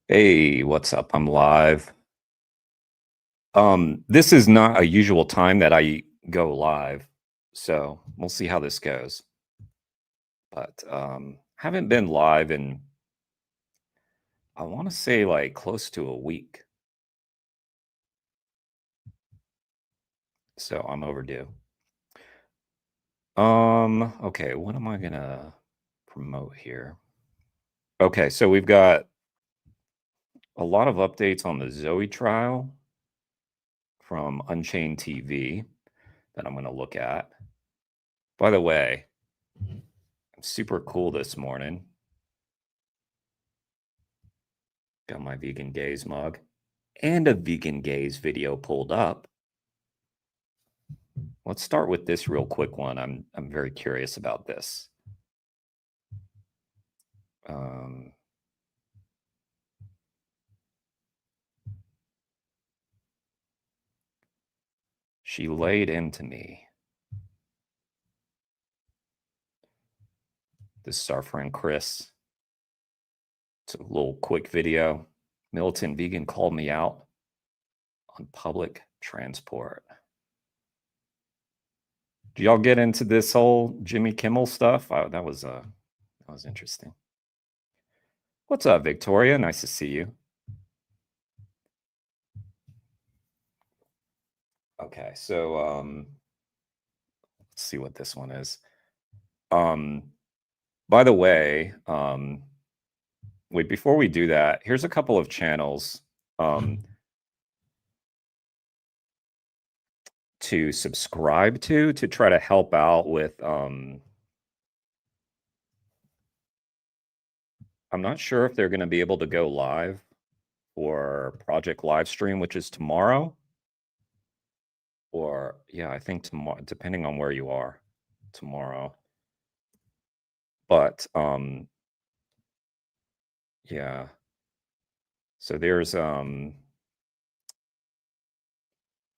Hey, what's up? I'm live. This is not a usual time that I go live, so we'll see how this goes. But haven't been live in I want to say like close to a week. So I'm overdue. Okay, what am I gonna promote here? Okay, so we've got a lot of updates on the Zoe trial from Unchained TV that I'm gonna look at. By the way, I'm super cool this morning. Got my vegan gaze mug and a vegan gaze video pulled up. Let's start with this real quick one. I'm very curious about this. Um, she laid into me. This is our friend Chris. It's a little quick video. Militant vegan called me out on public transport. Do y'all get into this whole Jimmy Kimmel stuff? That was interesting. What's up, Victoria? Nice to see you. Okay, so let's see what this one is. By the way, wait, before we do that, here's a couple of channels to subscribe to try to help out with I'm not sure if they're going to be able to go live for Project Livestream, which is tomorrow. Or yeah, I think tomorrow, depending on where you are, tomorrow. But yeah. So there's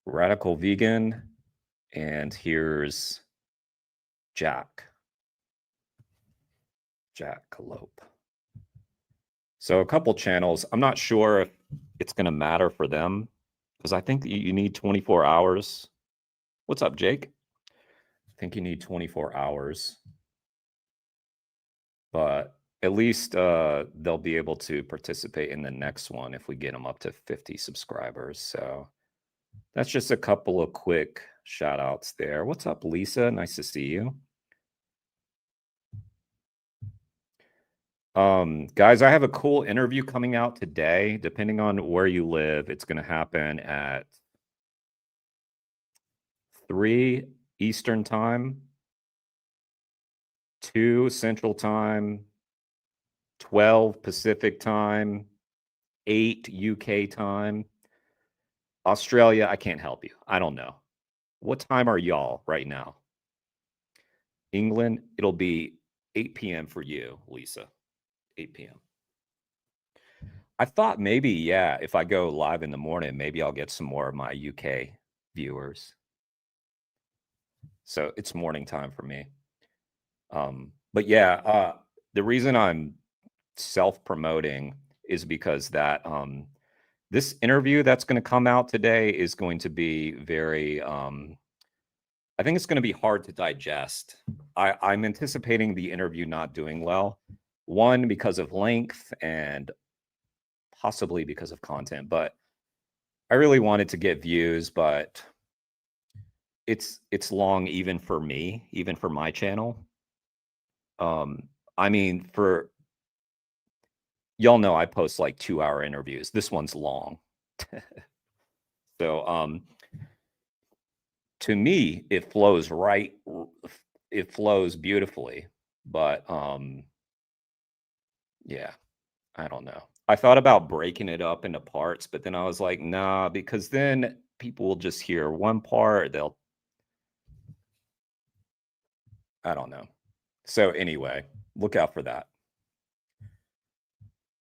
Radical Vegan, and here's Jack Calope. So a couple channels. I'm not sure if it's going to matter for them because I think you need 24 hours. What's up, Jake? I think you need 24 hours, but at least they'll be able to participate in the next one if we get them up to 50 subscribers. So that's just a couple of quick shout outs there. What's up, Lisa? Nice to see you. Guys, I have a cool interview coming out today. Depending on where you live, it's going to happen at 3 Eastern Time, 2 Central Time, 12 Pacific Time, 8 UK Time. Australia, I can't help you. I don't know. What time are y'all right now? England, it'll be 8 p.m. for you, Lisa. 8 p.m. I thought maybe, yeah, if I go live in the morning, maybe I'll get some more of my UK viewers. So it's morning time for me. But yeah, the reason I'm self-promoting is because that this interview that's going to come out today is going to be very I think it's going to be hard to digest. I'm anticipating the interview not doing well. One, because of length and possibly because of content, but I really wanted to get views, but it's long even for me, even for my channel. I mean, for y'all know I post like 2-hour interviews. This one's long. So to me, it flows right. It flows beautifully, but yeah, I don't know. I thought about breaking it up into parts, but then I was like, nah, because then people will just hear one part. I don't know. So anyway, look out for that.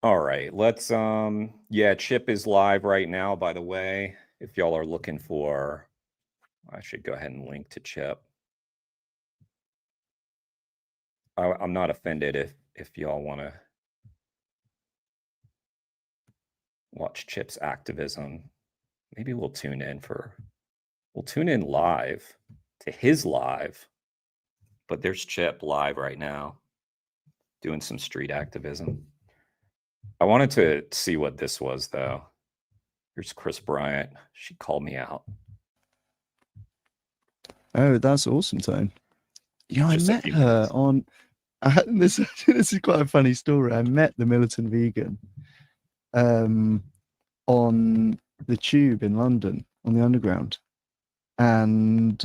All right, let's yeah, Chip is live right now, by the way. If y'all are looking for, I should go ahead and link to Chip. I'm not offended if y'all want to watch Chip's activism. Maybe we'll tune in live to his live. But there's Chip live right now doing some street activism. I wanted to see what this was, though. Here's Chris Bryant. She called me out. Oh, that's awesome, Tone. Yeah, Just I met her on. This is quite a funny story. I met the militant vegan on the tube in London on the Underground, and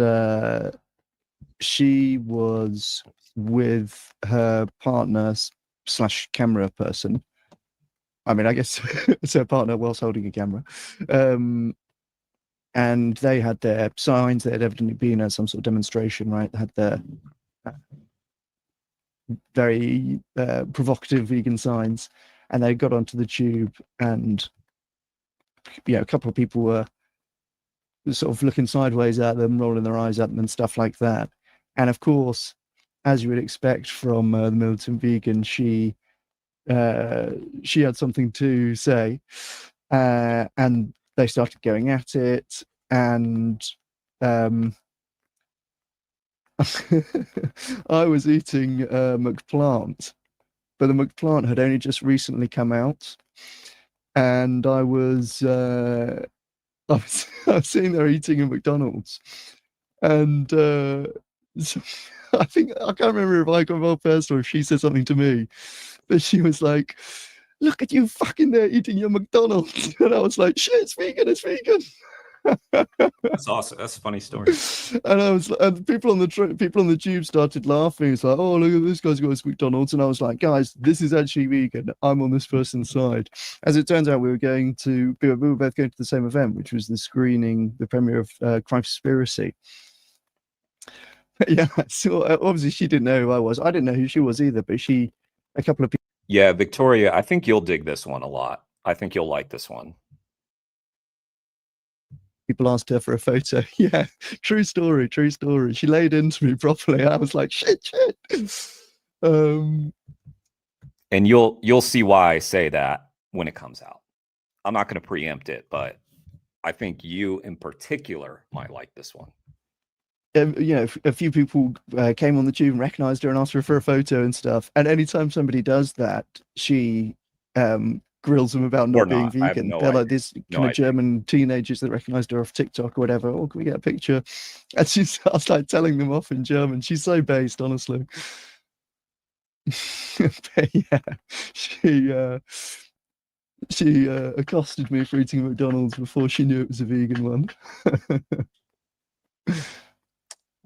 she was with her partner slash camera person. I mean, I guess it's her partner whilst holding a camera. And they had their signs. They had evidently been at some sort of demonstration, right? They had their very provocative vegan signs, and they got onto the tube, and a couple of people were sort of looking sideways at them, rolling their eyes at them, and stuff like that. And of course, as you would expect from the militant vegan, she had something to say, and they started going at it, and I was eating McPlant, but the McPlant had only just recently come out, and I was sitting there eating a McDonald's, and so I can't remember if I got involved first or if she said something to me, but she was like, "Look at you fucking there eating your McDonald's," and I was like, "Shit, it's vegan, it's vegan." That's awesome. That's a funny story. And people on the tube started laughing. It's like, "Oh, look at this guy's got his McDonald's," and I was like, "Guys, this is actually vegan. I'm on this person's side." As it turns out, we were both going to the same event, which was the premiere of Crimespiracy. Yeah, so obviously she didn't know who I was. I didn't know who she was either, but a couple of people. Yeah, Victoria, I think you'll dig this one a lot. I think you'll like this one. People asked her for a photo. Yeah, true story. She laid into me properly. I was like, shit. And you'll see why I say that when it comes out. I'm not going to preempt it, but I think you in particular might like this one. A few people came on the tube and recognized her and asked her for a photo and stuff. And anytime somebody does that, she grills them about not being vegan. They're like this kind of German teenagers that recognized her off TikTok or whatever. "Oh, can we get a picture?" And she starts like telling them off in German. She's so based, honestly. But yeah, she accosted me for eating McDonald's before she knew it was a vegan one.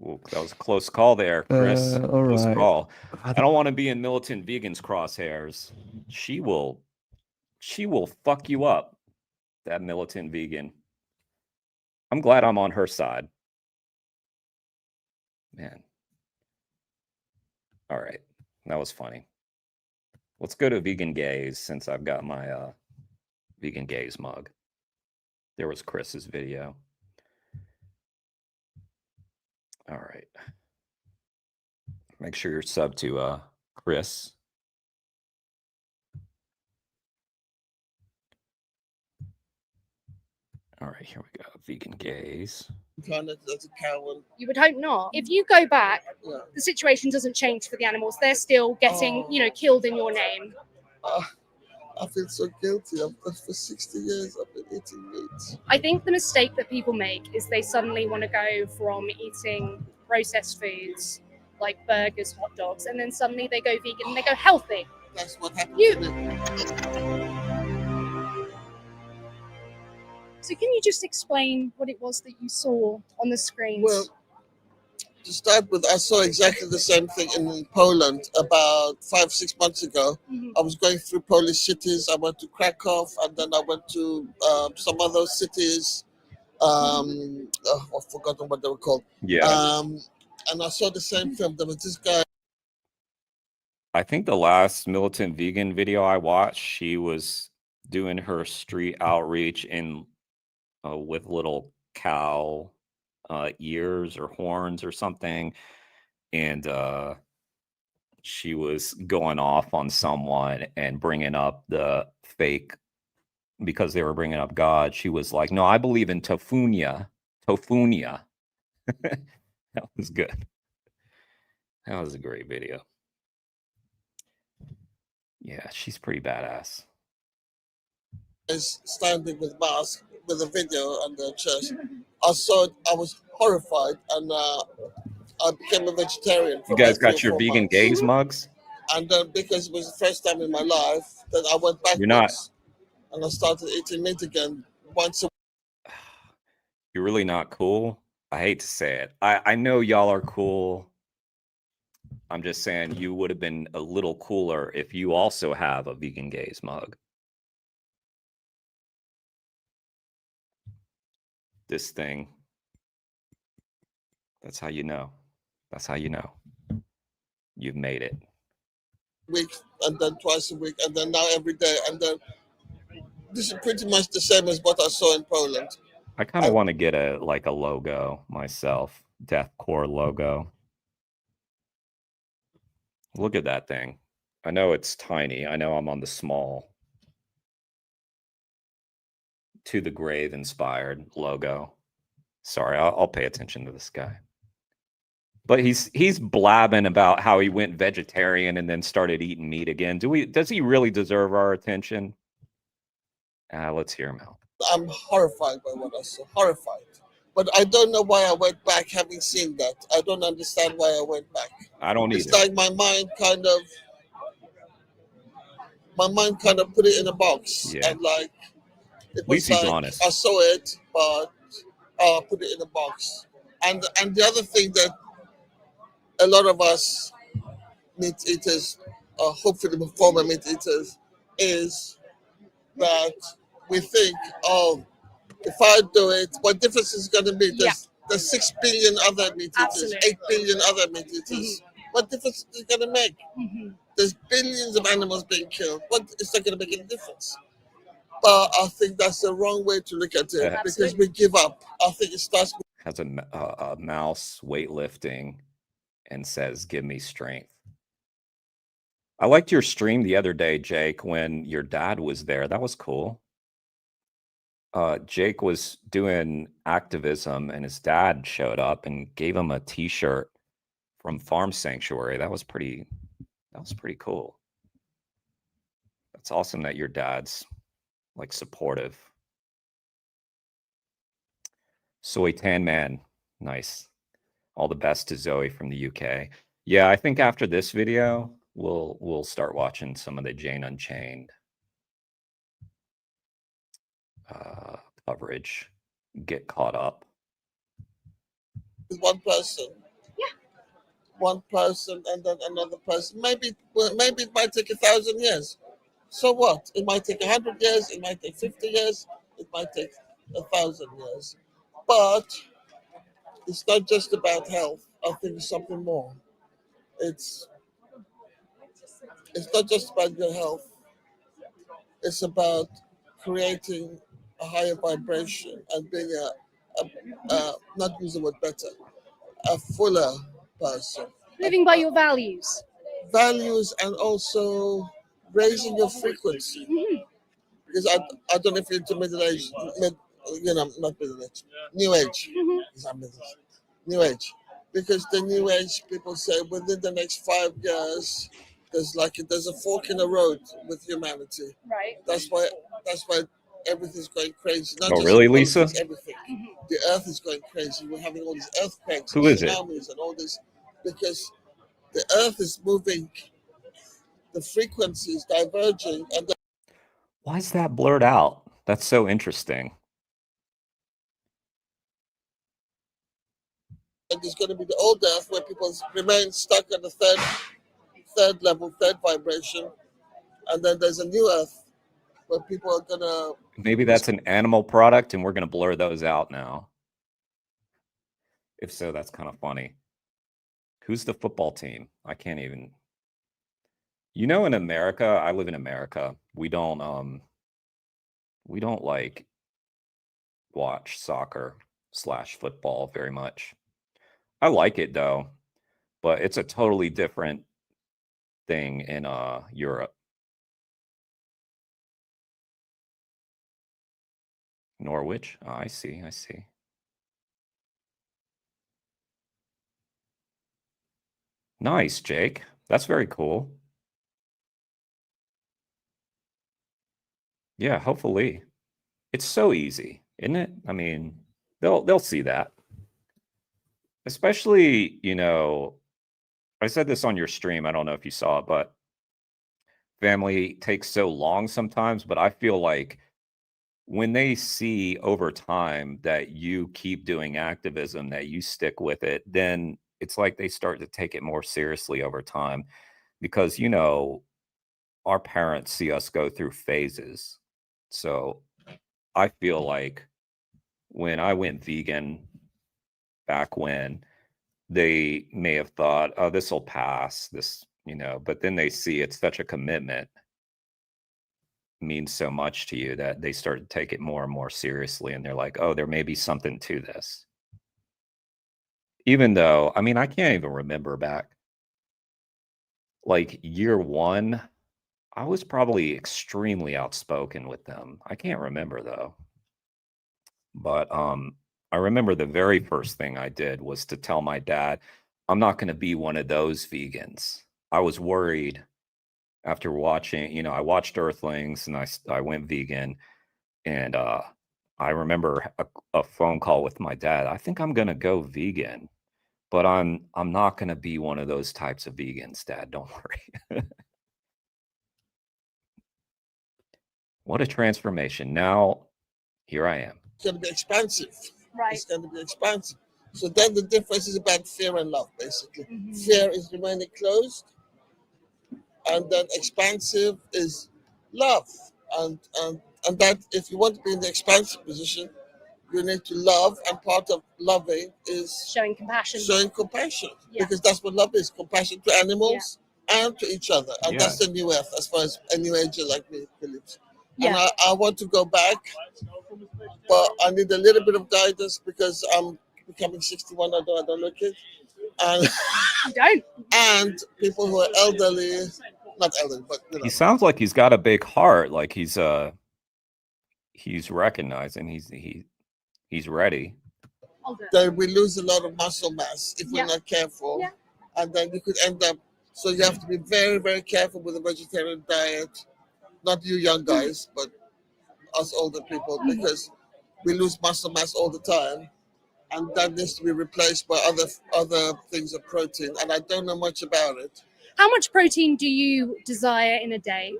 Ooh, that was a close call there, Chris. All close right. call. I don't want to be in militant vegans' crosshairs. She will fuck you up, that militant vegan. I'm glad I'm on her side. Man. All right. That was funny. Let's go to Vegan Gaze since I've got my Vegan Gaze mug. There was Chris's video. All right. Make sure you're sub to Chris. All right, here we go. Vegan Gaze. You would hope not. If you go back, the situation doesn't change for the animals. They're still getting, killed in your name. I feel so guilty. For 60 years, I've been eating meat. I think the mistake that people make is they suddenly want to go from eating processed foods like burgers, hot dogs, and then suddenly they go vegan and they go healthy. That's what happened to me. So can you just explain what it was that you saw on the screens? Well, to start with, I saw exactly the same thing in Poland about 5-6 months ago. Mm-hmm. I was going through Polish cities. I went to Krakow, and then I went to some other cities. I've forgotten what they were called. Yeah. And I saw the same film. There was this guy. I think the last militant vegan video I watched, she was doing her street outreach in with little cow ears or horns or something, and she was going off on someone and bringing up the fake because they were bringing up God, she was like, no, I believe in tofunia. Tofunia. That was good. That was a great video. Yeah, she's pretty badass. Is standing with mask with a video on the chest. I saw it. I was horrified, and I became a vegetarian. For You guys about 3 got or your 4 vegan months. gaze mugs? And then because it was the first time in my life that I went You're not. backwards, and I started eating meat again once a You're really not cool. I hate to say it. I know y'all are cool. I'm just saying you would have been a little cooler if you also have a vegan gaze mug. This thing. That's how you know. That's how you know. You've made it. week, and then twice a week, and then now every day, and then this is pretty much the same as what I saw in Poland. I kind of want to get a logo myself. Deathcore logo. Look at that thing. I know it's tiny. I know I'm on the small to the grave inspired logo. Sorry, I'll pay attention to this guy. But he's blabbing about how he went vegetarian and then started eating meat again. Does he really deserve our attention? Let's hear him out. I'm horrified by what I saw. Horrified. But I don't know why I went back having seen that. I don't understand why I went back. I don't It's either. like my mind kind of put it in a box. Yeah. And like it At least was he's like honest. I saw it, but I put it in a box. And the other thing that a lot of us meat eaters, hopefully former meat eaters, is that we think, oh, if I do it, what difference is it going to be? There's 6 billion other meat eaters, Absolutely. 8 billion other meat eaters. What difference is it going to make? There's billions of animals being killed. What is that going to make any difference? But I think that's the wrong way to look at it because we give up. I think it starts with Has a mouse weightlifting and says, "Give me strength." I liked your stream the other day, Jake, when your dad was there. That was cool. Jake was doing activism and his dad showed up and gave him a t-shirt from Farm Sanctuary. That was pretty cool. That's awesome that your dad's like supportive. Soy Tan Man. Nice. All the best to Zoe from the UK. Yeah, I think after this video, we'll start watching some of the Jane Unchained coverage. Get caught up. one person. One person and then another person. Maybe it might take 1,000 years. So what? It might take 100 years. It might take 50 years. It might take 1,000 years. But it's not just about health. I think it's something more. It's not just about your health. It's about creating a higher vibration and being not using the word better, a fuller person. Living by your values. Values and also raising your frequency. Because I don't know if you're into middle age, not middle age, new age. Because I'm middle age. New age. Because the new age people say within the next 5 years, there's a fork in the road with humanity. Right. That's why everything's going crazy. Not Oh, just really, politics, Lisa? everything. The earth is going crazy. We're having all these earthquakes, Who is it? tsunamis, and all this because the earth is moving. The frequency is diverging, and Why is that blurred out? That's so interesting. there's going to be the old earth where people remain stuck at the third level, third vibration, and then there's a new earth where people are gonna. Maybe that's an animal product and we're going to blur those out now. If so, that's kind of funny. Who's the football team? I can't even. You know, in America, I live in America. We don't like watch soccer/football very much. I like it though, but it's a totally different thing in Europe. Norwich. Oh, I see. I see. Nice, Jake. That's very cool. Yeah, hopefully. It's so easy, isn't it? I mean, they'll see that. Especially, you know, I said this on your stream. I don't know if you saw it, but family takes so long sometimes, but I feel like when they see over time that you keep doing activism, that you stick with it, then it's like they start to take it more seriously over time because, you know, our parents see us go through phases. So I feel like when I went vegan back when, they may have thought, oh, this will pass, this, you know, but then they see it's such a commitment, means so much to you that they start to take it more and more seriously. And they're like, oh, there may be something to this. Even though, I mean, I can't even remember back like year one, I was probably extremely outspoken with them. I can't remember though. But I remember the very first thing I did was to tell my dad, I'm not going to be one of those vegans. I was worried after watching, you know, I watched Earthlings and I went vegan. And I remember a phone call with my dad. I think I'm going to go vegan, but I'm not going to be one of those types of vegans, Dad. Don't worry. What a transformation. Now, here I am. It's going to be expansive. Right. It's going to be expansive. So then the difference is about fear and love, basically. Mhm. Fear is remaining closed, and then expansive is love. And that if you want to be in the expansive position, you need to love, and part of loving is Showing compassion. showing compassion, Yeah. because that's what love is: compassion to animals and to each other. And Yeah. that's the new earth, as far as a new ager like me believes. Yeah. And I want to go back, but I need a little bit of guidance because I'm becoming 61, although I don't look it. And You don't. and people who are elderly, not elderly, but you know. He sounds like he's got a big heart. Like he's recognizing he's ready. Then we lose a lot of muscle mass if we're not careful. Yeah. And then you could end up, so you have to be very, very careful with the vegetarian diet. Not you young guys, but us older people, because we lose muscle mass all the time. And that needs to be replaced by other things of protein. And I don't know much about it. How much protein do you desire in a day?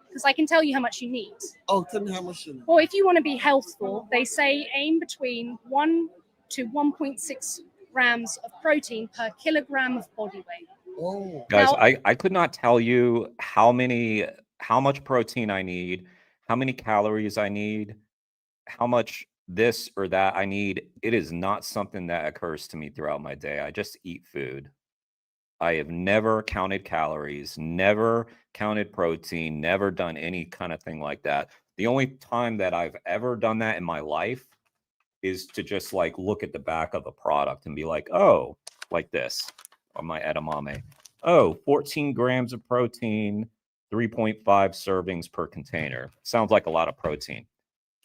Because I can tell you how much you need. Oh, tell me how much you need. Well, if you want to be healthful, they say aim between 1 to 1.6 grams of protein per kilogram of body weight. Oh. Guys, Now- I could not tell you how much protein I need, how many calories I need, how much this or that I need. It is not something that occurs to me throughout my day. I just eat food. I have never counted calories, never counted protein, never done any kind of thing like that. The only time that I've ever done that in my life is to just like look at the back of a product and be like, oh, like this on my edamame. Oh, 14 grams of protein, 3.5 servings per container. Sounds like a lot of protein.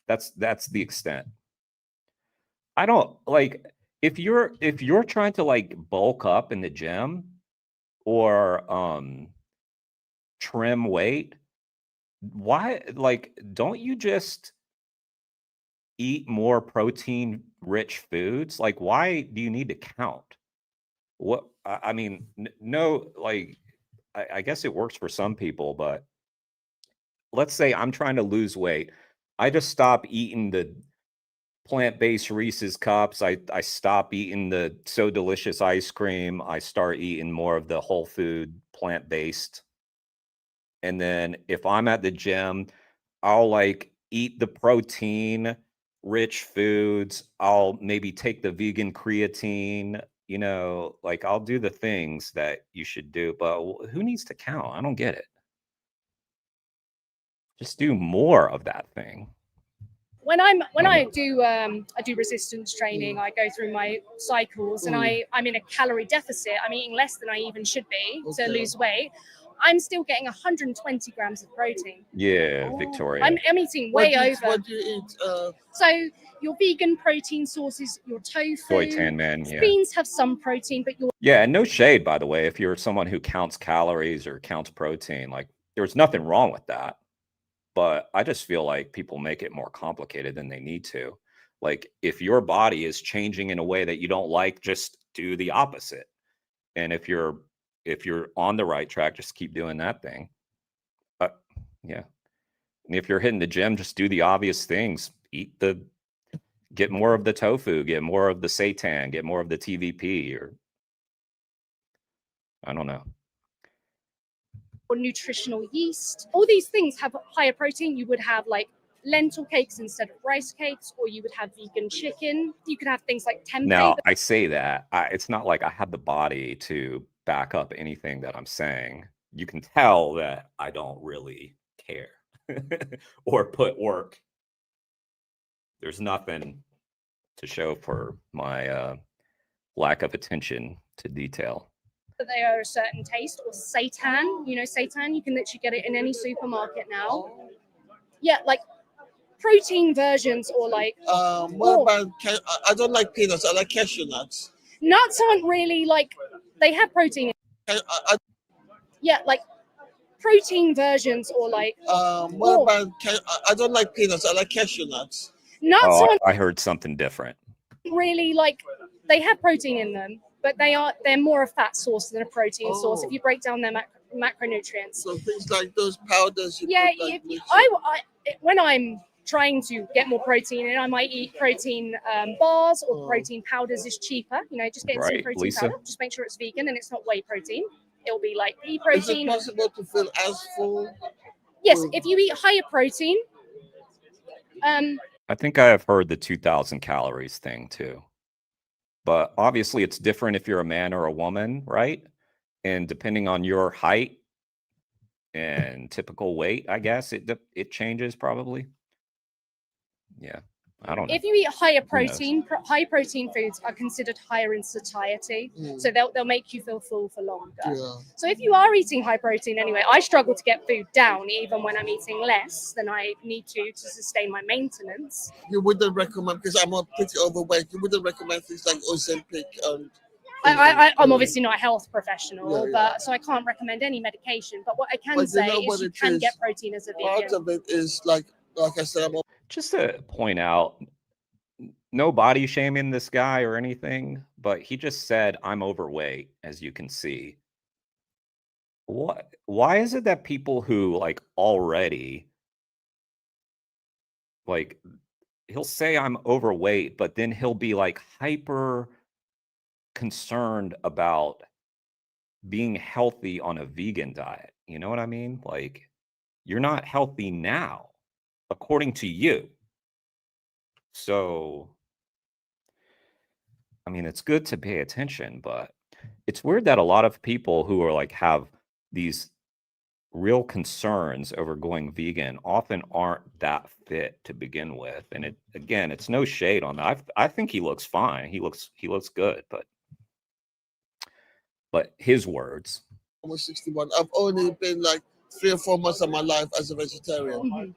That's the extent. I don't like if you're trying to like bulk up in the gym or trim weight, why, like, don't you just eat more protein rich foods? Like, why do you need to count? What I mean, no, like I guess it works for some people, but let's say I'm trying to lose weight. I just stop eating the plant-based Reese's cups. I stop eating the So Delicious ice cream. I start eating more of the whole food plant-based. And then if I'm at the gym, I'll like eat the protein rich foods. I'll maybe take the vegan creatine, you know, like I'll do the things that you should do, but who needs to count? I don't get it. Just do more of that thing. When I do resistance training, I go through my cycles and I'm in a calorie deficit. I'm eating less than I even should be to Okay. lose weight. I'm still getting 120 grams of protein. Yeah, Oh. Victoria. I'm eating way over. What do you eat? So your vegan protein sources, your tofu, Soy tan man, yeah. beans have some protein, but your Yeah, and no shade, by the way, if you're someone who counts calories or counts protein, like there's nothing wrong with that. But I just feel like people make it more complicated than they need to. Like if your body is changing in a way that you don't like, just do the opposite. And if you're on the right track, just keep doing that thing. Yeah. And if you're hitting the gym, just do the obvious things. Get more of the tofu, get more of the seitan, get more of the TVP, or I don't know. or nutritional yeast. All these things have higher protein. You would have like lentil cakes instead of rice cakes, or you would have vegan chicken. You could have things like tempeh. Now, I say that it's not like I have the body to back up anything that I'm saying. You can tell that I don't really care or put work. There's nothing to show for my lack of attention to detail. That they are a certain taste, or seitan. You know, seitan, you can literally get it in any supermarket now. Yeah, like protein versions, or like What about? I don't like peanuts. I like cashew nuts. nuts aren't really like, they have protein. Yeah, like protein versions, or like What about? I don't like peanuts. I like cashew nuts. nuts Oh, aren't I heard something different. really like, they have protein in them, but they're more a fat source than a protein source if you break down their macronutrients. So things like those powders. Yeah, when I'm trying to get more protein in, I might eat protein bars, or protein powders is cheaper. You know, just get some Right, protein Lisa? powder. Just make sure it's vegan and it's not whey protein. It'll be like pea Is it protein. possible to feel as full? Yes, if you eat higher protein. I think I have heard the 2,000 calories thing too. But obviously it's different if you're a man or a woman, right? And depending on your height and typical weight, I guess it changes probably. Yeah, I don't know. If you eat higher Who knows? protein, high protein foods are considered higher in satiety, so they'll make you feel full for longer. Yeah. So if you are eating high protein anyway, I struggle to get food down even when I'm eating less than I need to sustain my maintenance. You wouldn't recommend, because I'm pretty overweight. You wouldn't recommend things like Rosenberg and. I'm obviously not a health professional, Yeah. but so I can't recommend any medication. But what I can But you say know is what you it can is? get protein as a Part vegan. of it is like I said, Just to point out, no body shaming this guy or anything, but he just said I'm overweight, as you can see. Why is it that people who like already like he'll say I'm overweight, but then he'll be like hyper concerned about being healthy on a vegan diet. You know what I mean? Like you're not healthy now, according to you. So, I mean, it's good to pay attention, but it's weird that a lot of people who are like have these real concerns over going vegan often aren't that fit to begin with. And it's no shade on that. I think he looks fine. He looks good, but his words. almost 61. I've only been like 3 or 4 months of my life as a vegetarian. Mm-hmm.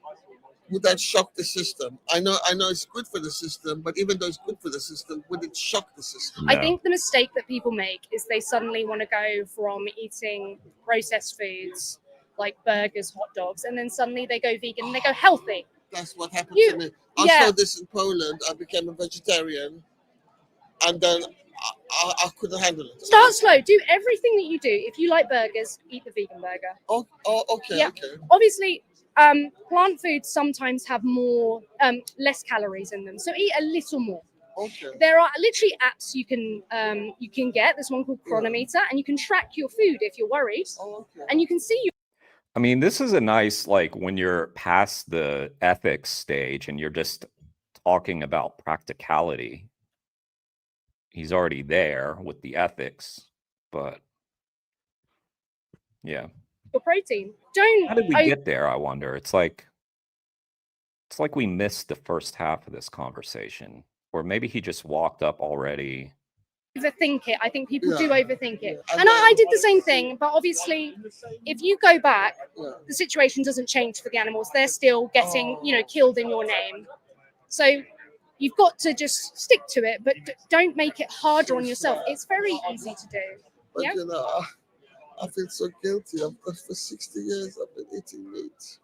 Would that shock the system? I know it's good for the system, but even though it's good for the system, would it shock the system? I No. think the mistake that people make is they suddenly want to go from eating processed foods like burgers, hot dogs, and then suddenly they go vegan and they go healthy. That's what happened You- to me. I yeah. saw this in Poland. I became a vegetarian, and then I couldn't handle it. Start slow. Do everything that you do. If you like burgers, eat the vegan burger. Oh, okay, Yeah. okay. Obviously, plant foods sometimes have less calories in them, so eat a little more. Okay. There are literally apps you can get. There's one called Chronometer, and you can track your food if you're worried, Okay. and you can see your I mean, this is a nice, like, when you're past the ethics stage and you're just talking about practicality. He's already there with the ethics, but yeah. protein. Don't. How did we get there? I wonder. It's like we missed the first half of this conversation, or maybe he just walked up already. overthink it. I think people do Yeah. overthink it. Yeah. And I did the same thing, but obviously, if you go back, Yeah. the situation doesn't change for the animals. They're still getting, killed in your name. So you've got to just stick to it, but don't make it harder on yourself. It's very easy to do. But Yeah. I feel so guilty. Because for 60 years I've been eating meat.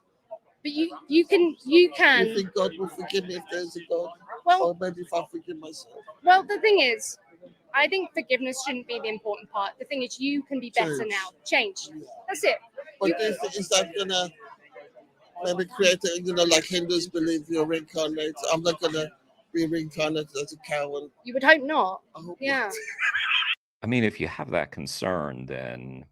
But you can You think God will forgive me if there's a God? well Or maybe if I forgive myself. well the thing is, I think forgiveness shouldn't be the important part. The thing is, you can be better Change. now. Change. That's it. But is that gonna maybe create like Hindus believe you're reincarnated? I'm not gonna be reincarnated as a cow, and You would hope not. I hope Yeah. not. I mean, if you have that concern, then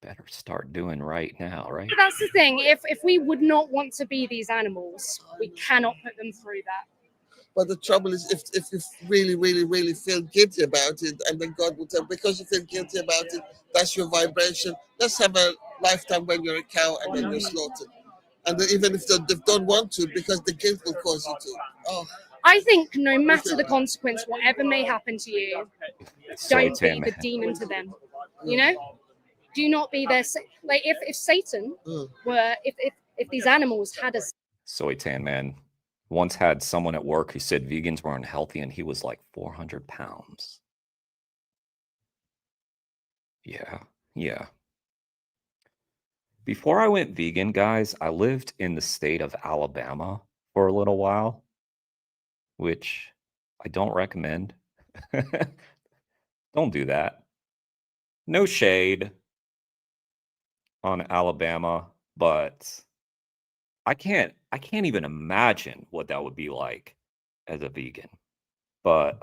better start doing right now, right? But that's the thing. If we would not want to be these animals, we cannot put them through that. But the trouble is, if you really, really, really feel guilty about it, and then God will tell, because you feel guilty about it, that's your vibration. Let's have a lifetime when you're a cow and then you're slaughtered. And then even if they don't want to, because the guilt will cause you to. Oh, I think no matter the consequence, whatever may happen to you, don't be the demon to them. You know, do not be their like. If Satan were, if these animals had a Soy Tan Man once had someone at work who said vegans were unhealthy, and he was like 400 pounds. Yeah. Before I went vegan, guys, I lived in the state of Alabama for a little while, which I don't recommend. Don't do that. No shade on Alabama, but I can't even imagine what that would be like as a vegan. But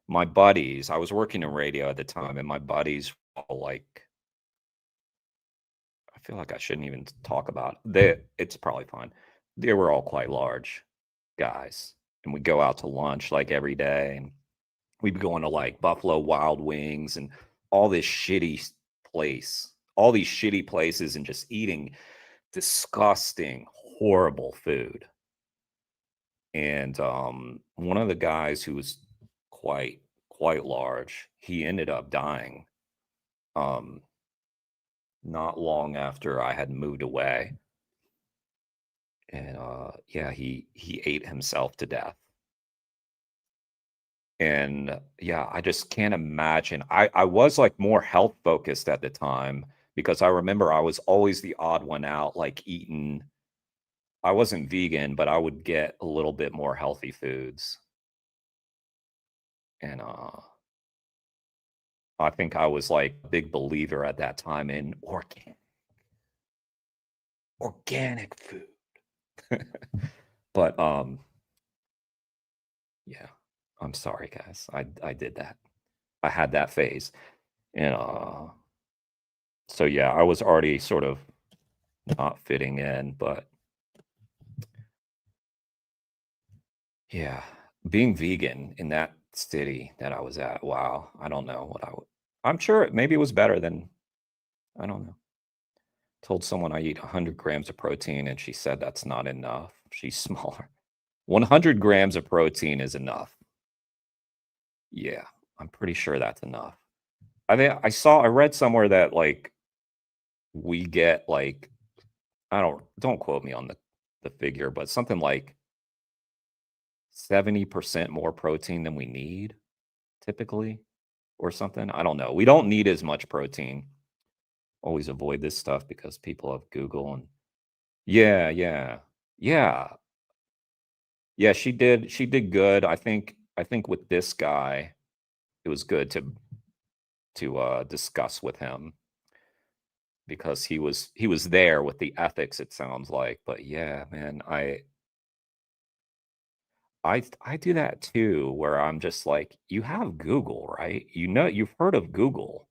my buddies, I was working in radio at the time, and my buddies were all like, I feel like I shouldn't even talk about it. It's probably fine. They were all quite large guys, and we go out to lunch like every day, and we'd be going to like Buffalo Wild Wings and all this shitty all these shitty places, and just eating disgusting, horrible food. And one of the guys who was quite large, he ended up dying not long after I had moved away. And yeah, he ate himself to death. And yeah, I just can't imagine. I was like more health focused at the time, because I remember I was always the odd one out, like eating. I wasn't vegan, but I would get a little bit more healthy foods. And I think I was like a big believer at that time in organic food. But yeah, I'm sorry guys. I did that. I had that phase. And so yeah, I was already sort of not fitting in, but yeah, being vegan in that city that I was at, wow, I don't know what I'm sure maybe it was better than, I don't know. Told someone I eat 100 grams of protein, and she said that's not enough. She's smaller. 100 grams of protein is enough. Yeah, I'm pretty sure that's enough. I read somewhere that like we get like, don't quote me on the figure, but something like 70% more protein than we need typically, or something. I don't know. We don't need as much protein. Always avoid this stuff because people have Google, and yeah. She did good. I think with this guy, it was good to discuss with him, because he was there with the ethics, it sounds like. But yeah, man, I do that too, where I'm just like, you have Google, right? You've heard of Google.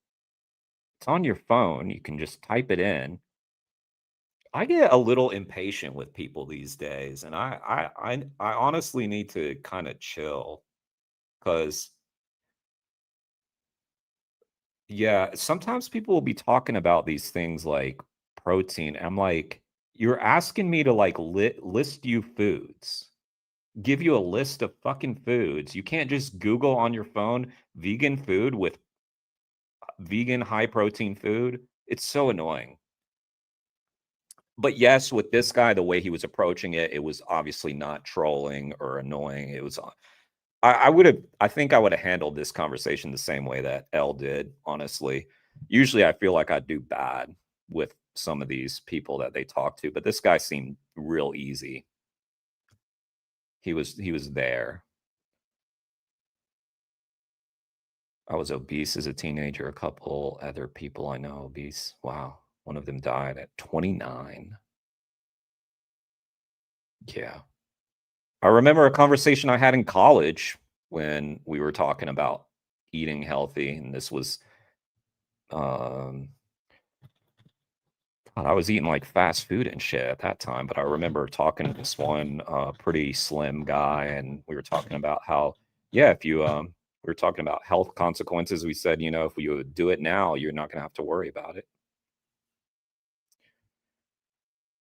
It's on your phone. You can just type it in. I get a little impatient with people these days, and I honestly need to kind of chill, because yeah, sometimes people will be talking about these things like protein. I'm like, you're asking me to like list you foods. give you a list of fucking foods. You can't just Google on your phone vegan food with vegan high protein food. It's so annoying. But yes, with this guy, the way he was approaching it, it was obviously not trolling or annoying. It was, I think I would have handled this conversation the same way that Elle did, honestly. Usually I feel like I do bad with some of these people that they talk to, but this guy seemed real easy. He was there. I was obese as a teenager. A couple other people I know obese. Wow. One of them died at 29. Yeah. I remember a conversation I had in college when we were talking about eating healthy, and this was God, I was eating like fast food and shit at that time, but I remember talking to this one pretty slim guy, and we were talking about how, yeah, if you we were talking about health consequences. We said, you know, if you do it now, you're not going to have to worry about it.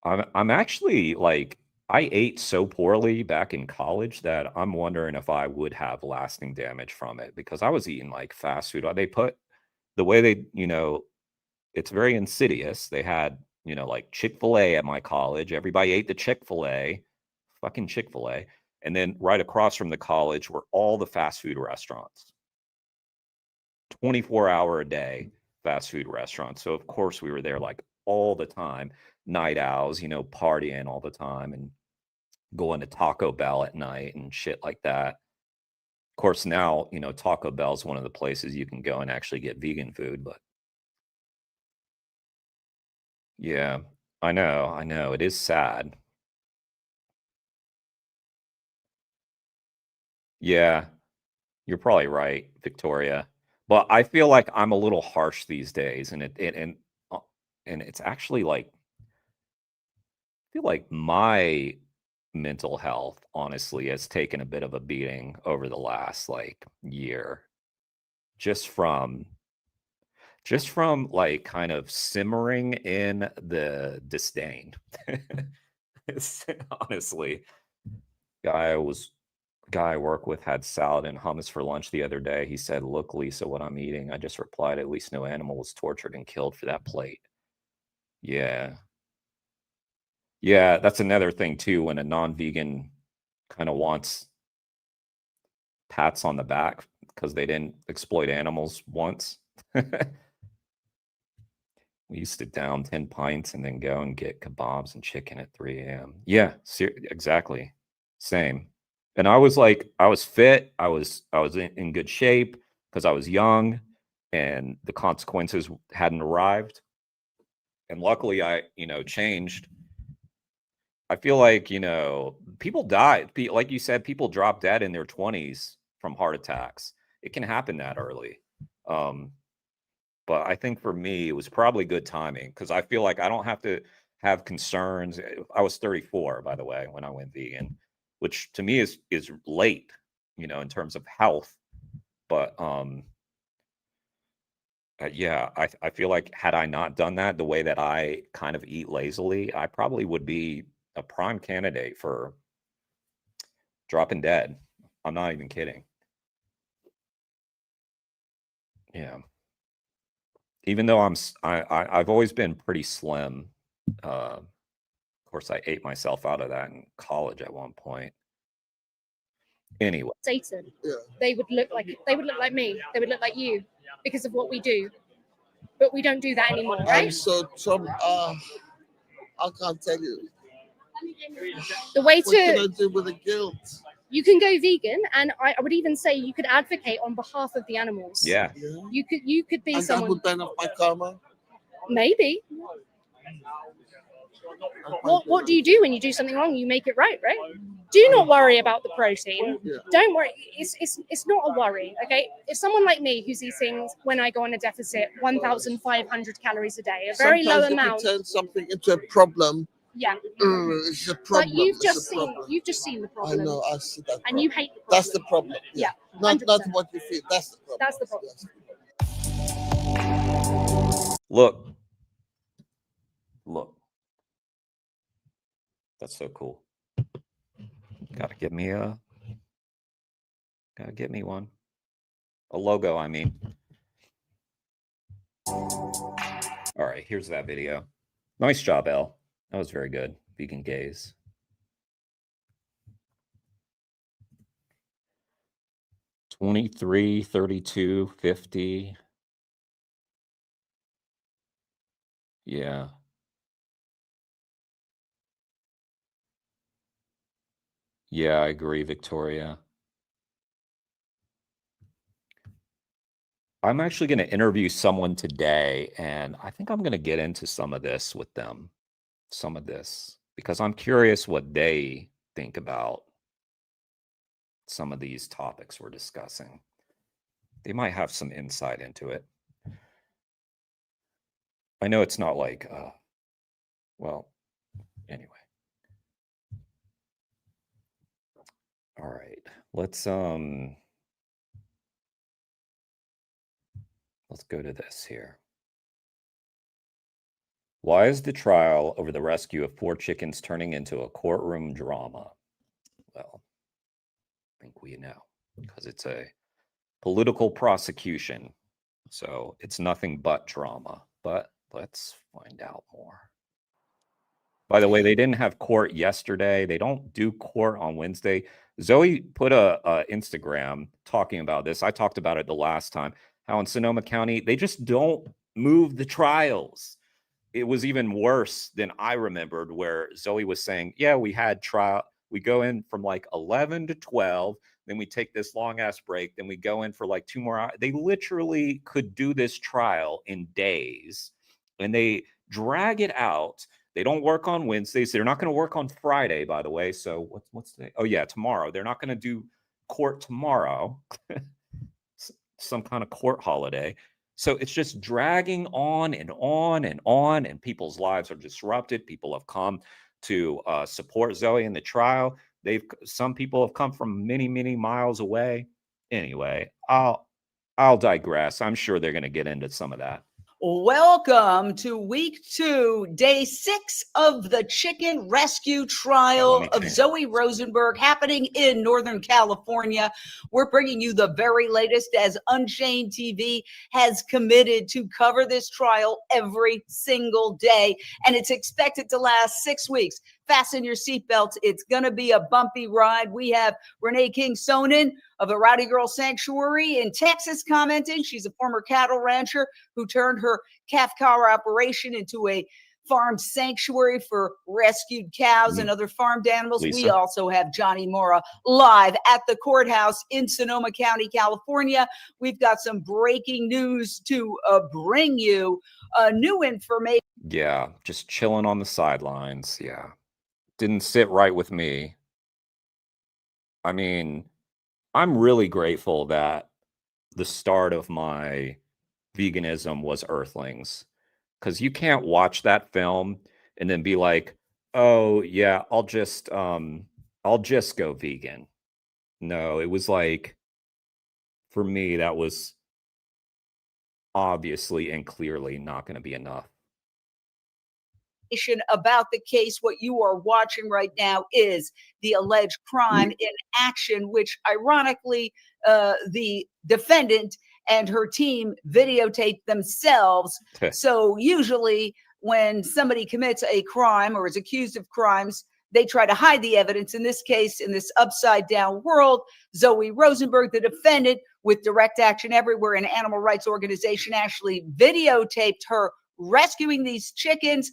I'm actually like, I ate so poorly back in college that I'm wondering if I would have lasting damage from it, because I was eating like fast food. They put the way they, you know, it's very insidious. They had, you know, like Chick-fil-A at my college. Everybody ate the Chick-fil-A, fucking Chick-fil-A. And then right across from the college were all the fast food restaurants. 24-hour a day fast food restaurants. So of course we were there like all the time, night owls, you know, partying all the time and going to Taco Bell at night and shit like that. Of course now, you know, Taco Bell is one of the places you can go and actually get vegan food, but yeah, I know. It is sad. Yeah, you're probably right, Victoria. But I feel like I'm a little harsh these days, and and it's actually like, I feel like my mental health honestly has taken a bit of a beating over the last like year, just from like kind of simmering in the disdain. Honestly, guy was guy I work with had salad and hummus for lunch the other day. He said, "Look, Lisa, what I'm eating." I just replied, "At least no animal was tortured and killed for that plate." Yeah. Yeah, that's another thing too, when a non-vegan kind of wants pats on the back because they didn't exploit animals once. We used to down 10 pints and then go and get kebabs and chicken at 3 a.m. Yeah, exactly. Same. And I was like, I was fit. I was in good shape because I was young and the consequences hadn't arrived. And luckily I, you know, changed. I feel like, you know, people died. Like you said, people drop dead in their 20s from heart attacks. It can happen that early. But I think for me, it was probably good timing because I feel like I don't have to have concerns. I was 34, by the way, when I went vegan, which to me is late, you know, in terms of health. But yeah, I feel like had I not done that the way that I kind of eat lazily, I probably would be a prime candidate for dropping dead. I'm not even kidding. Yeah. Even though I've always been pretty slim. Of course, I ate myself out of that in college at one point. Anyway, Satan, Yeah. they would look like me. They would look like you because of what we do. But we don't do that anymore, I'm right? so I can't tell you. The way What can to I do with the guilt? you can go vegan, and I would even say you could advocate on behalf of the animals. yeah. Yeah. You could be And that someone. would burn off my karma. Maybe. What do you do when you do something wrong? You make it right, right? Do not worry about the protein. Yeah. Don't worry. It's not a worry, okay? If someone like me who's eating, when I go on a deficit, 1,500 calories a day, a very Sometimes low if amount. you turn something into a problem, Yeah. it's a problem. But you've It's a just problem. seen the I problem. know, I see that. And you hate the problem. That's the problem. Yeah. Not 100%. what you feel. That's the problem. That's the problem. Yes. Look. That's so cool. Gotta get me one. A logo, I mean. All right, here's that video. Nice job, Elle. That was very good. Vegan gays. $23, $32, $50. Yeah. Yeah, I agree, Victoria. I'm actually going to interview someone today, and I think I'm going to get into some of this with them. Some of this, because I'm curious what they think about some of these topics we're discussing. They might have some insight into it. I know it's not like, well, anyway. All right, let's go to this here. Why is the trial over the rescue of 4 chickens turning into a courtroom drama? Well, I think we know, because it's a political prosecution. So it's nothing but drama, but let's find out more. By the way, they didn't have court yesterday. They don't do court on Wednesday. Zoe put a Instagram talking about this. I talked about it the last time, how in Sonoma County, they just don't move the trials. It was even worse than I remembered, where Zoe was saying, yeah, we had trial. We go in from like 11 to 12. Then we take this long ass break. Then we go in for like 2 more hours. They literally could do this trial in days, and they drag it out. They don't work on Wednesdays. They're not going to work on Friday, by the way. So what's today? Oh yeah, tomorrow. They're not going to do court tomorrow. Some kind of court holiday. So it's just dragging on and on and on, and people's lives are disrupted. People have come to support Zoe in the trial. Some people have come from many, many miles away. Anyway, I'll digress. I'm sure they're going to get into some of that. Welcome to week 2, day 6 of the chicken rescue trial of Zoe Rosenberg happening in Northern California. We're bringing you the very latest, as Unchained TV has committed to cover this trial every single day, and it's expected to last 6 weeks. Fasten your seatbelts. It's going to be a bumpy ride. We have Renee King-Sonnen of the Rowdy Girl Sanctuary in Texas commenting. She's a former cattle rancher who turned her calf cow operation into a farm sanctuary for rescued cows and other farmed animals. Lisa. We also have Johnny Mora live at the courthouse in Sonoma County, California. We've got some breaking news to bring you. New information. Yeah, just chilling on the sidelines. Yeah. Didn't sit right with me. I mean, I'm really grateful that the start of my veganism was Earthlings, because you can't watch that film and then be like, oh yeah, I'll just go vegan. No, it was like, for me, that was obviously and clearly not going to be enough. About the case. What you are watching right now is the alleged crime in action, which ironically the defendant and her team videotaped themselves. So usually when somebody commits a crime or is accused of crimes, they try to hide the evidence. In this case, in this upside down world, Zoe Rosenberg, the defendant, with Direct Action Everywhere, an animal rights organization, actually videotaped her rescuing these chickens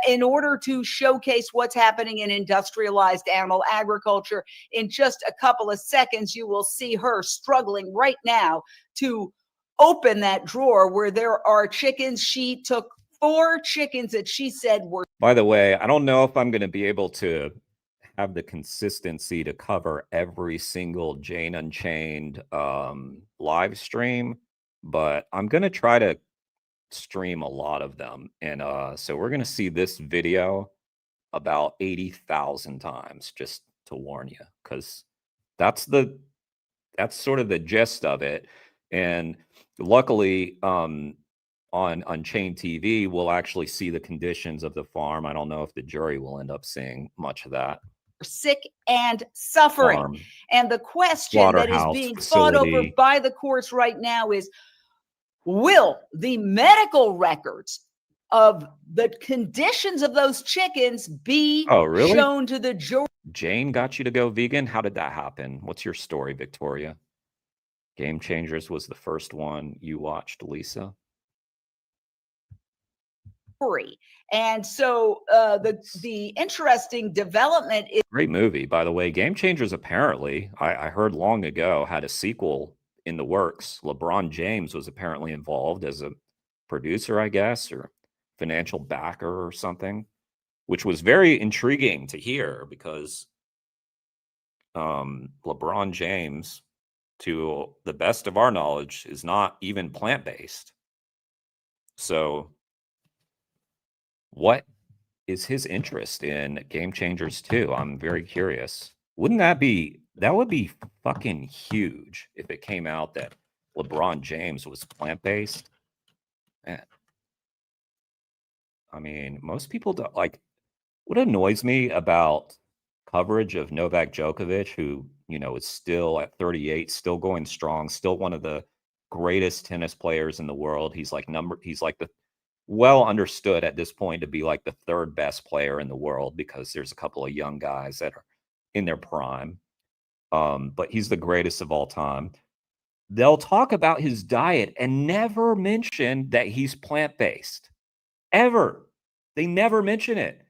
in order to showcase what's happening in industrialized animal agriculture. In just a couple of seconds, you will see her struggling right now to open that drawer where there are chickens. She took 4 chickens that she said were. By the way, I don't know if I'm going to be able to have the consistency to cover every single Jane Unchained live stream, but I'm going to try to stream a lot of them. And so we're going to see this video about 80,000 times, just to warn you, because that's sort of the gist of it. And luckily, on Unchained TV, we'll actually see the conditions of the farm. I don't know if the jury will end up seeing much of that. sick and suffering. Farm. And the question that is Slaughterhouse being fought over facility. by the courts right now is, will the medical records of the conditions of those chickens be Oh, really? shown to the jury? Jane got you to go vegan? How did that happen? What's your story, Victoria? Game Changers was the first one you watched, Lisa? And so the interesting development is Great movie, by the way. Game Changers apparently, I heard long ago, had a sequel in the works. LeBron James was apparently involved as a producer, I guess, or financial backer or something, which was very intriguing to hear because LeBron James, to the best of our knowledge, is not even plant-based. So what is his interest in Game Changers 2? I'm very curious. That would be fucking huge if it came out that LeBron James was plant-based. Man. I mean, most people don't like. What annoys me about coverage of Novak Djokovic, who, is still at 38, still going strong, still one of the greatest tennis players in the world. He's like the well understood at this point to be like the third best player in the world because there's a couple of young guys that are in their prime. But he's the greatest of all time. They'll talk about his diet and never mention that he's plant-based. Ever. They never mention it.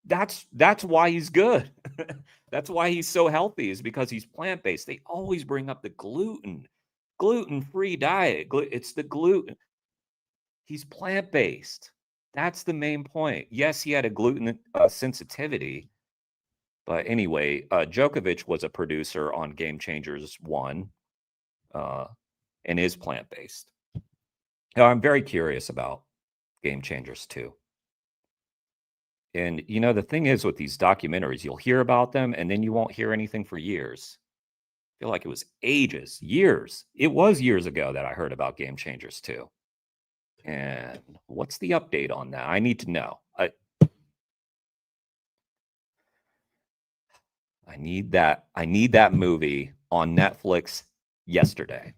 That's why he's good. That's why he's so healthy, is because he's plant-based. They always bring up the gluten-free diet. It's the gluten. He's plant-based. That's the main point. Yes, he had a gluten sensitivity. But anyway, Djokovic was a producer on Game Changers 1 and is plant-based. Now, I'm very curious about Game Changers 2. And, the thing is with these documentaries, you'll hear about them and then you won't hear anything for years. I feel like it was ages, years. It was years ago that I heard about Game Changers 2. And what's the update on that? I need to know. I need that movie on Netflix yesterday.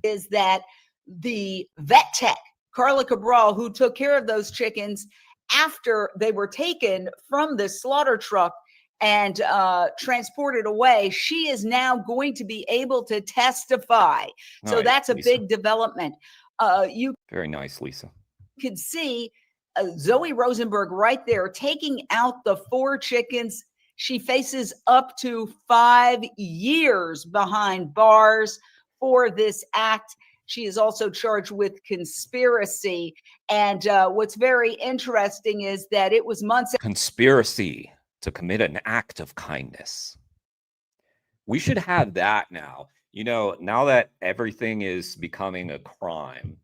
Is that the vet tech, Carla Cabral, who took care of those chickens after they were taken from the slaughter truck and transported away, she is now going to be able to testify. So Nice, that's a Lisa. big development. Very nice, Lisa. You could see Zoe Rosenberg right there taking out the 4 chickens. She faces up to 5 years behind bars for this act. She is also charged with conspiracy. And what's very interesting is that it was months. Conspiracy to commit an act of kindness. We should have that now. Now that everything is becoming a crime,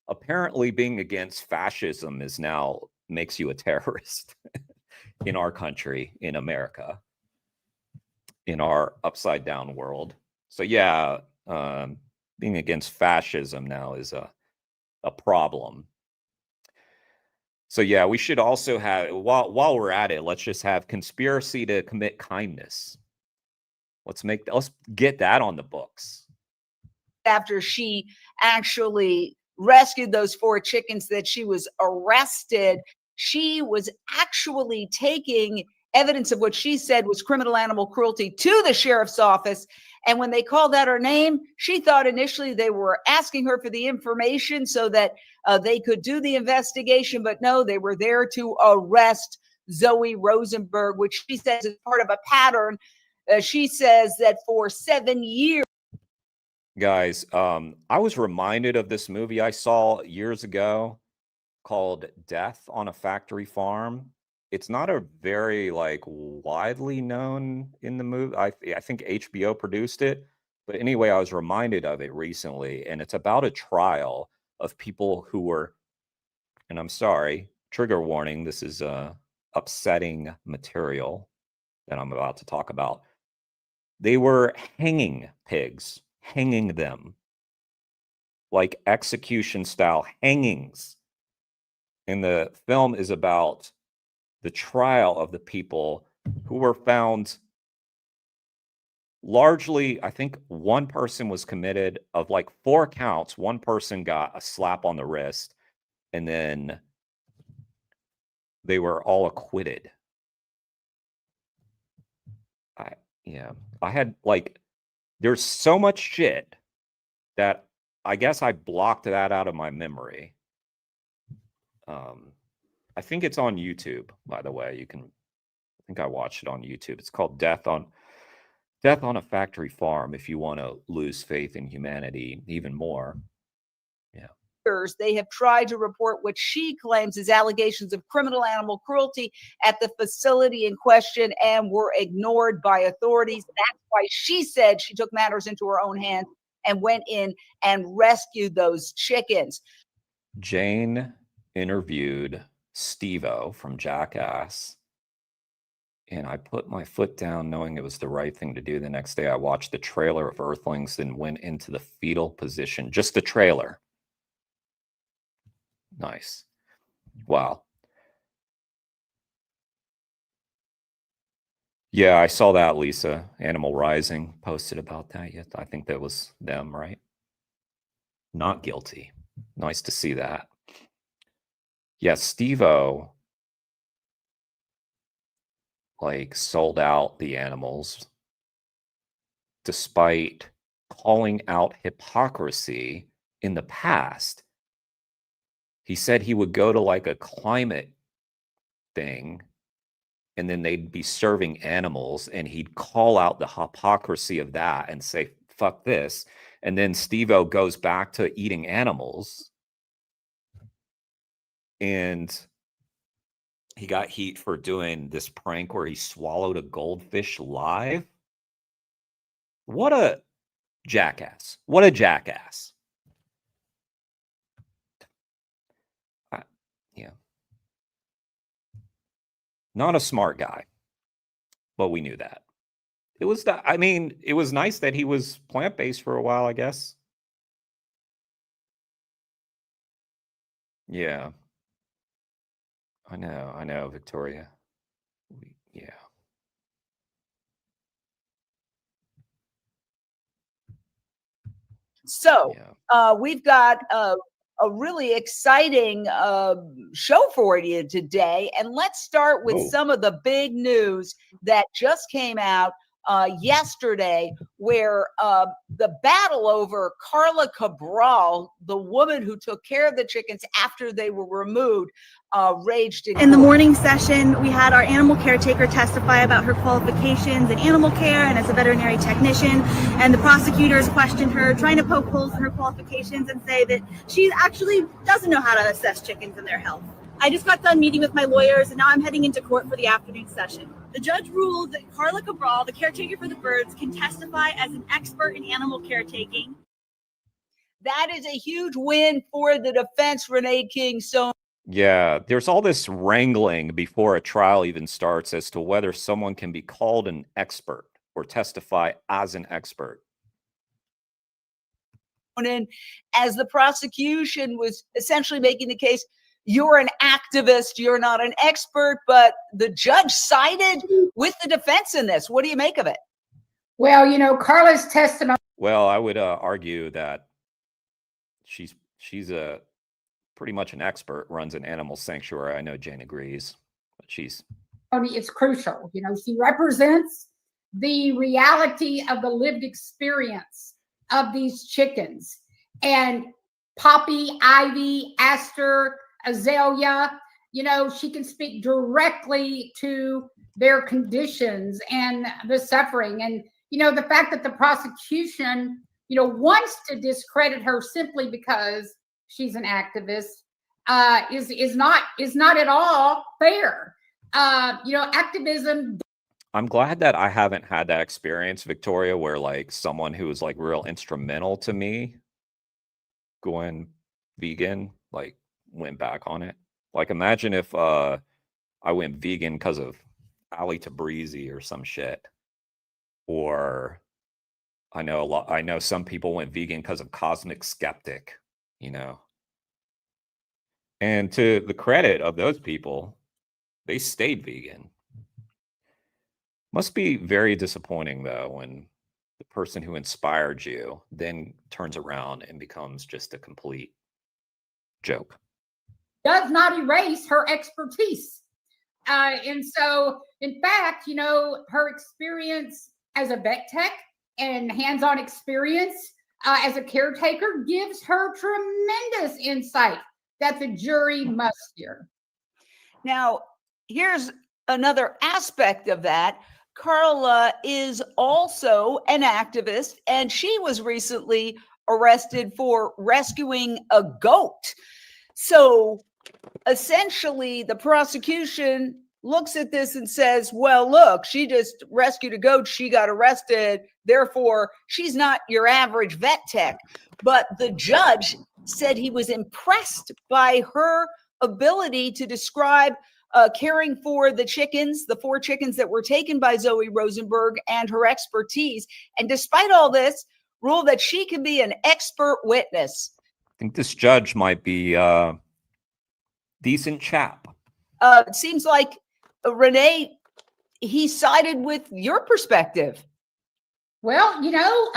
apparently being against fascism is now makes you a terrorist in our country, in America, in our upside down world. So yeah, being against fascism now is a problem. So yeah, we should also have, while we're at it, let's just have conspiracy to commit kindness. Let's get that on the books. After she actually rescued those 4 chickens that she was arrested, she was actually taking evidence of what she said was criminal animal cruelty to the sheriff's office. And when they called out her name, she thought initially they were asking her for the information so that they could do the investigation. But no, they were there to arrest Zoe Rosenberg, which she says is part of a pattern. She says that for 7 years. Guys, I was reminded of this movie I saw years ago called Death on a Factory Farm. It's not a very widely known in the movie. I think HBO produced it, but anyway, I was reminded of it recently, and it's about a trial of people who were, and I'm sorry, trigger warning, this is upsetting material that I'm about to talk about. They were hanging pigs, hanging them, like execution style hangings. And the film is about the trial of the people who were found largely, I think one person was committed of like 4 counts. One person got a slap on the wrist, and then they were all acquitted. I had like, there's so much shit that I guess I blocked that out of my memory. I think it's on YouTube, by the way. I think I watched it on YouTube. It's called Death on a Factory Farm, if you want to lose faith in humanity even more. Yeah. They have tried to report what she claims is allegations of criminal animal cruelty at the facility in question and were ignored by authorities. That's why she said she took matters into her own hands and went in and rescued those chickens. Jane interviewed Steve-O from Jackass, and I put my foot down knowing it was the right thing to do. The next day I watched the trailer of Earthlings, then went into the fetal position. Just the trailer. Nice. Wow. Yeah, I saw that, Lisa. Animal Rising posted about that. Yeah, I think that was them, right? Not guilty. Nice to see that. Yeah, Steve-O like sold out the animals despite calling out hypocrisy in the past. He said he would go to like a climate thing, and then they'd be serving animals, and he'd call out the hypocrisy of that and say, fuck this. And then Steve-O goes back to eating animals, and he got heat for doing this prank where he swallowed a goldfish live. What a jackass. What a jackass. Yeah. Not a smart guy, but we knew that. It was it was nice that he was plant-based for a while, I guess. Yeah. I know, Victoria. Yeah. So we've got a really exciting show for you today. And let's start with some of the big news that just came out yesterday, where the battle over Carla Cabral, the woman who took care of the chickens after they were removed, raged in the morning session. We had our animal caretaker testify about her qualifications in animal care and as a veterinary technician, and the prosecutors questioned her, trying to poke holes in her qualifications and say that she actually doesn't know how to assess chickens and their health. I just got done meeting with my lawyers, and now I'm heading into court for the afternoon session. The judge ruled that Carla Cabral, the caretaker for the birds, can testify as an expert in animal caretaking. That is a huge win for the defense, Renee King. So yeah, there's all this wrangling before a trial even starts as to whether someone can be called an expert or testify as an expert. And as the prosecution was essentially making the case, you're an activist, you're not an expert, but the judge sided with the defense in this. What do you make of it? Well, you know, Carla's testimony. Well, I would argue that she's a pretty much an expert, runs an animal sanctuary. I know Jane agrees, but it's crucial. You know, she represents the reality of the lived experience of these chickens. And Poppy, Ivy, Aster, Azalea, you know, she can speak directly to their conditions and the suffering. And, you know, the fact that the prosecution, you know, wants to discredit her simply because she's an activist is not at all fair. You know, activism. I'm glad that I haven't had that experience, Victoria, where like someone who was like real instrumental to me going vegan, like went back on it. Like imagine if I went vegan because of Ali Tabrizi or some shit. Or I know some people went vegan because of Cosmic Skeptic, you know. And to the credit of those people, They stayed vegan. Must be very disappointing, though, when the person who inspired you then turns around and becomes just a complete joke. Does not erase her expertise. And so, in fact, you know, her experience as a vet tech and hands-on experience as a caretaker gives her tremendous insight that the jury must hear. Now, here's another aspect of that. Carla is also an activist, and she was recently arrested for rescuing a goat. So essentially, the prosecution looks at this and says, well, look, she just rescued a goat. She got arrested. Therefore, she's not your average vet tech. But the judge said he was impressed by her ability to describe caring for the chickens, the 4 chickens that were taken by Zoe Rosenberg, and her expertise. And despite all this, ruled that she could be an expert witness. I think this judge might be a decent chap. It seems like Renee, he sided with your perspective. Well, you know,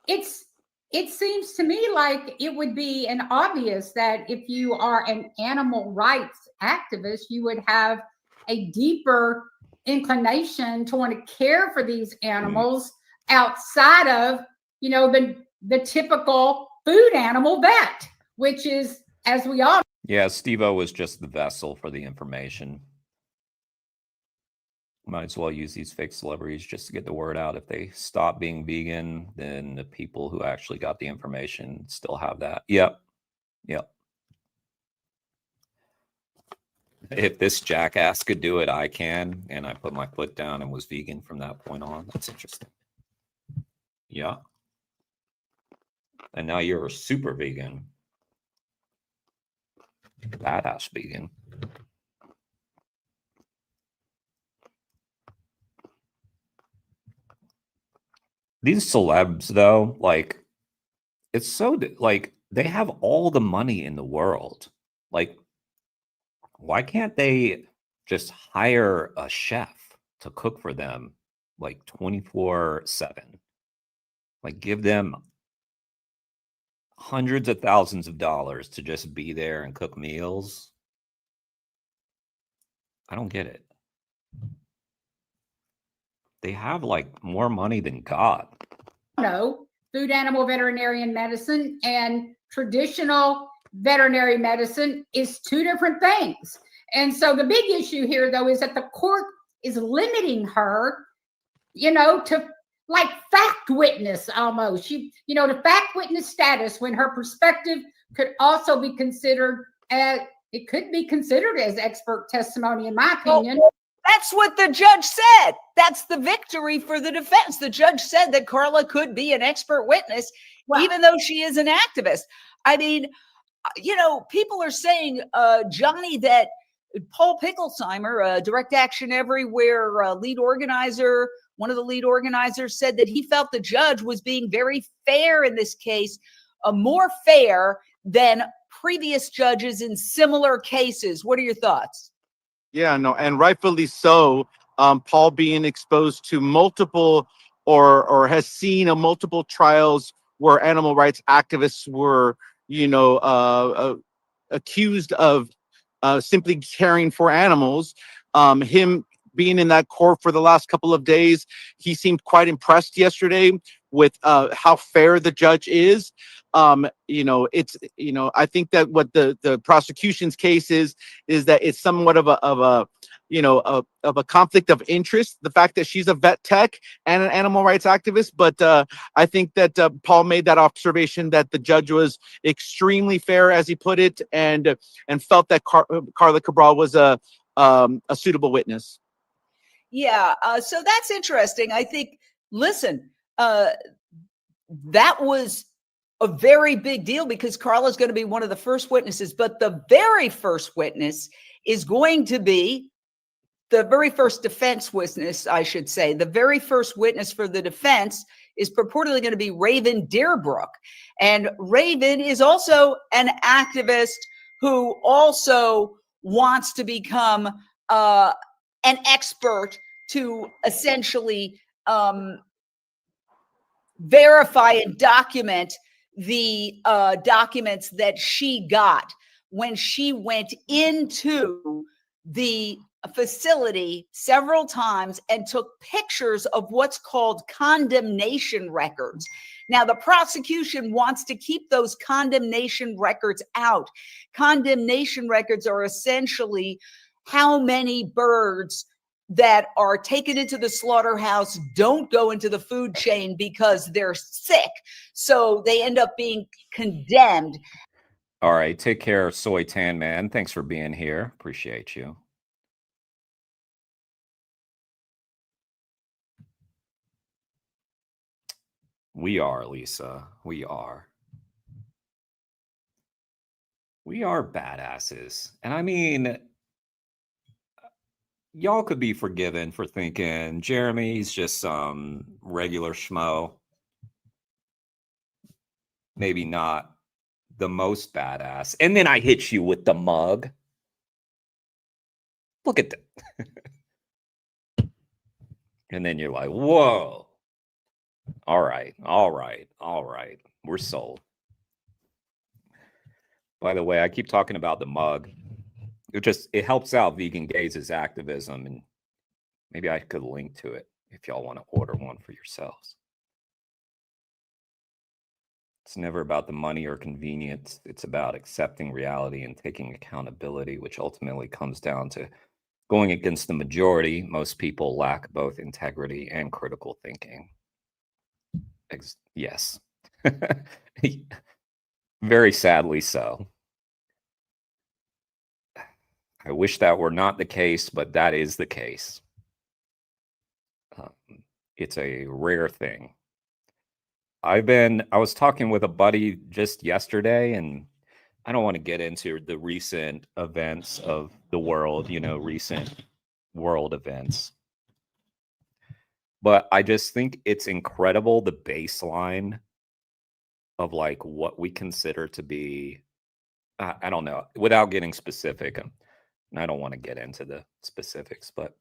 it seems to me like it would be an obvious that if you are an animal rights activist, you would have a deeper inclination to want to care for these animals outside of, you know, the typical food animal vet, which is, as we all know. Yeah, Steve-O was just the vessel for the information. Might as well use these fake celebrities just to get the word out. If they stop being vegan, then the people who actually got the information still have that. Yep. If this jackass could do it, I can. And I put my foot down and was vegan from that point on. That's interesting. Yeah. And now you're a super vegan. Badass vegan. These celebs, though, like, it's so, like, they have all the money in the world. Like, why can't they just hire a chef to cook for them, like, 24/7? Like, give them hundreds of thousands of dollars to just be there and cook meals. I don't get it. They have like more money than God. No, food animal veterinarian medicine and traditional veterinary medicine is 2 different things. And so the big issue here, though, is that the court is limiting her, you know, to like fact witness almost. You know, the fact witness status when her perspective could also be considered as, it could be considered as expert testimony, in my opinion. Well, that's what the judge said. That's the victory for the defense. The judge said that Carla could be an expert witness, even though she is an activist. I mean, you know, people are saying, Johnny, that Paul Pickelsheimer, Direct Action Everywhere lead organizer, one of the lead organizers, said that he felt the judge was being very fair in this case, more fair than previous judges in similar cases. What are your thoughts? Yeah, no, and rightfully so. Paul being exposed to multiple or has seen multiple trials where animal rights activists were, you know, accused of simply caring for animals. Him being in that court for the last couple of days, he seemed quite impressed yesterday with how fair the judge is. You know, it's, you know, I think that what the prosecution's case is that it's somewhat of a you know, of a conflict of interest, the fact that she's a vet tech and an animal rights activist. But I think that Paul made that observation that the judge was extremely fair, as he put it, and felt that Carla Cabral was a suitable witness. Yeah, so that's interesting. I think, listen, that was a very big deal because Carla's going to be one of the first witnesses, but the very first witness is going to be the very first defense witness, I should say. The very first witness for the defense is purportedly going to be Raven Deerbrook. And Raven is also an activist who also wants to become an expert to essentially verify and document the documents that she got when she went into the facility several times and took pictures of what's called condemnation records. Now, the prosecution wants to keep those condemnation records out. Condemnation records are essentially how many birds that are taken into the slaughterhouse don't go into the food chain because they're sick. So they end up being condemned. All right. Take care, Soy Tan Man. Thanks for being here. Appreciate you. We are, Lisa. We are. We are badasses. And I mean, y'all could be forgiven for thinking Jeremy's just some regular schmo. Maybe not the most badass. And then I hit you with the mug. Look at that. And then you're like, whoa. All right. All right. All right. We're sold. By the way, I keep talking about the mug. It helps out Vegan Gays' activism, and maybe I could link to it if y'all want to order one for yourselves. It's never about the money or convenience. It's about accepting reality and taking accountability, which ultimately comes down to going against the majority. Most people lack both integrity and critical thinking. Yes. Very sadly so. I wish that were not the case, but that is the case. It's a rare thing. I was talking with a buddy just yesterday, and I don't want to get into the recent events of the world, recent world events. But I just think it's incredible, the baseline of like what we consider to be, I don't know, without getting specific. And I don't want to get into the specifics, but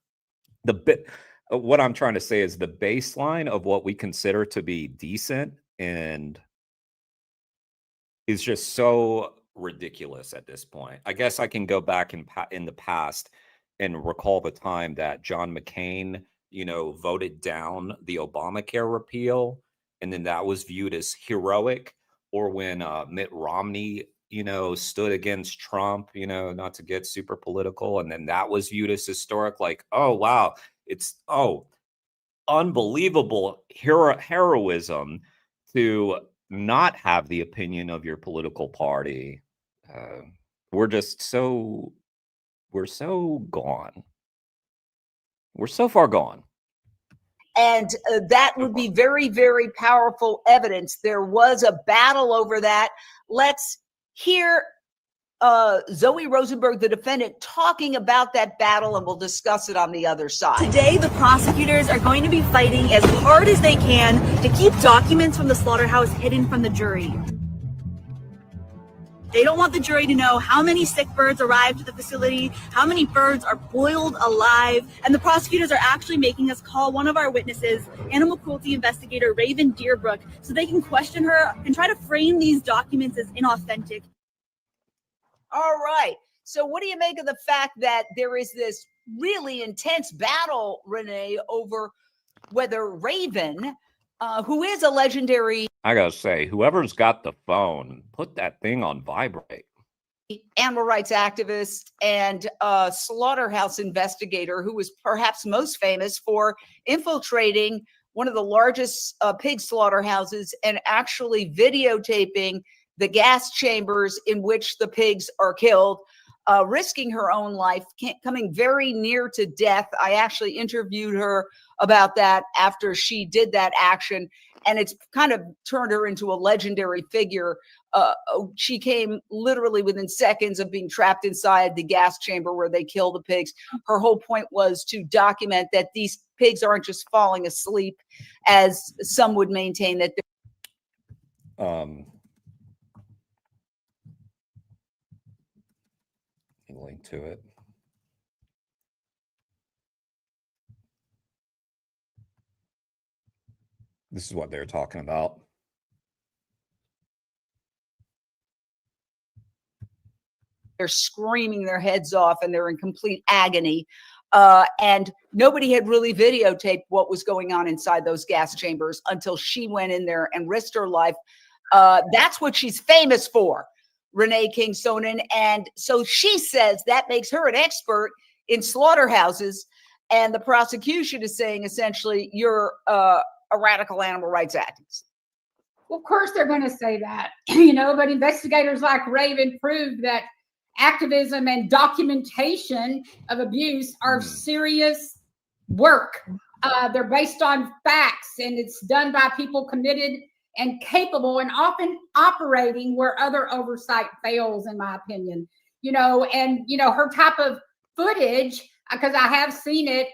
what I'm trying to say is the baseline of what we consider to be decent and is just so ridiculous at this point. I guess I can go back in the past and recall the time that John McCain, voted down the Obamacare repeal, and then that was viewed as heroic. Or when Mitt Romney, stood against Trump, not to get super political, and then that was viewed as historic. Like, oh wow, it's unbelievable heroism to not have the opinion of your political party. We're so gone. We're so far gone. And that would be very, very powerful evidence. There was a battle over that. Let's hear Zoe Rosenberg, the defendant, talking about that battle, and we'll discuss it on the other side. Today, the prosecutors are going to be fighting as hard as they can to keep documents from the slaughterhouse hidden from the jury. They don't want the jury to know how many sick birds arrived at the facility, how many birds are boiled alive, and the prosecutors are actually making us call one of our witnesses, animal cruelty investigator Raven Deerbrook, so they can question her and try to frame these documents as inauthentic. All right. So what do you make of the fact that there is this really intense battle, Renee, over whether Raven, who is a legendary, I gotta say, whoever's got the phone, put that thing on vibrate. animal rights activist and slaughterhouse investigator, who was perhaps most famous for infiltrating one of the largest pig slaughterhouses and actually videotaping the gas chambers in which the pigs are killed, risking her own life, coming very near to death. I actually interviewed her about that after she did that action, and it's kind of turned her into a legendary figure. She came literally within seconds of being trapped inside the gas chamber where they kill the pigs. Her whole point was to document that these pigs aren't just falling asleep, as some would maintain that they're link to it. This is what they're talking about. They're screaming their heads off and they're in complete agony. And nobody had really videotaped what was going on inside those gas chambers until she went in there and risked her life. That's what she's famous for, Renee King-Sonnen. And so she says that makes her an expert in slaughterhouses. And the prosecution is saying essentially you're a radical animal rights activist. Well, of course they're going to say that, you know, but investigators like Raven proved that activism and documentation of abuse are serious work. They're based on facts, and it's done by people committed and capable, and often operating where other oversight fails, in my opinion. You know, and you know, her type of footage, because I have seen it,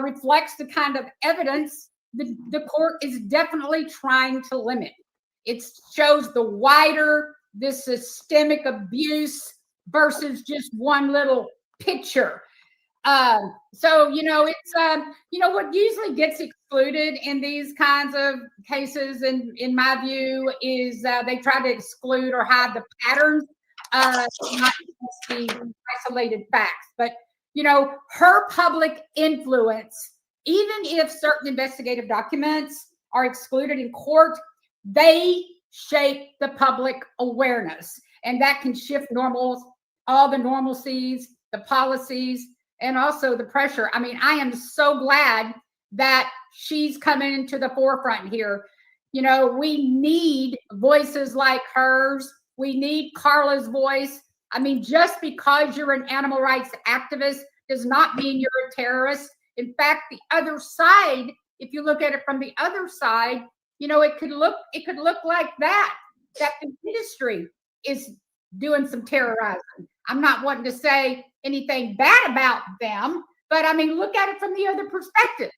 reflects the kind of evidence the court is definitely trying to limit. It shows the wider, this systemic abuse versus just one little picture. So, you know, it's, you know, what usually gets excluded in these kinds of cases, and in my view, is they try to exclude or hide the patterns, not just the isolated facts. But, you know, her public influence, even if certain investigative documents are excluded in court, they shape the public awareness. And that can shift all the normalcies, the policies, and also the pressure. I mean, I am so glad that she's coming into the forefront here. You know, we need voices like hers. We need Carla's voice. I mean, just because you're an animal rights activist does not mean you're a terrorist. In fact, the other side, if you look at it from the other side, you know, it could look like that the industry is doing some terrorizing. I'm not wanting to say anything bad about them, but I mean, look at it from the other perspective.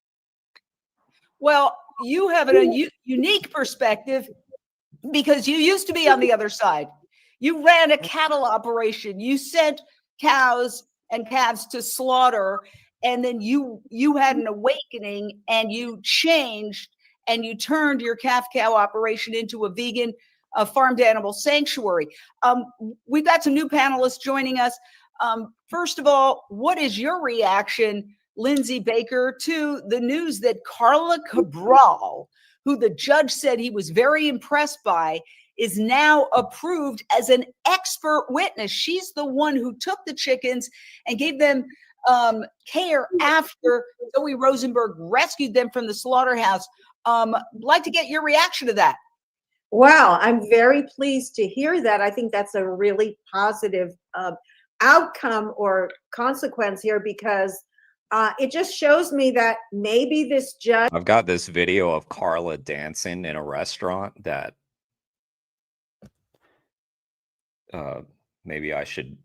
Well, you have a unique perspective because you used to be on the other side. You ran a cattle operation. You sent cows and calves to slaughter, and then you had an awakening and you changed and you turned your calf-cow operation into a vegan farmed animal sanctuary. We've got some new panelists joining us. First of all, what is your reaction, Lindsay Baker, to the news that Carla Cabral, who the judge said he was very impressed by, is now approved as an expert witness? She's the one who took the chickens and gave them care after Zoe Rosenberg rescued them from the slaughterhouse. Like to get your reaction to that. Well, I'm very pleased to hear that. I think that's a really positive outcome or consequence here, because it just shows me that maybe this judge. I've got this video of Carla dancing in a restaurant that maybe I should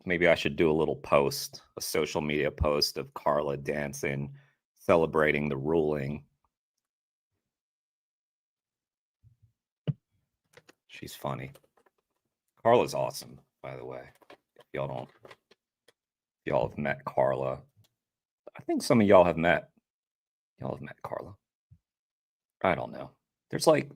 do a little post, a social media post of Carla dancing, celebrating the ruling. She's funny. Carla's awesome, by the way. If y'all have met Carla. I think some of y'all have met Carla. I don't know. There's like,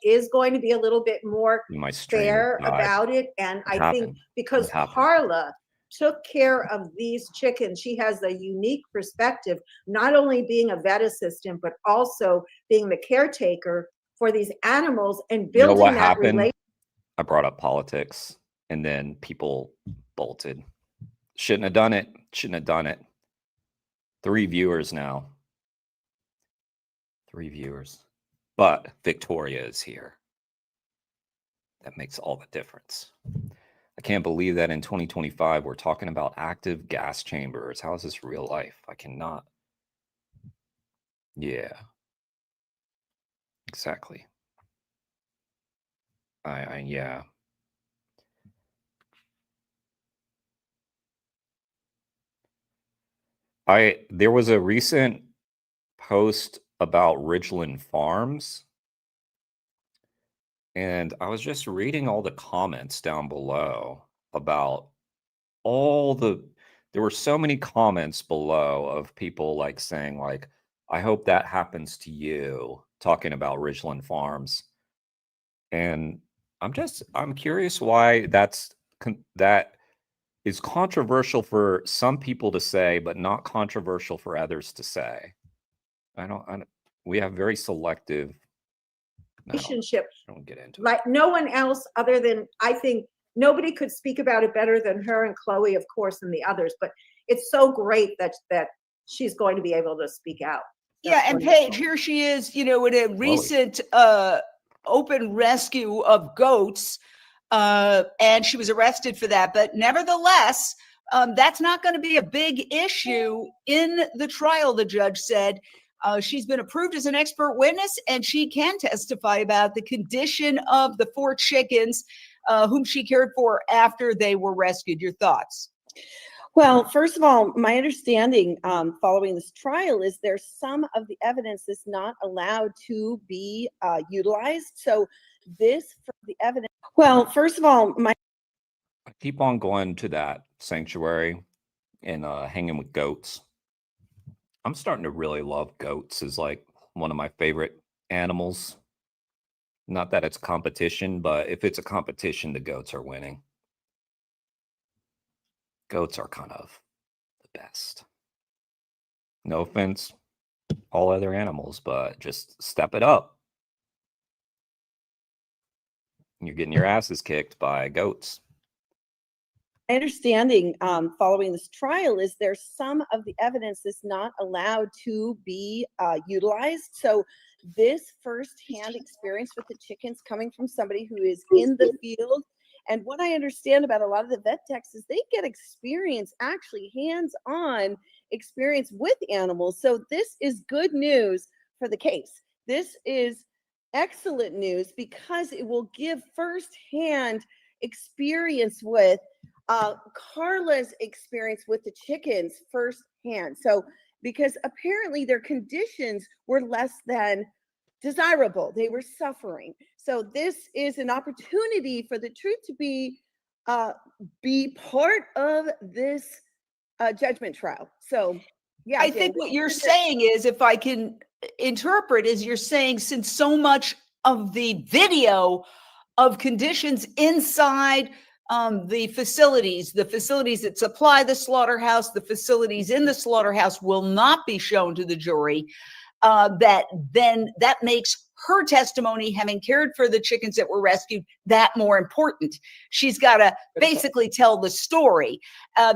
is going to be a little bit more fair died. about it. And I think because Carla took care of these chickens, she has a unique perspective, not only being a vet assistant, but also being the caretaker for these animals and building that relationship. I brought up politics and then people bolted. Shouldn't have done it. 3 viewers now. 3 viewers. But Victoria is here. That makes all the difference. I can't believe that in 2025 we're talking about active gas chambers. How is this real life? I cannot. Yeah. Exactly. Yeah. There was a recent post about Ridgeland Farms, and I was just reading all the comments down below about there were so many comments below of people like saying like, I hope that happens to you, talking about Ridgeland Farms. And I'm curious why that is controversial for some people to say, but not controversial for others to say. We have very selective relationship. I don't get into it. Like no one else other than, I think nobody could speak about it better than her and Chloe, of course, and the others, but it's so great that she's going to be able to speak out. Yeah, and Paige, here she is, in a recent open rescue of goats, and she was arrested for that. But nevertheless, that's not going to be a big issue in the trial, the judge said. She's been approved as an expert witness, and she can testify about the condition of the 4 chickens whom she cared for after they were rescued. Your thoughts? Well, first of all, my understanding following this trial is there's some of the evidence that's not allowed to be utilized. So this, for the evidence, well, first of all, I keep on going to that sanctuary and hanging with goats. I'm starting to really love goats as like one of my favorite animals. Not that it's a competition, but if it's a competition, the goats are winning. Goats are kind of the best. No offense, all other animals, but just step it up. You're getting your asses kicked by goats. My understanding following this trial is there's some of the evidence that's not allowed to be utilized. So this firsthand experience with the chickens coming from somebody who is in the field, and what I understand about a lot of the vet techs is they get experience, actually hands-on experience with animals. So this is good news for the case. This is excellent news because it will give firsthand experience with Carla's experience with the chickens firsthand. So, because apparently their conditions were less than desirable, they were suffering. So this is an opportunity for the truth to be part of this judgment trial. So, yeah, I think what you're saying is, if I can interpret, is you're saying since so much of the video of conditions inside the facilities that supply the slaughterhouse, the facilities in the slaughterhouse will not be shown to the jury, that makes her testimony, having cared for the chickens that were rescued, that more important. She's got to basically tell the story.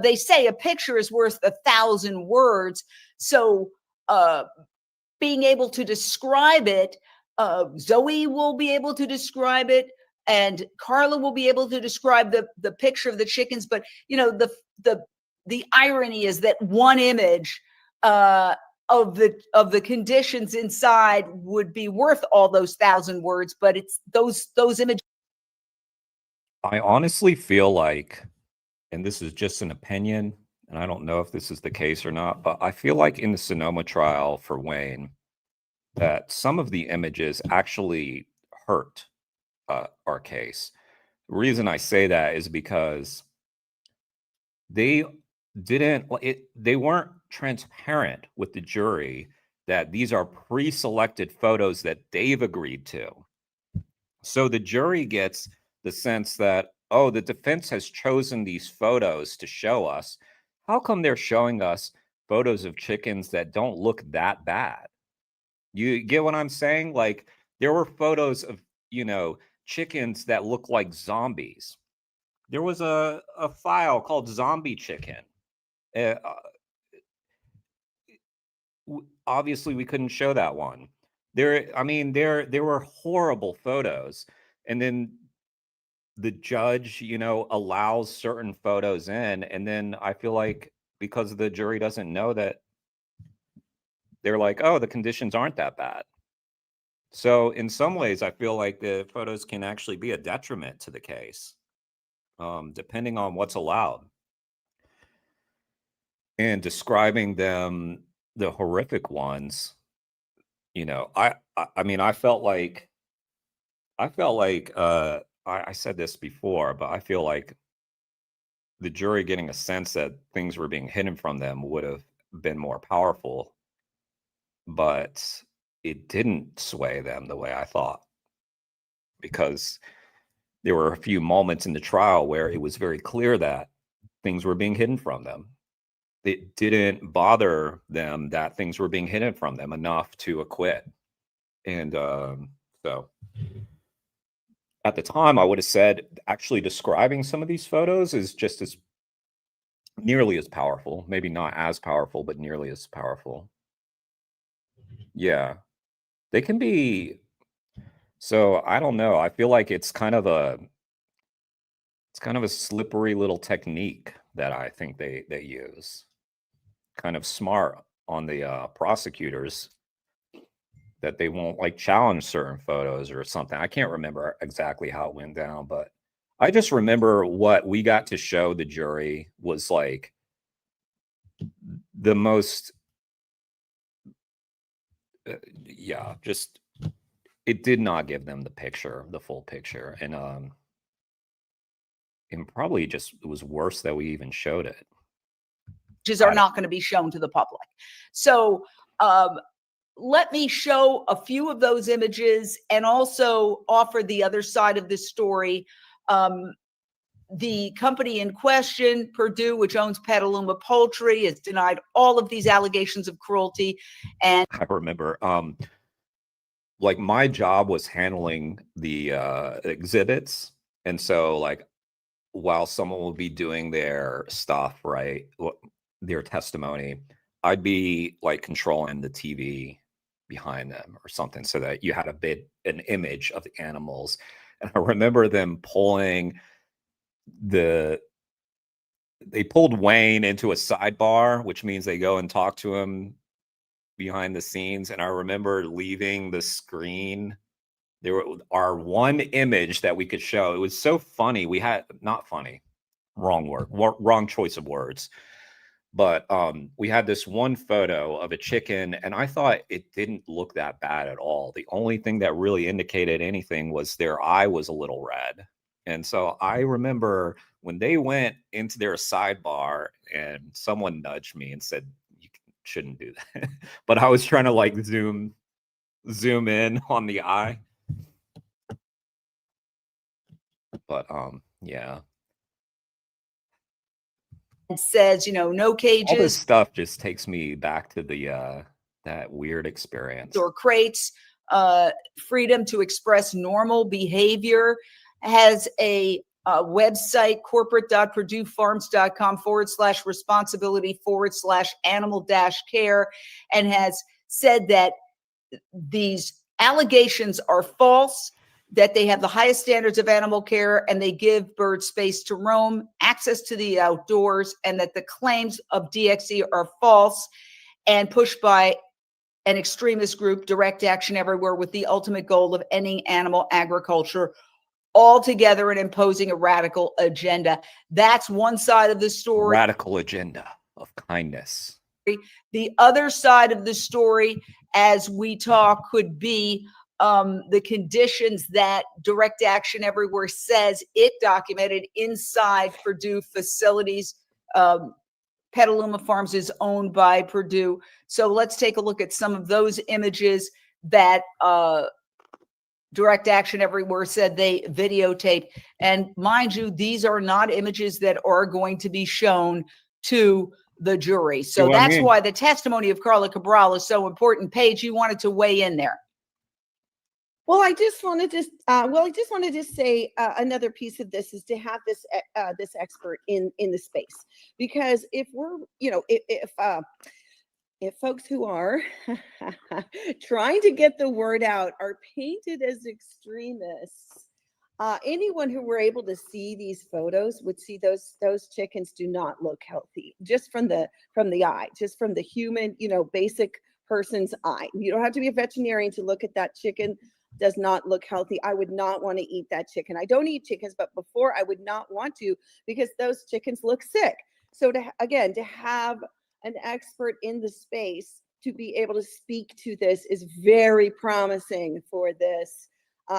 They say a picture is worth 1,000 words. So being able to describe it, Zoe will be able to describe it, and Carla will be able to describe the picture of the chickens. But the irony is that one image of the conditions inside would be worth all those 1,000 words, but it's those images. I honestly feel like, and this is just an opinion, and I don't know if this is the case or not, but I feel like in the Sonoma trial for Wayne, that some of the images actually hurt our case. The reason I say that is because they weren't transparent with the jury that these are pre-selected photos that they've agreed to. So the jury gets the sense that, oh, the defense has chosen these photos to show us. How come they're showing us photos of chickens that don't look that bad? You get what I'm saying? Like, there were photos of, chickens that look like zombies. There was a file called Zombie Chicken. Obviously, we couldn't show that one. There were horrible photos. And then the judge, allows certain photos in. And then I feel like because the jury doesn't know that, they're like, oh, the conditions aren't that bad. So in some ways, I feel like the photos can actually be a detriment to the case, depending on what's allowed. And describing them, the horrific ones, I felt like I said this before, but I feel like the jury getting a sense that things were being hidden from them would have been more powerful. but it didn't sway them the way I thought, because there were a few moments in the trial where it was very clear that things were being hidden from them. It didn't bother them that things were being hidden from them enough to acquit. And so at the time, I would have said actually describing some of these photos is just as nearly as powerful, maybe not as powerful, but nearly as powerful. Yeah, they can be. So I don't know. I feel like it's kind of a slippery little technique that I think they use. Kind of smart on the prosecutors, that they won't like challenge certain photos or something. I can't remember exactly how it went down, but I just remember what we got to show the jury was like the most, yeah, just it did not give them the picture, the full picture, and probably just it was worse that we even showed it. Which are not going to be shown to the public. So let me show a few of those images and also offer the other side of this story. The company in question, Purdue, which owns Petaluma Poultry, has denied all of these allegations of cruelty. And I remember, like my job was handling the exhibits, and so like while someone would be doing their stuff, right, their testimony, I'd be like controlling the TV behind them or something so that you had an image of the animals. And I remember them they pulled Wayne into a sidebar, which means they go and talk to him behind the scenes. And I remember leaving the screen. There were our one image that we could show. It was so funny. We had, not funny, wrong choice of words. But we had this one photo of a chicken, and I thought it didn't look that bad at all. The only thing that really indicated anything was their eye was a little red. And so I remember when they went into their sidebar and someone nudged me and said, you shouldn't do that. But I was trying to like zoom in on the eye. But yeah. It says, no cages. All this stuff just takes me back to the that weird experience. Or crates, freedom to express normal behavior, has a website, corporate.purduefarms.com/responsibility/animal-care, and has said that these allegations are false, that they have the highest standards of animal care and they give birds space to roam, access to the outdoors, and that the claims of DXE are false and pushed by an extremist group, Direct Action Everywhere, with the ultimate goal of ending animal agriculture altogether and imposing a radical agenda. That's one side of the story. Radical agenda of kindness. The other side of the story, as we talk, could be the conditions that Direct Action Everywhere says it documented inside Purdue facilities. Petaluma Farms is owned by Purdue. So let's take a look at some of those images that Direct Action Everywhere said they videotaped. And mind you, these are not images that are going to be shown to the jury. So that's why the testimony of Carla Cabral is so important. Paige, you wanted to weigh in there. Well, I just wanted to say another piece of this is to have this this expert in the space, because if we're, if folks who are trying to get the word out are painted as extremists, anyone who were able to see these photos would see those chickens do not look healthy, just from the eye, just from the human, basic person's eye. You don't have to be a veterinarian to look at that chicken. Does not look healthy. I would not want to eat that chicken. I don't eat chickens, but before I would not want to, because those chickens look sick. So to have an expert in the space to be able to speak to this is very promising for this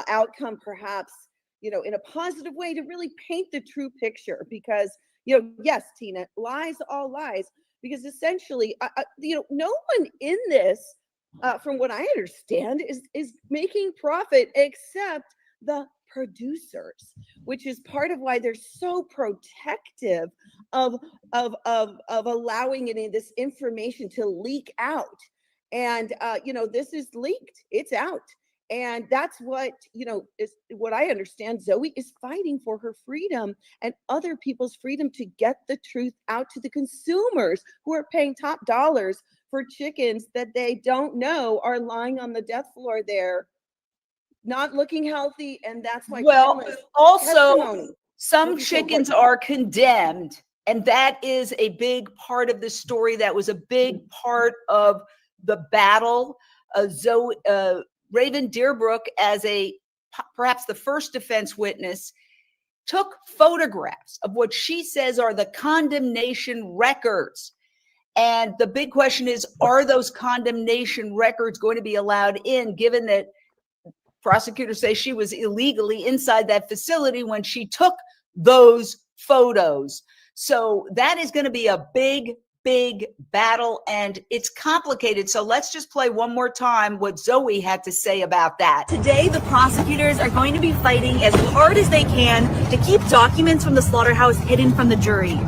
outcome, perhaps, in a positive way, to really paint the true picture. Because, yes, Tina, lies, all lies, because essentially, no one in this from what I understand, is making profit, except the producers, which is part of why they're so protective of allowing any of this information to leak out. And this is leaked, it's out. And that's what, is what I understand. Zoe is fighting for her freedom and other people's freedom to get the truth out to the consumers who are paying top dollars for chickens that they don't know are lying on the death floor there, not looking healthy. And that's why, well, also testimony some will be so chickens important. are condemned, and that is a big part of the story. That was a big part of the battle. Raven Deerbrook, as perhaps the first defense witness, took photographs of what she says are the condemnation records. And the big question is, are those condemnation records going to be allowed in, given that prosecutors say she was illegally inside that facility when she took those photos? So that is going to be a big battle, and it's complicated. So let's just play one more time what Zoe had to say about that. Today, the prosecutors are going to be fighting as hard as they can to keep documents from the slaughterhouse hidden from the jury.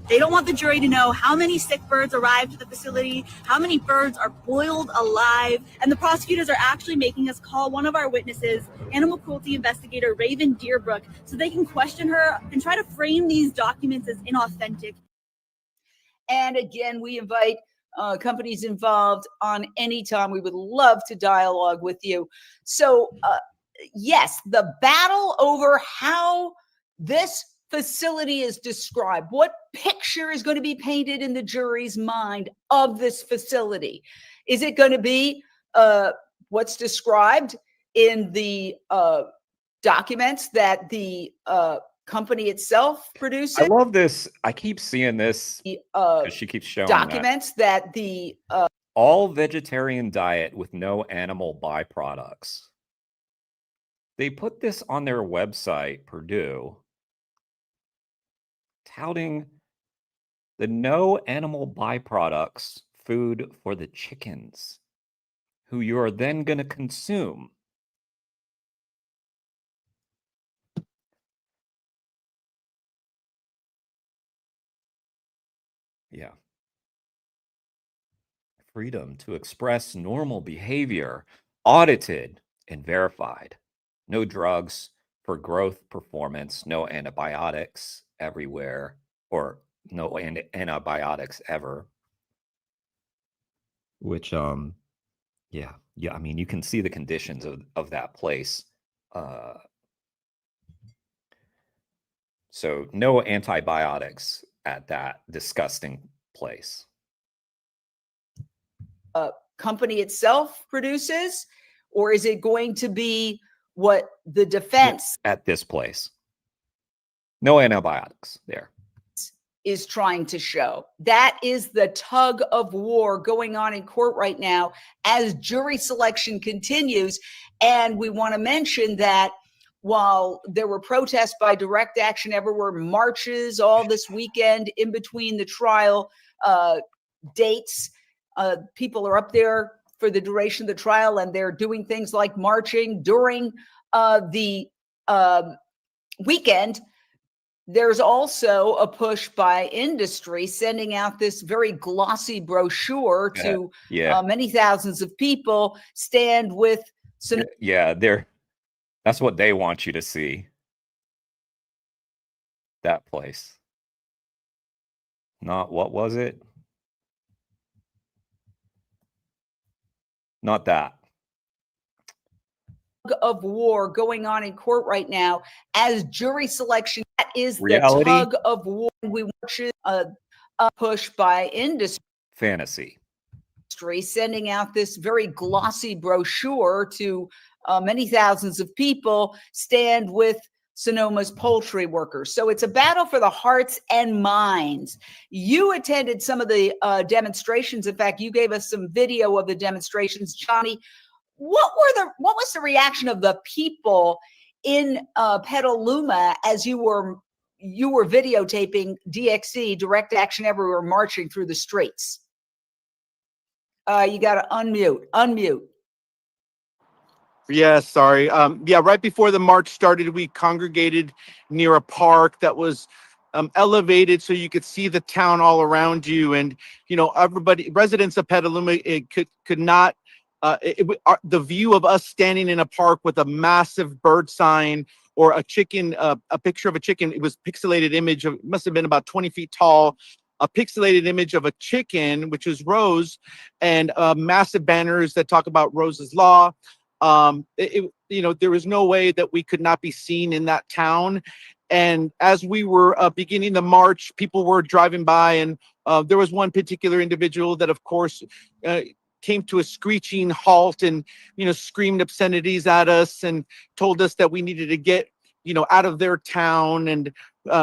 They don't want the jury to know how many sick birds arrived at the facility, how many birds are boiled alive, and the prosecutors are actually making us call one of our witnesses, animal cruelty investigator Raven Deerbrook, so they can question her and try to frame these documents as inauthentic. And again, we invite companies involved on any time. We would love to dialogue with you. So yes, the battle over how this facility is described, what picture is going to be painted in the jury's mind of this facility? Is it going to be what's described in the documents that the company itself produces? I love this. I keep seeing this because she keeps showing documents that the all vegetarian diet with no animal byproducts. They put this on their website, Purdue, touting the no animal byproducts food for the chickens, who you are then going to consume. Yeah. Freedom to express normal behavior, audited and verified. No drugs for growth performance, no antibiotics everywhere, or no antibiotics ever. Which, yeah, I mean, you can see the conditions of that place. So no antibiotics at that disgusting place. Company itself produces, or is it going to be what the defense at this place? No antibiotics there. Is trying to show. That is the tug of war going on in court right now as jury selection continues. And we want to mention that while there were protests by Direct Action everywhere, marches all this weekend in between the trial dates, people are up there for the duration of the trial, and they're doing things like marching during the weekend. There's also a push by industry sending out this very glossy brochure to many thousands of people. Stand with that's what they want you to see. That place. Not what was it? Not that. Of war going on in court right now as jury selection. That is reality. The tug of war. We watch a push by industry. Fantasy. Sending out this very glossy brochure to many thousands of people. Stand with Sonoma's poultry workers. So it's a battle for the hearts and minds. You attended some of the demonstrations. In fact, you gave us some video of the demonstrations. Johnny, what was the reaction of the people in Petaluma as you were videotaping DXE, Direct Action Everywhere, marching through the streets? You got to unmute. Yeah, sorry. Yeah, right before the march started, we congregated near a park that was elevated so you could see the town all around you. And, you know, everybody, residents of Petaluma, it could not, the view of us standing in a park with a massive bird sign or a chicken, a picture of a chicken, it was pixelated image of, it must have been about 20 feet tall, a pixelated image of a chicken, which is Rose, and massive banners that talk about Rose's Law. You know, there was no way that we could not be seen in that town. And as we were beginning the march, people were driving by, and there was one particular individual that, of course, came to a screeching halt and, you know, screamed obscenities at us and told us that we needed to get, you know, out of their town. And,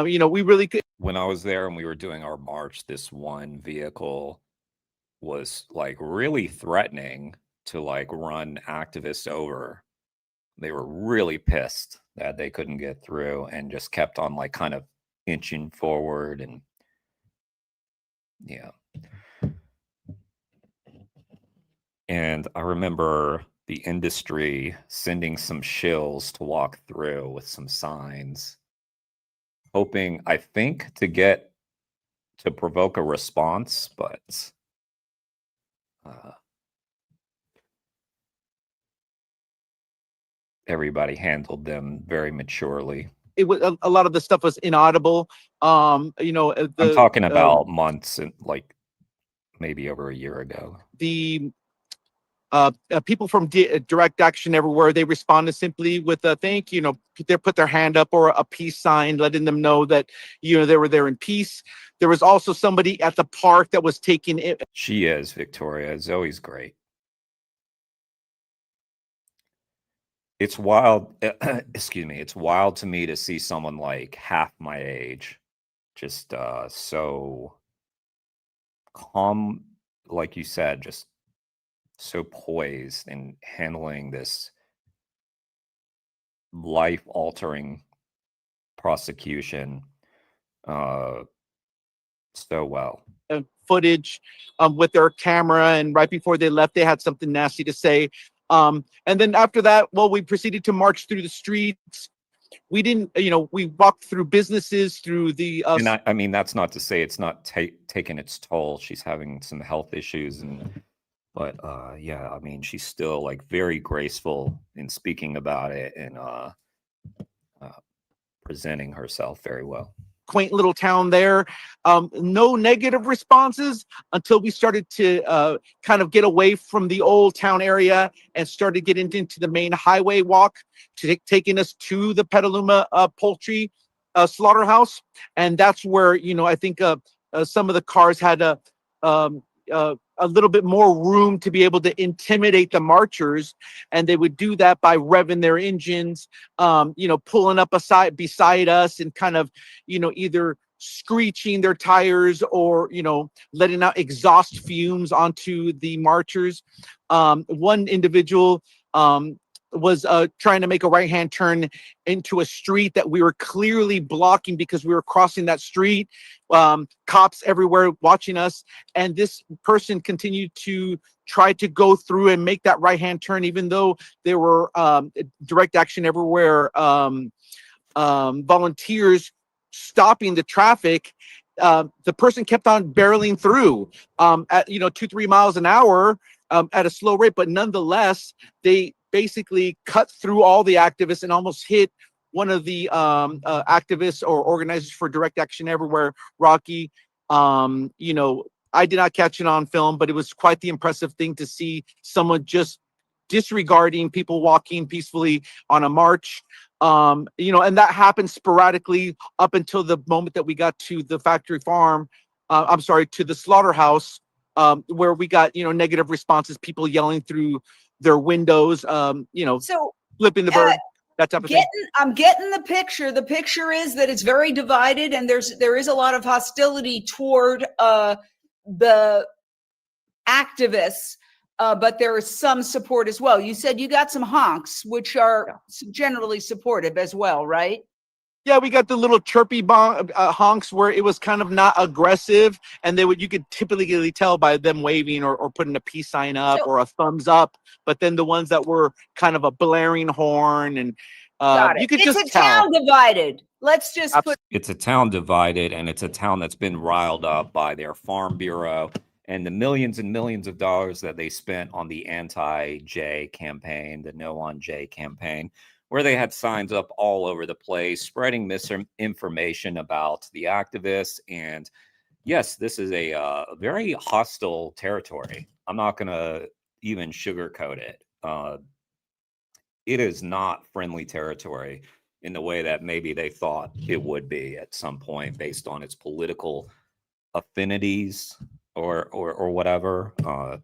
you know, we really could. When I was there and we were doing our march, this one vehicle was like really threatening to like run activists over. They were really pissed that they couldn't get through and just kept on like kind of inching forward. And yeah. And I remember the industry sending some shills to walk through with some signs, hoping, I think, to provoke a response, but everybody handled them very maturely. It was a lot of the stuff was inaudible. You know, I'm talking about months and like maybe over a year ago. The people from Direct Action Everywhere, they responded simply with a thank you. You know, they put their hand up or a peace sign, letting them know that, you know, they were there in peace. There was also somebody at the park that was taking it. She is, Victoria. Zoe's great. It's wild. Excuse me. It's wild to me to see someone like half my age, just so calm, like you said, just so poised and handling this life-altering prosecution so well. Footage with their camera, and right before they left, they had something nasty to say. And then after that, well, we proceeded to march through the streets. We didn't, you know, we walked through businesses, through the. And I mean, that's not to say it's not taking its toll. She's having some health issues, but yeah, I mean, she's still like very graceful in speaking about it and presenting herself very well. Quaint little town there. No negative responses until we started to kind of get away from the old town area and started getting into the main highway walk taking us to the Petaluma poultry slaughterhouse. And that's where, you know, I think some of the cars had a little bit more room to be able to intimidate the marchers, and they would do that by revving their engines, you know, pulling up beside us and kind of, you know, either screeching their tires or, you know, letting out exhaust fumes onto the marchers. One individual was trying to make a right-hand turn into a street that we were clearly blocking because we were crossing that street. Cops everywhere watching us, and this person continued to try to go through and make that right-hand turn, even though there were Direct Action Everywhere volunteers stopping the traffic. The person kept on barreling through at, you know, 2-3 miles an hour at a slow rate, but nonetheless, they basically cut through all the activists and almost hit one of the activists or organizers for Direct Action Everywhere, Rocky. You know, I did not catch it on film, but it was quite the impressive thing to see someone just disregarding people walking peacefully on a march. You know, and that happened sporadically up until the moment that we got to the factory farm. I'm sorry, to the slaughterhouse, where we got, you know, negative responses, people yelling through their windows, you know, so flipping the bird, that type of thing. I'm getting the picture. The picture is that it's very divided, and there is a lot of hostility toward the activists, but there is some support as well. You said you got some honks, which are generally supportive as well, right? Yeah, we got the little chirpy honks where it was kind of not aggressive, and you could typically tell by them waving or putting a peace sign up or a thumbs up. But then the ones that were kind of a blaring horn, and you could just tell. It's a town divided. Let's just put. It's a town divided, and it's a town that's been riled up by their farm bureau and the millions and millions of dollars that they spent on the anti-J campaign, the No on J campaign, where they had signs up all over the place, spreading misinformation about the activists. And yes, this is a very hostile territory. I'm not going to even sugarcoat it. It is not friendly territory in the way that maybe they thought it would be at some point based on its political affinities or whatever. Yeah.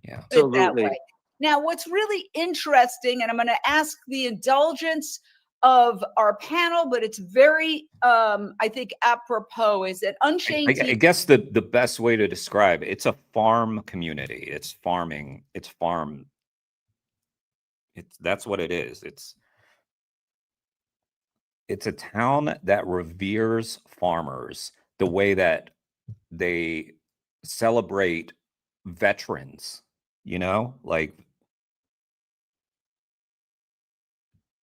Absolutely. Now, what's really interesting, and I'm going to ask the indulgence of our panel, but it's very, I think, apropos, is that Unchained I guess the best way to describe it's a farm community. It's farming. It's farm. That's what it is. It's a town that reveres farmers the way that they celebrate veterans, like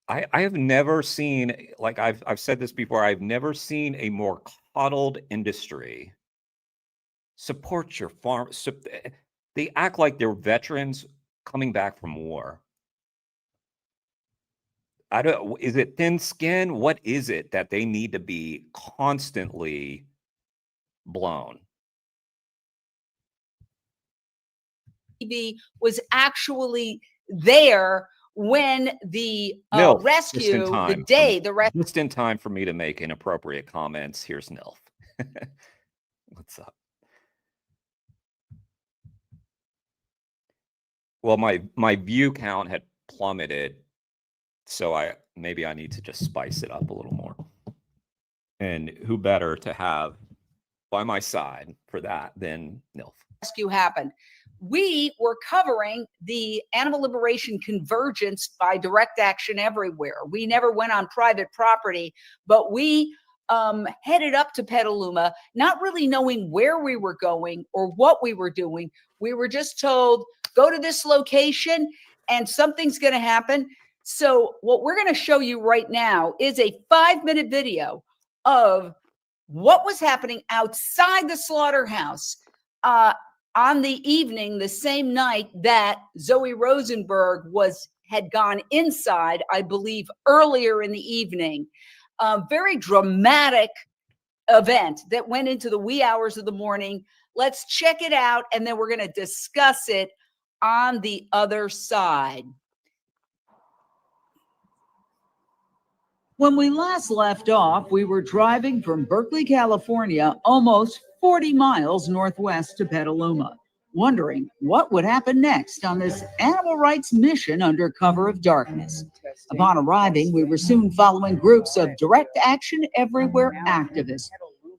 I have never seen, like I've said this before, I've never seen a more coddled industry. Support your farm. They act like they're veterans coming back from war. Is it thin skin? What is it that they need to be constantly blown? TV was actually there when the rescue, the day, the rescue. Just in time for me to make inappropriate comments. Here's Nilf. What's up? Well, my view count had plummeted, so maybe I need to just spice it up a little more. And who better to have by my side for that than Nilf? Rescue happened. We were covering the animal liberation convergence by direct action everywhere. We never went on private property, but we headed up to Petaluma, not really knowing where we were going or what we were doing. We were just told, go to this location and something's going to happen. So what we're going to show you right now is a 5-minute video of what was happening outside the slaughterhouse on the evening, the same night that Zoe Rosenberg had gone inside, I believe, earlier in the evening. Very dramatic event that went into the wee hours of the morning. Let's check it out, and then we're going to discuss it on the other side. When we last left off, we were driving from Berkeley, California, almost 40 miles northwest to Petaluma, wondering what would happen next on this animal rights mission under cover of darkness. Upon arriving, we were soon following groups of direct action everywhere activists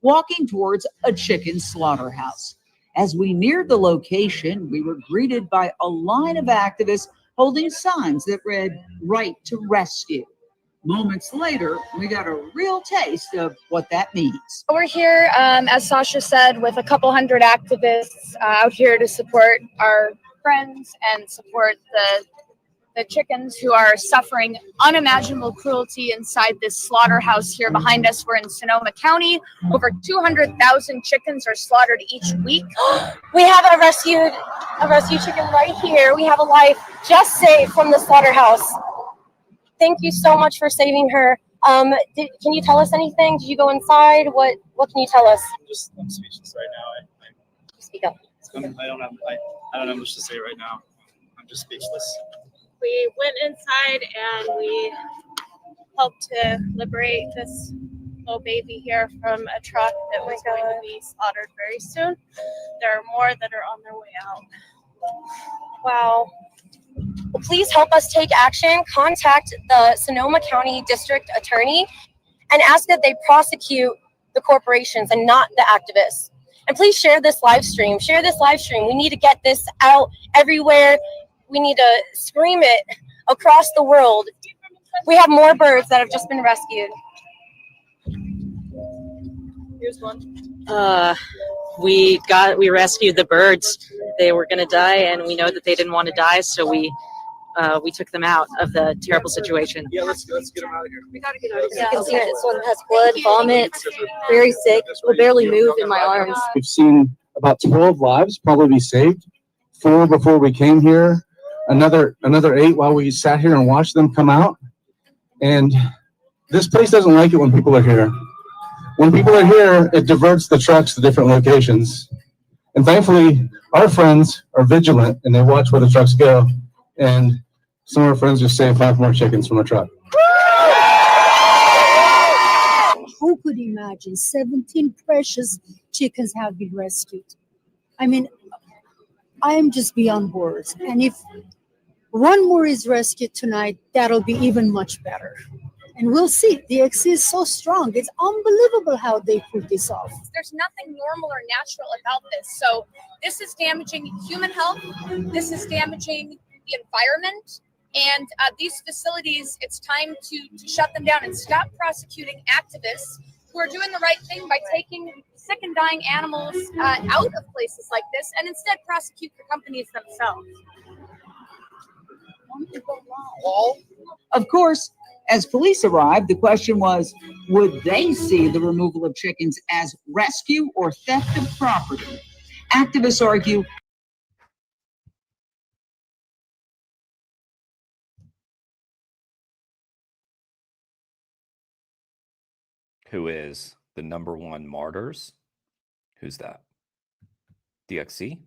walking towards a chicken slaughterhouse. As we neared the location, we were greeted by a line of activists holding signs that read, "Right to Rescue." Moments later, we got a real taste of what that means. We're here, as Sasha said, with a couple hundred activists out here to support our friends and support the chickens who are suffering unimaginable cruelty inside this slaughterhouse here behind us. We're in Sonoma County. Over 200,000 chickens are slaughtered each week. We have a rescue chicken right here. We have a life just saved from the slaughterhouse. Thank you so much for saving her. Can you tell us anything? Did you go inside? What can you tell us? I'm speechless right now. Speak up. I don't have much to say right now. I'm just speechless. We went inside and we helped to liberate this little baby here from a truck that was going to be slaughtered very soon. There are more that are on their way out. Wow. Well, please help us take action. Contact the Sonoma County District Attorney and ask that they prosecute the corporations and not the activists. And please share this live stream. Share this live stream. We need to get this out everywhere. We need to scream it across the world. We have more birds that have just been rescued. Here's one. We rescued the birds. They were going to die, and we know that they didn't want to die, so we took them out of the terrible situation. Yeah, let's get them out of here. We gotta get out of here. You can see this one has blood, vomit, very sick, will barely move in my arms. We've seen about 12 lives probably be saved. 4 before we came here, another 8 while we sat here and watched them come out. And this place doesn't like it when people are here. When people are here, it diverts the trucks to different locations. And thankfully, our friends are vigilant and they watch where the trucks go. And some of our friends just saved 5 more chickens from a truck. Who could imagine 17 precious chickens have been rescued? I mean, I am just beyond words. And if one more is rescued tonight, that'll be even much better. And we'll see. DXC is so strong. It's unbelievable how they pulled this off. There's nothing normal or natural about this. So this is damaging human health. This is damaging the environment. And these facilities, it's time to shut them down and stop prosecuting activists who are doing the right thing by taking sick and dying animals out of places like this and instead prosecute the companies themselves. Of course, as police arrived, the question was, would they see the removal of chickens as rescue or theft of property? Activists argue Who is the #1 martyrs? Who's that? DXC?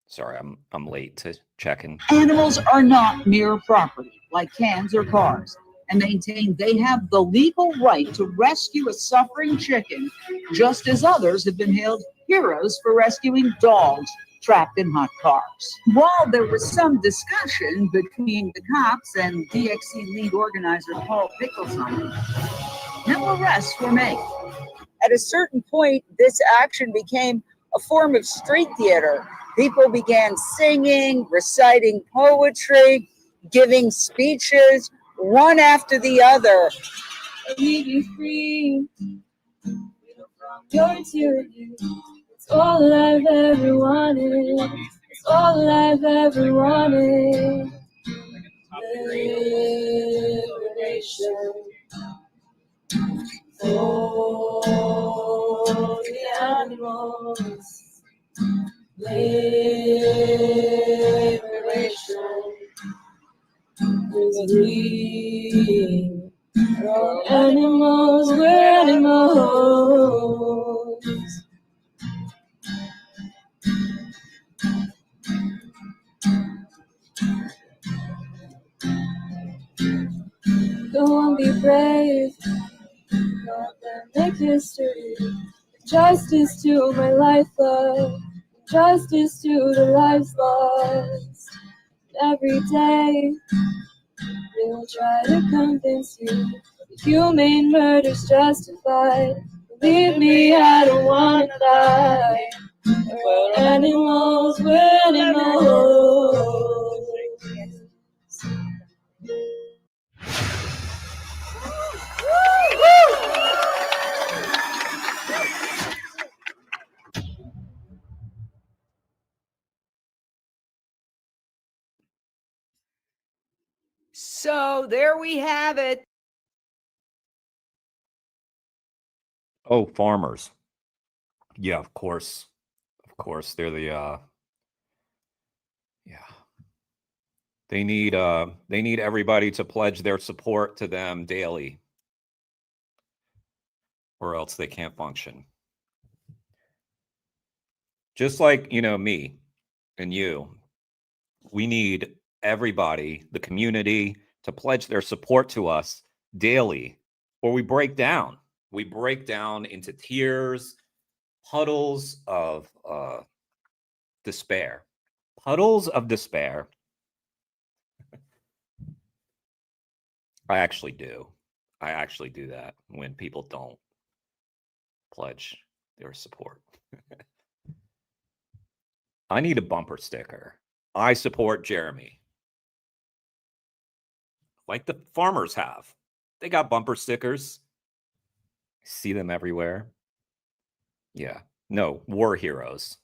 Sorry, I'm late to checking. animals are not mere property like cans or cars, and maintain they have the legal right to rescue a suffering chicken, just as others have been hailed heroes for rescuing dogs trapped in hot cars. While there was some discussion between the cops and DXC lead organizer Paul Pickleson, no arrests were made. At a certain point, this action became a form of street theater. People began singing, reciting poetry, giving speeches, one after the other. I need you free from your tyranny. It's all I've ever wanted. It's all I've ever wanted. Liberation. Oh, the animals. Liberation. There's a dream. We're animals, we're animals. Go on, be brave. Not that make history. Justice to my life, love. Justice to the lives lost. Every day, they will try to convince you that humane murder's justified. Believe me, I don't want to die. We're animals, we're animals. So there we have it. Oh, farmers. Yeah, of course. Of course, they're the yeah. They need everybody to pledge their support to them daily, or else they can't function. Just like, me and you, we need everybody, the community, to pledge their support to us daily, or we break down. We break down into tears, puddles of despair. Puddles of despair. I actually do. I actually do that when people don't pledge their support. I need a bumper sticker. I support Jeremy. like the farmers have. They got bumper stickers. See them everywhere. Yeah. No, war heroes,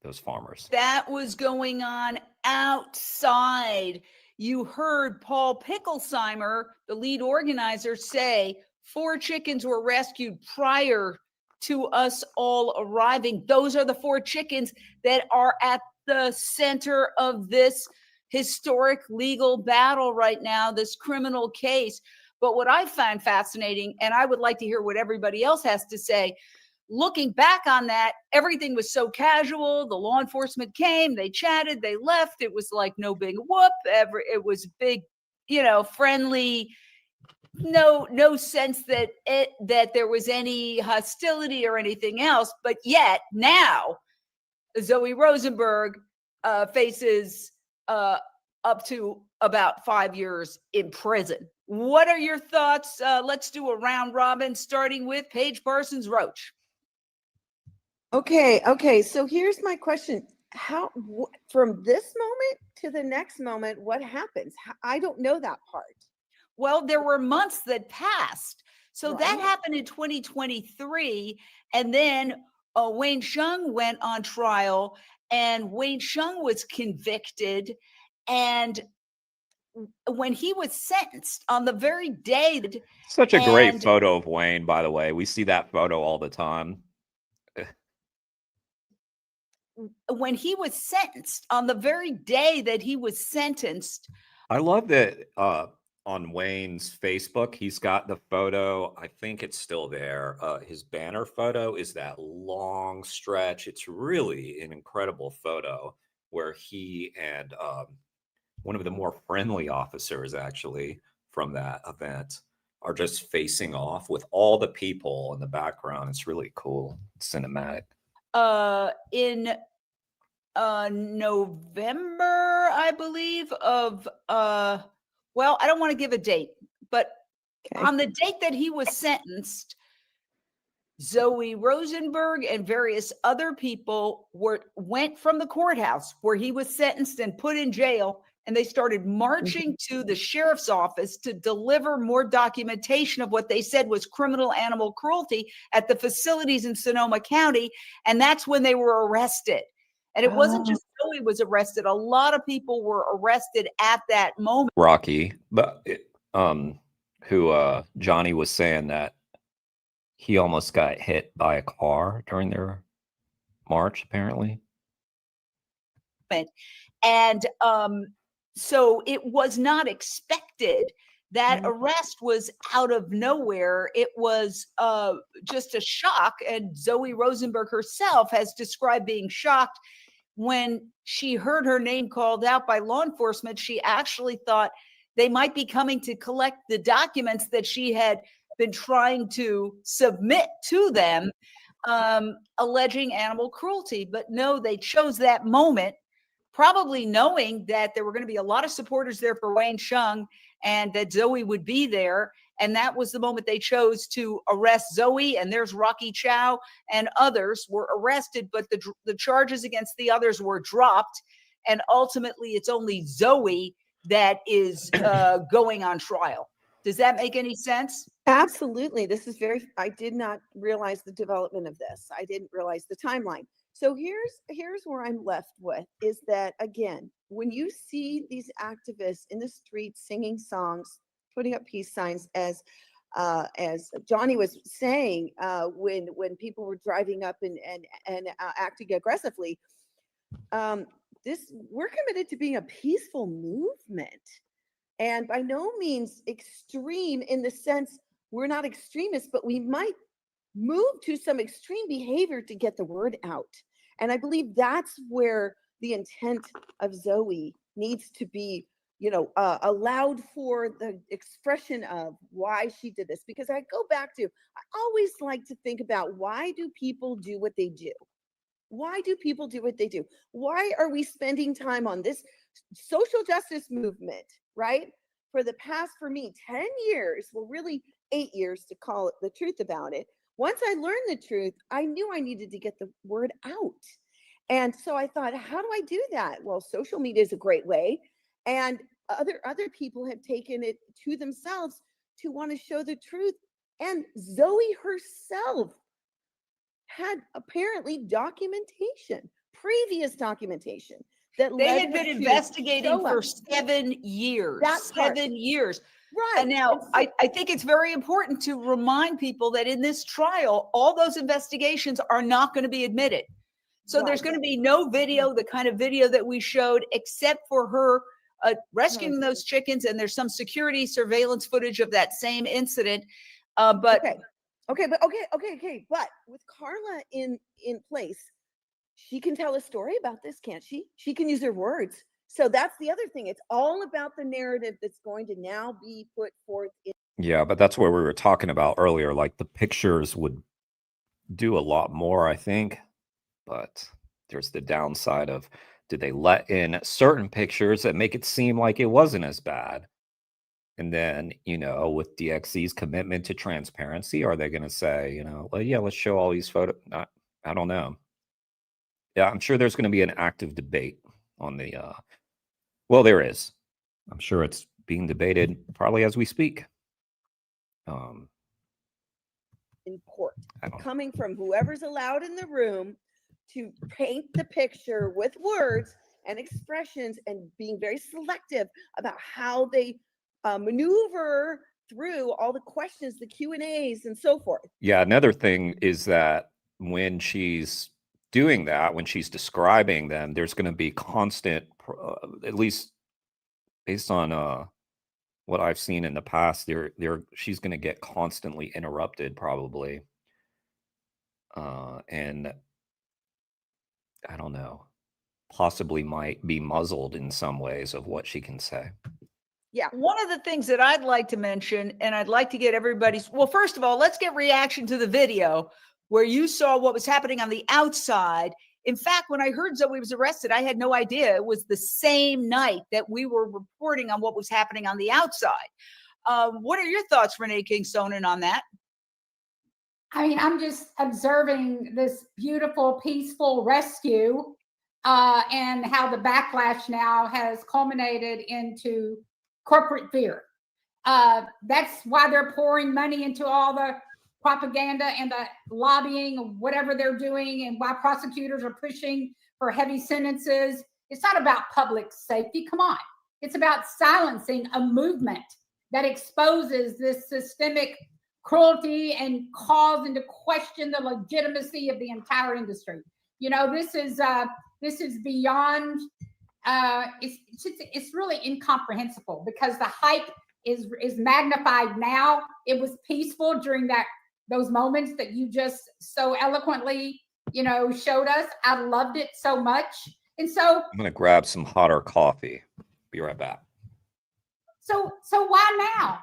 those farmers. That was going on outside. You heard Paul Picklesheimer, the lead organizer, say 4 chickens were rescued prior to us all arriving. Those are the 4 chickens that are at the center of this historic legal battle right now, this criminal case. But what I find fascinating, and I would like to hear what everybody else has to say, looking back on that, everything was so casual. The law enforcement came, they chatted, they left. It was like no big whoop. It was big, friendly. No sense that there was any hostility or anything else. But yet now, Zoe Rosenberg faces up to about 5 years in prison. What are your thoughts? Let's do a round robin, starting with Paige Parsons Roach. Okay. So here's my question. How, from this moment to the next moment, what happens? I don't know that part. Well, there were months that passed. So that happened in 2023. And then Wayne Hsiung went on trial, and Wayne Hsiung was convicted. And when he was sentenced on the very day. Such a great photo of Wayne, by the way. We see that photo all the time. When he was sentenced, on the very day that he was sentenced. I love that on Wayne's Facebook, he's got the photo. I think it's still there. His banner photo is that long stretch. It's really an incredible photo where he and one of the more friendly officers, actually, from that event are just facing off with all the people in the background. It's really cool. It's cinematic. In November, I believe, of well, I don't want to give a date, but on the date that he was sentenced, Zoe Rosenberg and various other people went from the courthouse where he was sentenced and put in jail, and they started marching to the sheriff's office to deliver more documentation of what they said was criminal animal cruelty at the facilities in Sonoma County. And that's when they were arrested. And it wasn't just Zoe was arrested. A lot of people were arrested at that moment. Rocky, but who Johnny was saying that he almost got hit by a car during their march, apparently. And so it was not expected. That arrest was out of nowhere. It was just a shock. And Zoe Rosenberg herself has described being shocked when she heard her name called out by law enforcement. She actually thought they might be coming to collect the documents that she had been trying to submit to them, alleging animal cruelty. But no, they chose that moment, probably knowing that there were going to be a lot of supporters there for Wayne Hsiung and that Zoe would be there. And that was the moment they chose to arrest Zoe. And there's Rocky Chow and others were arrested, but the charges against the others were dropped. And ultimately, it's only Zoe that is going on trial. Does that make any sense? Absolutely. This is I did not realize the development of this. I didn't realize the timeline. So here's where I'm left with is that, again, when you see these activists in the streets singing songs, putting up peace signs, as Johnny was saying, when people were driving up and acting aggressively, we're committed to being a peaceful movement, and by no means extreme in the sense we're not extremists, but we might move to some extreme behavior to get the word out. And I believe that's where the intent of Zoe needs to be, allowed for the expression of why she did this. Because I go back to, I always like to think about, why do people do what they do? Why do people do what they do? Why are we spending time on this social justice movement, right? For the past, for me, 10 years, well, really 8 years to call it the truth about it. Once I learned the truth, I knew I needed to get the word out. And so I thought, how do I do that? Well, social media is a great way. And other people have taken it to themselves to want to show the truth. And Zoe herself had apparently previous documentation that they had been investigating for 7 years. That part. 7 years. Right. And now I think it's very important to remind people that in this trial, all those investigations are not going to be admitted. So there's going to be no video, the kind of video that we showed, except for her rescuing those chickens. And there's some security surveillance footage of that same incident. But Okay. But with Carla in place, she can tell a story about this, can't she? She can use her words. So that's the other thing. It's all about the narrative that's going to now be put forth. Yeah, but that's what we were talking about earlier. Like the pictures would do a lot more, I think. But there's the downside of, did they let in certain pictures that make it seem like it wasn't as bad? And then, with DXC's commitment to transparency, are they going to say, well, yeah, let's show all these photos? I don't know. Yeah, I'm sure there's going to be an active debate on the, well, there is. I'm sure it's being debated probably as we speak. Important. Coming from whoever's allowed in the room to paint the picture with words and expressions and being very selective about how they maneuver through all the questions, the Q&As and so forth. Yeah, another thing is that when she's doing that, when she's describing them, there's going to be constant, at least based on what I've seen in the past, she's going to get constantly interrupted probably. And I don't know, possibly might be muzzled in some ways of what she can say. Yeah. One of the things that I'd like to mention, and I'd like to get everybody's, well, first of all, let's get reaction to the video where you saw what was happening on the outside. In fact, when I heard Zoe was arrested, I had no idea it was the same night that we were reporting on what was happening on the outside. What are your thoughts, Renee King-Sonnen, on that? I mean, I'm just observing this beautiful, peaceful rescue and how the backlash now has culminated into corporate fear. That's why they're pouring money into all the propaganda and the lobbying of whatever they're doing, and why prosecutors are pushing for heavy sentences. It's not about public safety. Come on. It's about silencing a movement that exposes this systemic cruelty and calls into question the legitimacy of the entire industry. This is beyond. It's really incomprehensible, because the hype is magnified now. It was peaceful during those moments that you just so eloquently, showed us. I loved it so much. And so I'm going to grab some hotter coffee. Be right back. So why now?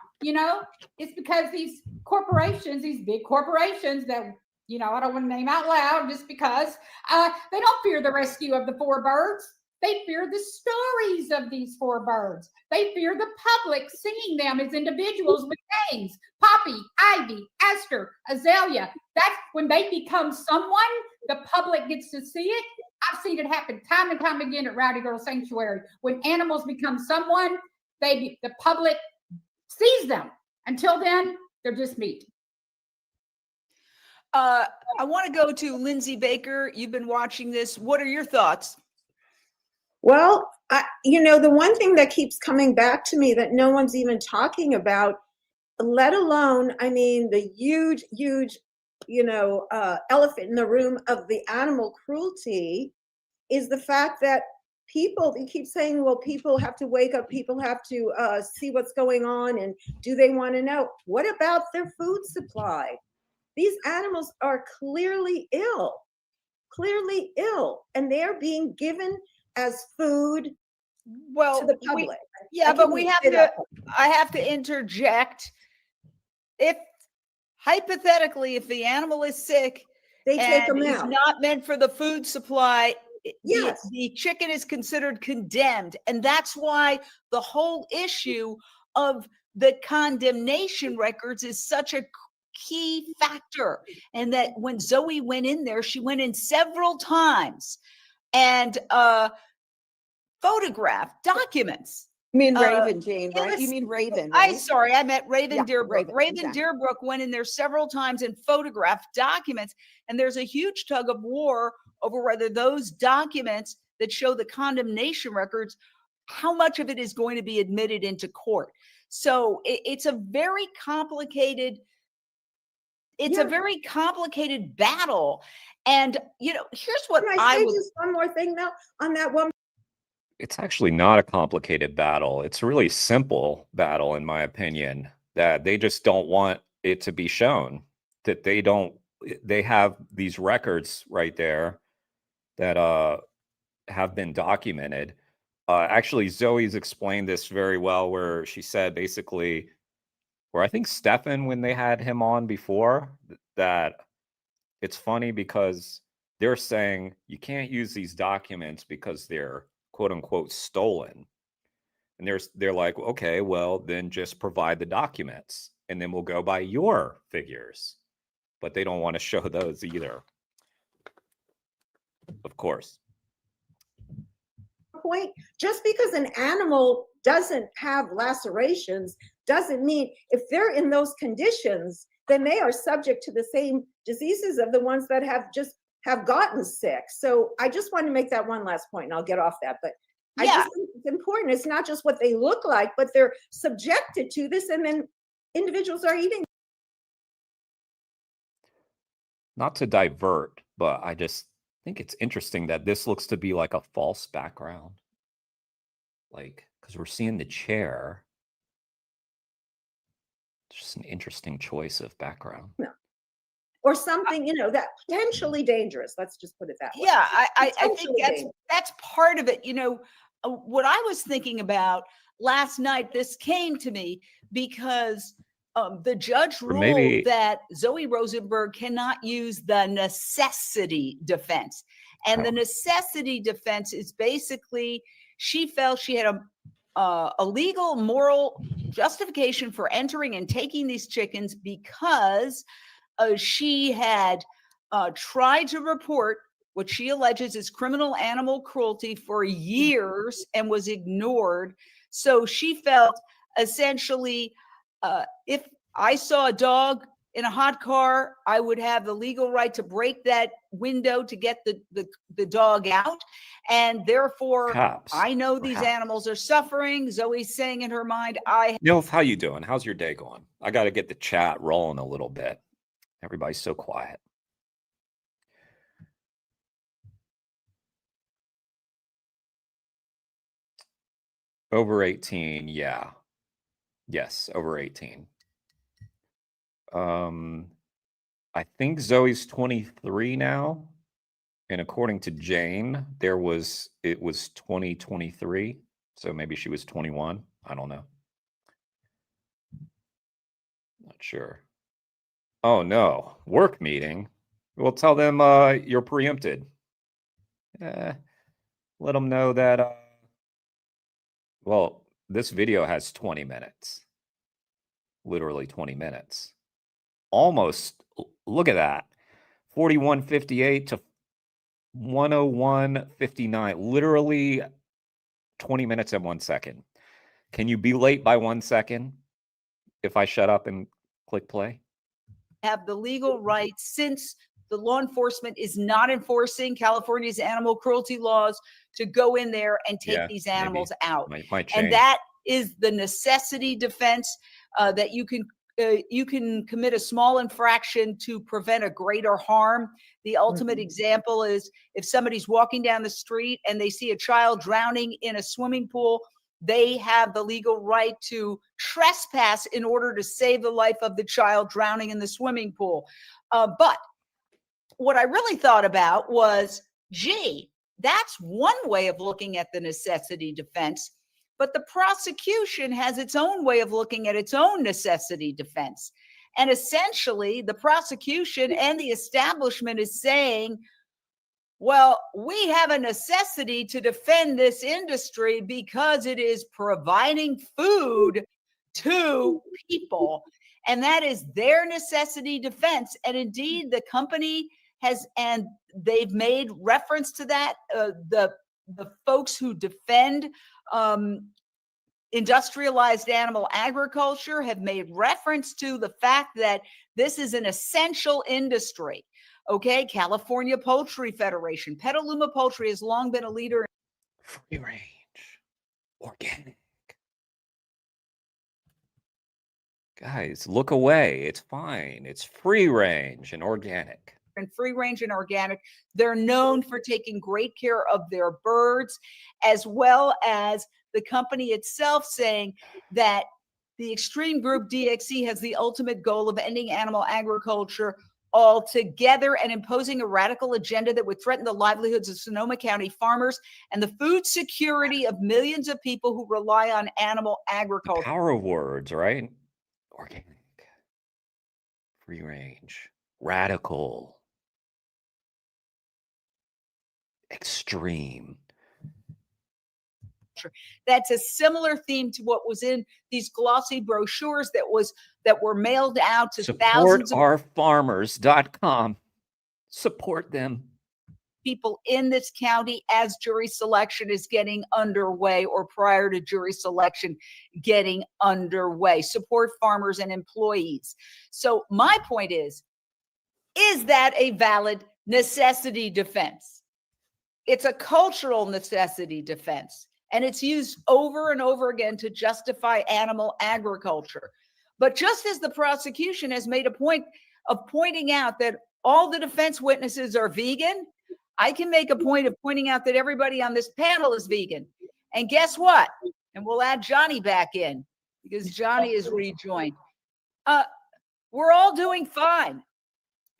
It's because these corporations, these big corporations that, I don't want to name out loud just because they don't fear the rescue of the 4 birds. They fear the stories of these 4 birds. They fear the public seeing them as individuals with names: Poppy, Ivy, Esther, Azalea. That's when they become someone, the public gets to see it. I've seen it happen time and time again at Rowdy Girl Sanctuary. When animals become someone, the public sees them. Until then, they're just meat. I want to go to Lindsay Baker. You've been watching this. What are your thoughts? Well, the one thing that keeps coming back to me that no one's even talking about, let alone, the huge, elephant in the room of the animal cruelty, is the fact that they keep saying, well, people have to wake up, people have to see what's going on, and do they want to know? What about their food supply? These animals are clearly ill, and they're being given as food to the public. I have to interject. If hypothetically, if the animal is sick, they take them is out. Not meant for the food supply, yes, the chicken is considered condemned. And that's why the whole issue of the condemnation records is such a key factor. And that when Zoe went in there, she went in several times and photographed documents You mean Raven, Jane, right? You mean Raven, right? Sorry, I meant Raven Yeah, Deerbrook. Raven exactly. Deerbrook went in there several times and photographed documents, and there's a huge tug of war over whether those documents that show the condemnation records, how much of it is going to be admitted into court. So it's a very complicated, a very complicated battle. And here's what Can I say just one more thing though on that one? It's actually not a complicated battle. It's a really simple battle, in my opinion, that they just don't want it to be shown, that they have these records right there that have been documented. Actually, Zoe's explained this very well, where she said basically, or I think Stefan, when they had him on before, that it's funny because they're saying you can't use these documents because they're quote unquote stolen. And they're like, okay, well, then just provide the documents and then we'll go by your figures. But they don't want to show those either. Of course. Point, just because an animal doesn't have lacerations doesn't mean if they're in those conditions, then they are subject to the same diseases of the ones that have gotten sick. So I just want to make that one last point, and I'll get off that. But I just think it's important. It's not just what they look like, but they're subjected to this, and then individuals are eating. Not to divert, but I just think it's interesting that this looks to be like a false background. Like, because we're seeing the chair. It's just an interesting choice of background. No. Or something, that potentially dangerous. Let's just put it that way. Yeah, I think that's part of it. What I was thinking about last night, this came to me because the judge ruled that Zoe Rosenberg cannot use the necessity defense. And the necessity defense is basically, she felt she had a legal, moral justification for entering and taking these chickens because she had tried to report what she alleges is criminal animal cruelty for years and was ignored. So she felt essentially, if I saw a dog in a hot car, I would have the legal right to break that window to get the dog out. And therefore, I know these animals are suffering. Zoe's saying in her mind, Nilf, how you doing? How's your day going? I got to get the chat rolling a little bit. Everybody's so quiet. Over 18, yeah. Yes, over 18. I think Zoe's 23 now. And according to Jane, it was 2023. So maybe she was 21. I don't know. Not sure. Oh no, work meeting. We'll tell them you're preempted. Let them know that well, this video has 20 minutes. Literally 20 minutes. Almost, look at that. 41:58 to 101:59. Literally 20 minutes and 1 second. Can you be late by 1 second if I shut up and click play? have the legal right, since the law enforcement is not enforcing California's animal cruelty laws, to go in there and take these animals out. And that is the necessity defense, that you can commit a small infraction to prevent a greater harm. The ultimate example is if somebody's walking down the street and they see a child drowning in a swimming pool, they have the legal right to trespass in order to save the life of the child drowning in the swimming pool. But what I really thought about was, gee, that's one way of looking at the necessity defense, but the prosecution has its own way of looking at its own necessity defense. And essentially, the prosecution and the establishment is saying, well, we have a necessity to defend this industry because it is providing food to people. And that is their necessity defense. And indeed, the company has, and they've made reference to that. The folks who defend industrialized animal agriculture have made reference to the fact that this is an essential industry. Okay, California Poultry Federation, Petaluma Poultry has long been a leader. Free range, organic. Guys, look away. It's fine. It's free range and organic. And free range and organic. They're known for taking great care of their birds, as well as the company itself saying that the extreme group DXE has the ultimate goal of ending animal agriculture altogether and imposing a radical agenda that would threaten the livelihoods of Sonoma County farmers and the food security of millions of people who rely on animal agriculture. Power of words, right? Organic, free range, radical, extreme. That's a similar theme to what was in these glossy brochures that were mailed out to thousands of SupportOurFarmers.com. Support them. People in this county as jury selection is getting underway, or prior to jury selection getting underway. Support farmers and employees. So my point is that a valid necessity defense? It's a cultural necessity defense, and it's used over and over again to justify animal agriculture. But just as the prosecution has made a point of pointing out that all the defense witnesses are vegan, I can make a point of pointing out that everybody on this panel is vegan. And guess what? And we'll add Johnny back in because Johnny is rejoined. We're all doing fine.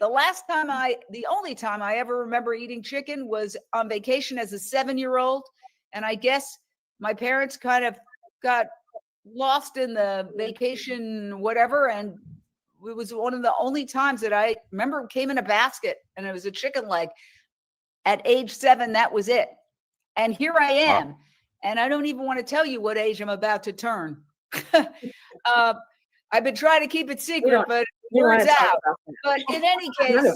The only time I ever remember eating chicken was on vacation as a 7-year-old. And I guess my parents kind of got lost in the vacation, whatever. And it was one of the only times that I remember came in a basket and it was a chicken leg. At age 7, that was it. And here I am. Wow. And I don't even want to tell you what age I'm about to turn. I've been trying to keep it secret, but words out. But in any case, here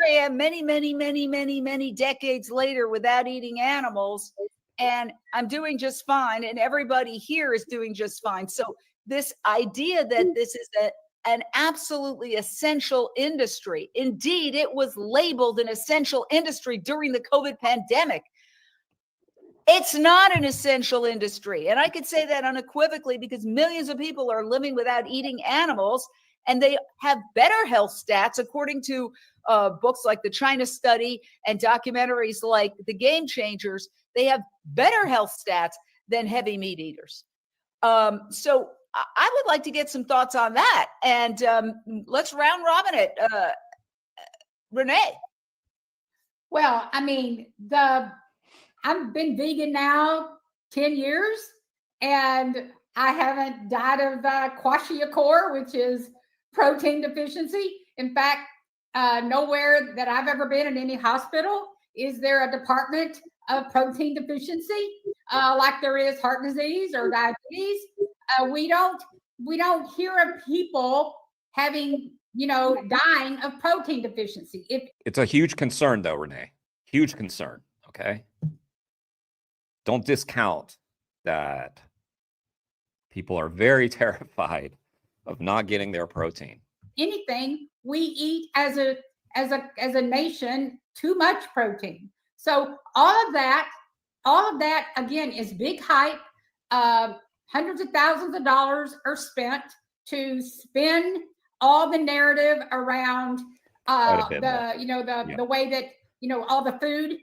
I am many decades later without eating animals. And I'm doing just fine. And everybody here is doing just fine. So this idea that this is an absolutely essential industry. Indeed, it was labeled an essential industry during the COVID pandemic. It's not an essential industry. And I could say that unequivocally because millions of people are living without eating animals, and they have better health stats, according to books like the China Study and documentaries like The Game Changers. They have better health stats than heavy meat eaters. So I would like to get some thoughts on that. And let's round robin it. Renee. Well, I mean, I've been vegan now 10 years, and I haven't died of kwashiorkor, which is protein deficiency. In fact, nowhere that I've ever been in any hospital is there a department of protein deficiency like there is heart disease or diabetes. We don't hear of people having, dying of protein deficiency. It's a huge concern, though, Renee. Huge concern. Okay. Don't discount that people are very terrified of not getting their protein. Anything we eat as a nation, too much protein. So all of that again is big hype. Hundreds of thousands of dollars are spent to spin all the narrative around the way that all the food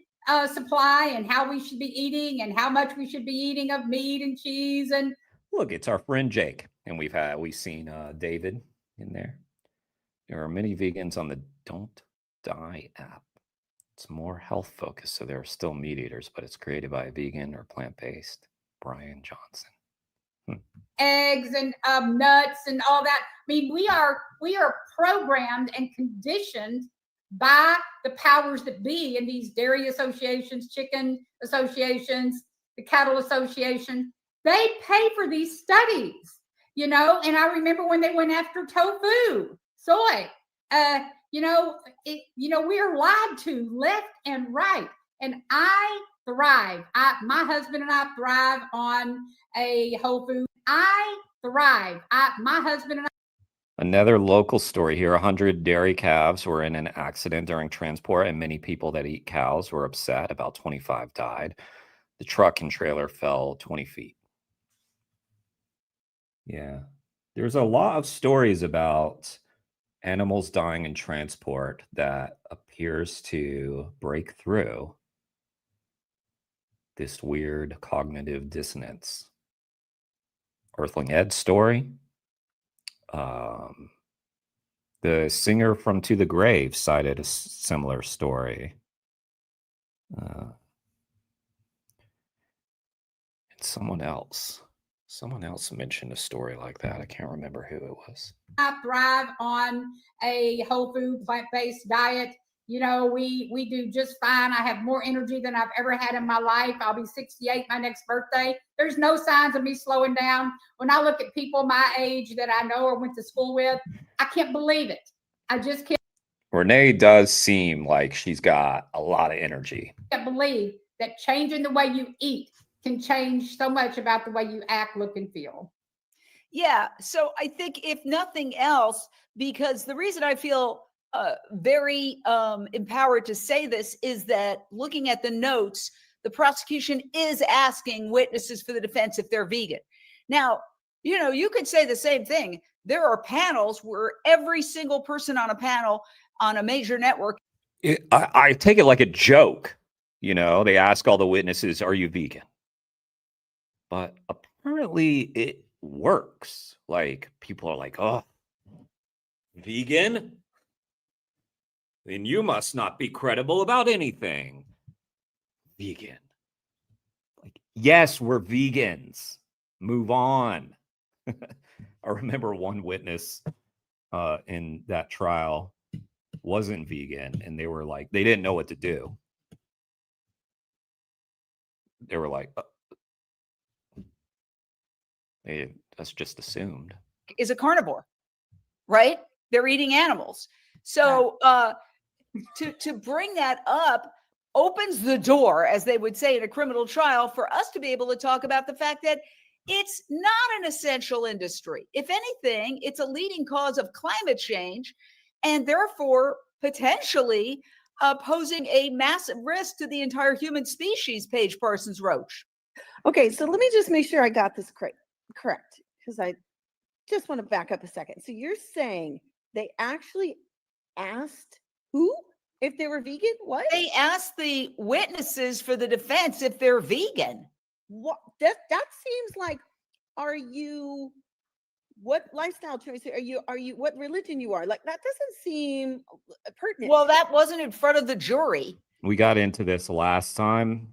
supply and how we should be eating and how much we should be eating of meat and cheese. And look, it's our friend Jake, and we've seen David in there. There are many vegans on the Don't Die app. It's more health focused, so there are still meat eaters, but it's created by a vegan or plant-based Brian Johnson. Eggs and nuts and all that. I mean, we are programmed and conditioned by the powers that be in these dairy associations, chicken associations, the cattle association. They pay for these studies, and I remember when they went after tofu, soy, we are lied to left and right. And I thrive. My husband and I thrive on a whole food I thrive. My husband and I. Another local story here. 100 dairy calves were in an accident during transport, and many people that eat cows were upset. About 25 died. The truck and trailer fell 20 feet. Yeah. There's a lot of stories about animals dying in transport that appears to break through this weird cognitive dissonance. Earthling Ed's story. The singer from To the Grave cited a similar story. And someone else mentioned a story like that. I can't remember who it was. I thrive on a whole food, plant-based diet. You know, we do just fine. I have more energy than I've ever had in my life. I'll be 68 my next birthday. There's no signs of me slowing down. When I look at people my age that I know or went to school with, I can't believe it. I just can't. Renee does seem like she's got a lot of energy. I can't believe that changing the way you eat can change so much about the way you act, look, and feel. Yeah. So I think if nothing else, because the reason I feel very empowered to say this is that looking at the notes, the prosecution is asking witnesses for the defense if they're vegan. Now, you know, you could say the same thing. There are panels where every single person on a panel on a major network. I take it like a joke. You know, they ask all the witnesses, are you vegan? But apparently it works. Like, people are like, oh, vegan? Then you must not be credible about anything. Vegan. Like, yes, we're vegans. Move on. I remember one witness in that trial wasn't vegan, and they were like, they didn't know what to do. They were like, that's just assumed. Is a carnivore, right? They're eating animals. So to bring that up opens the door, as they would say in a criminal trial, for us to be able to talk about the fact that it's not an essential industry. If anything, it's a leading cause of climate change, and therefore potentially posing a massive risk to the entire human species, Paige Parsons Roach. Okay, so let me just make sure I got this correct, because I just want to back up a second. So you're saying they actually asked who if they were vegan? What? They asked the witnesses for the defense if they're vegan. What? That seems like, what lifestyle choice are you, what religion you are? Like, that doesn't seem pertinent. Well, that wasn't in front of the jury. We got into this last time.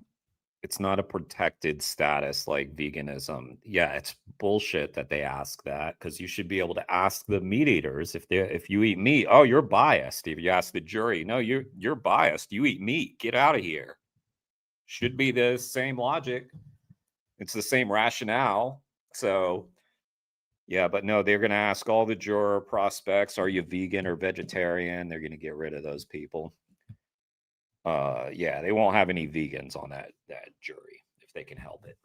It's not a protected status like veganism. Yeah, it's bullshit that they ask that, because you should be able to ask the meat eaters if you eat meat. Oh, you're biased. If you ask the jury, no, you're biased. You eat meat. Get out of here. Should be the same logic. It's the same rationale. So, yeah, but no, they're going to ask all the juror prospects, are you vegan or vegetarian? They're going to get rid of those people. Yeah, they won't have any vegans on that jury if they can help it.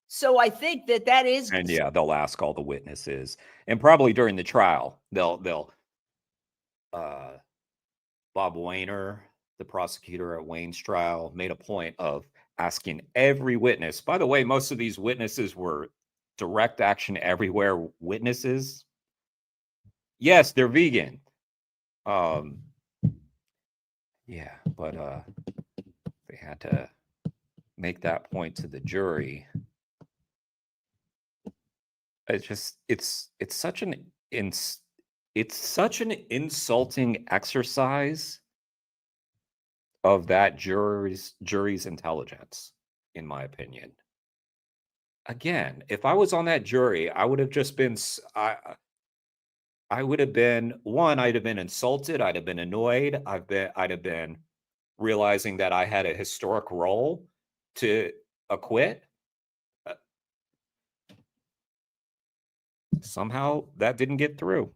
So I think that is, and yeah, they'll ask all the witnesses, and probably during the trial, they'll Bob Wayner, the prosecutor at Wayne's trial, made a point of asking every witness. By the way, most of these witnesses were direct action everywhere witnesses. Yes, they're vegan. Yeah, but they had to make that point to the jury. It's such an insulting exercise of that jury's intelligence, in my opinion. Again, if I was on that jury, I would have just been I would have been, one, I'd have been insulted, I'd have been annoyed, I'd have been realizing that I had a historic role to acquit. Somehow that didn't get through.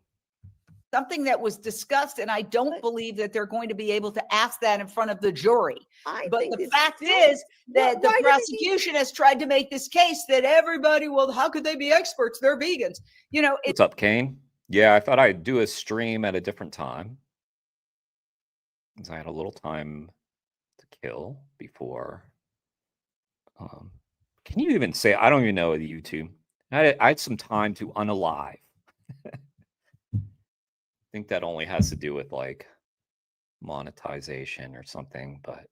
something that was discussed, and I don't believe that they're going to be able to ask that in front of the jury. But the fact is that the prosecution has tried to make this case that everybody, well, how could they be experts? They're vegans. You know, What's up, Kane? Yeah, I thought I'd do a stream at a different time, because I had a little time to kill before. Can you even say, I don't even know the YouTube. I had some time to unalive. I think that only has to do with like monetization or something, but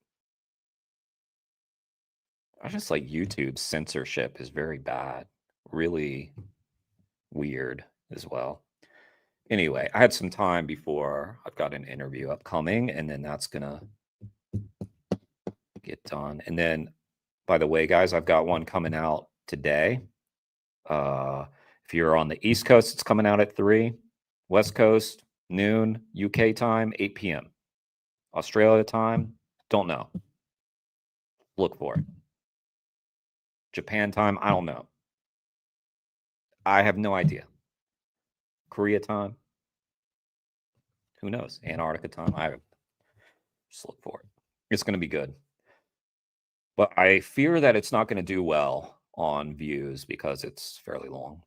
I just like YouTube censorship is very bad, really weird as well. Anyway, I had some time before I've got an interview upcoming, and then that's gonna get done. And then, by the way, guys, I've got one coming out today. If you're on the East Coast, it's coming out at 3. West Coast, noon. UK time, 8 p.m. Australia time, don't know. Look for it. Japan time, I don't know. I have no idea. Korea time, who knows? Antarctica time, just look for it. It's going to be good. But I fear that it's not going to do well on views because it's fairly long.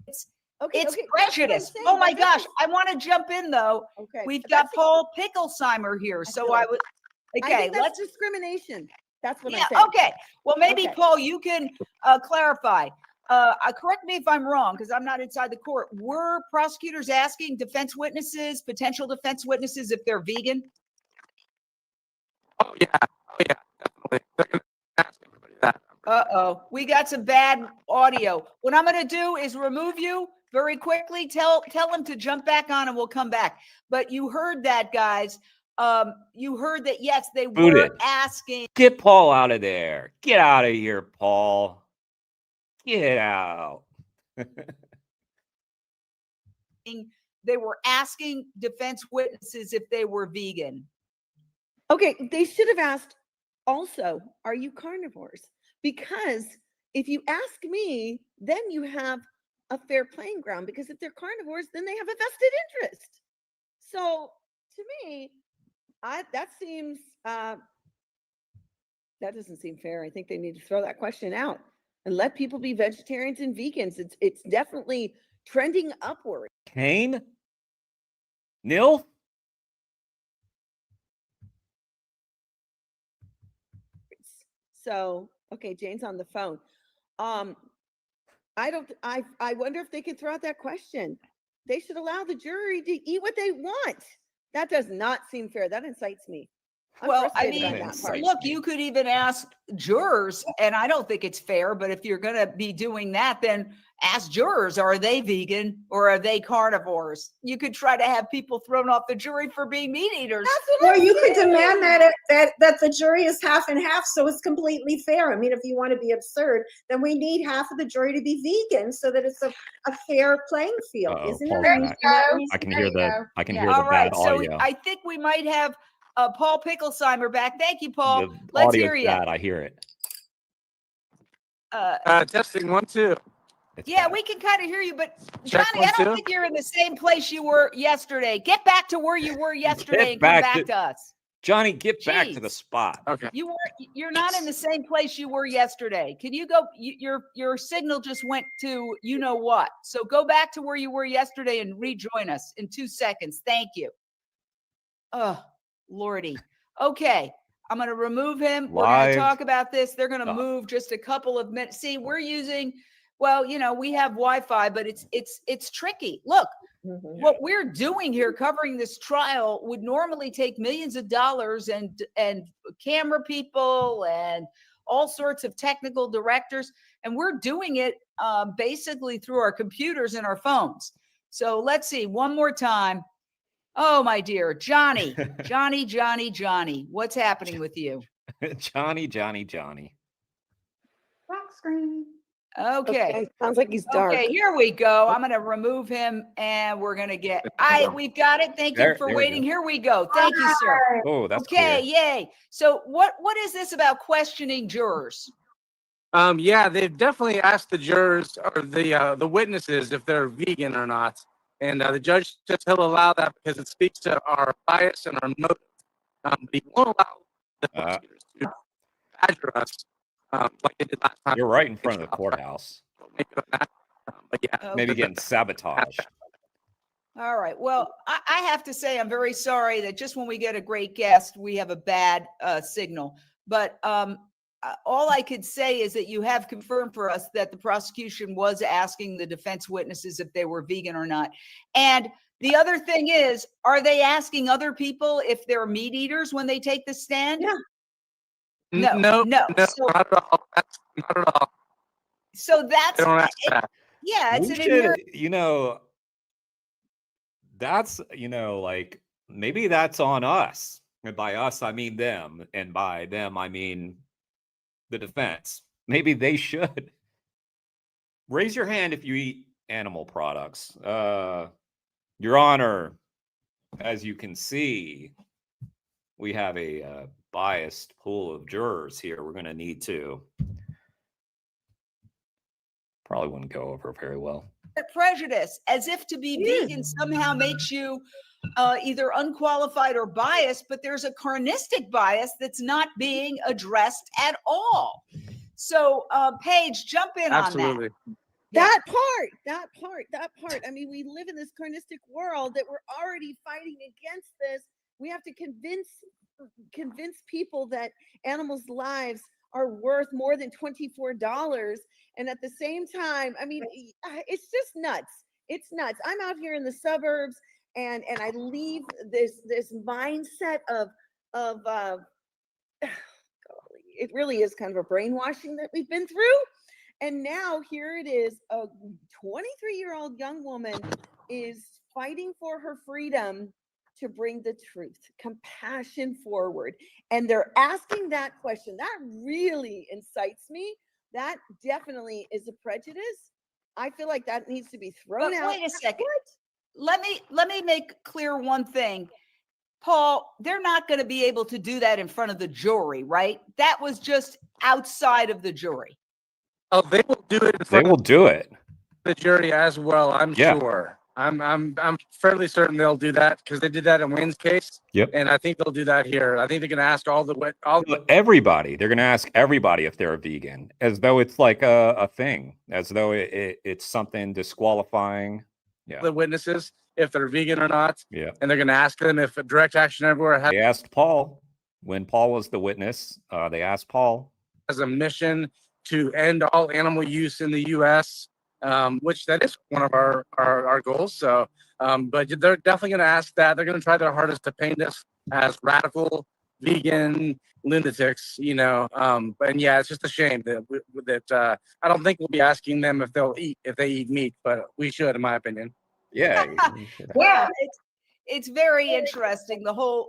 It's prejudice. Oh my gosh. I want to jump in though. Okay. We've got Paul Picklesheimer here. So I would, okay, let's discrimination. That's what yeah, I'm saying. okay. Well, maybe Okay. Paul, you can clarify. Correct me if I'm wrong, because I'm not inside the court. Were prosecutors asking defense witnesses, potential defense witnesses, if they're vegan? Oh yeah, definitely. They're gonna ask everybody that. Uh-oh, we got some bad audio. What I'm going to do is remove you very quickly. Tell them to jump back on and we'll come back. But you heard that, guys. You heard that, yes, they Booted. were asking. Get Paul out of there. Get out of here, Paul. Get out. They were asking defense witnesses if they were vegan. Okay, they should have asked also, are you carnivores? Because if you ask me, then you have a fair playing ground, because if they're carnivores, then they have a vested interest. So to me, that seems that doesn't seem fair. I think they need to throw that question out and let people be vegetarians and vegans. It's definitely trending upward. Kane? Nil? So, okay, Jane's on the phone. I wonder if they could throw out that question. They should allow the jury to eat what they want. That does not seem fair. That incites me. I'm Well, I frustrated mean, by that part. look, you could even ask jurors, and I don't think it's fair, but if you're going to be doing that, then ask jurors, are they vegan or are they carnivores? You could try to have people thrown off the jury for being meat eaters. Or you could demand that the jury is half and half, so it's completely fair. I mean, if you want to be absurd, then we need half of the jury to be vegan so that it's a fair playing field, isn't it? I can hear the All right, bad so audio. I think we might have Paul Picklesheimer back. Thank you, Paul. The Let's audio's hear you. bad. I hear it. Testing 1 2. Yeah, we can kind of hear you, but Check Johnny, I 1 2. don't think you're in the same place you were yesterday. Get back to where you were yesterday and come back to us. Johnny, get back to the spot. Okay. You're not in the same place you were yesterday. Can you go? Your signal just went to you know what. So go back to where you were yesterday and rejoin us in 2 seconds. Thank you. Oh, Lordy. Okay. I'm going to remove him. We're going Live. to talk about this. They're going to move just a couple of minutes. See, we're using, well, you know, we have Wi-Fi, but it's tricky. Look, what we're doing here, covering this trial, would normally take millions of dollars and camera people and all sorts of technical directors. And we're doing it basically through our computers and our phones. So let's see one more time. Oh, my dear, Johnny, what's happening with you? Johnny. Black screen. Okay. Sounds like he's dark. Okay, here we go. I'm going to remove him and we're going to get, we've got it. Thank you for waiting. Here we go. Thank you, sir. Oh, that's okay. clear. Yay. So what is this about questioning jurors? Yeah, they've definitely asked the jurors or the witnesses if they're vegan or not. And the judge says he'll allow that because it speaks to our bias and our motive. But he won't allow the prosecutors to badger us like they did last time. You're right in front of the courthouse. But yeah, Maybe getting sabotaged. All right. Well, I have to say, I'm very sorry that just when we get a great guest, we have a bad signal. But all I could say is that you have confirmed for us that the prosecution was asking the defense witnesses if they were vegan or not. And the other thing is, are they asking other people if they're meat eaters when they take the stand? No, No. So, not at all. Not at all. So that's They don't ask that. Yeah, it's We an should, inherent. that's, like maybe that's on us. And by us, I mean them. And by them, I mean the defense. Maybe they should. Raise your hand if you eat animal products. Your Honor, as you can see, we have a biased pool of jurors here. We're going to need to. Probably wouldn't go over very well. Prejudice, as if to be vegan somehow makes you either unqualified or biased, but there's a carnistic bias that's not being addressed at all. So, Paige, jump in on that. That part. I mean, we live in this carnistic world that we're already fighting against this. We have to convince people that animals' lives are worth more than $24. And at the same time, I mean, it's just nuts. It's nuts. I'm out here in the suburbs and I leave this mindset of it really is kind of a brainwashing that we've been through. And now here it is, a 23-year-old young woman is fighting for her freedom to bring the truth, compassion forward. And they're asking that question. That really incites me. That definitely is a prejudice. I feel like that needs to be thrown out. Wait a second. Let me make clear one thing. Paul, they're not going to be able to do that in front of the jury, right? That was just outside of the jury. Oh, they will do it. They will do it. The jury as well, I'm sure. I'm fairly certain they'll do that because they did that in Wayne's case. Yep. And I think they'll do that here. I think they're going to ask everybody. They're going to ask everybody if they're a vegan, as though it's like a thing, as though it's something disqualifying. Yeah. The witnesses if they're vegan or not. Yeah. And they're going to ask them if a direct action everywhere They asked Paul when Paul was the witness. They asked Paul has a mission to end all animal use in the U.S., which that is one of our goals. So, but they're definitely going to ask that. They're going to try their hardest to paint us as radical vegan lunatics, and yeah, it's just a shame that I don't think we'll be asking them if they eat meat, but we should, in my opinion. Yeah. Well, it's very interesting. The whole.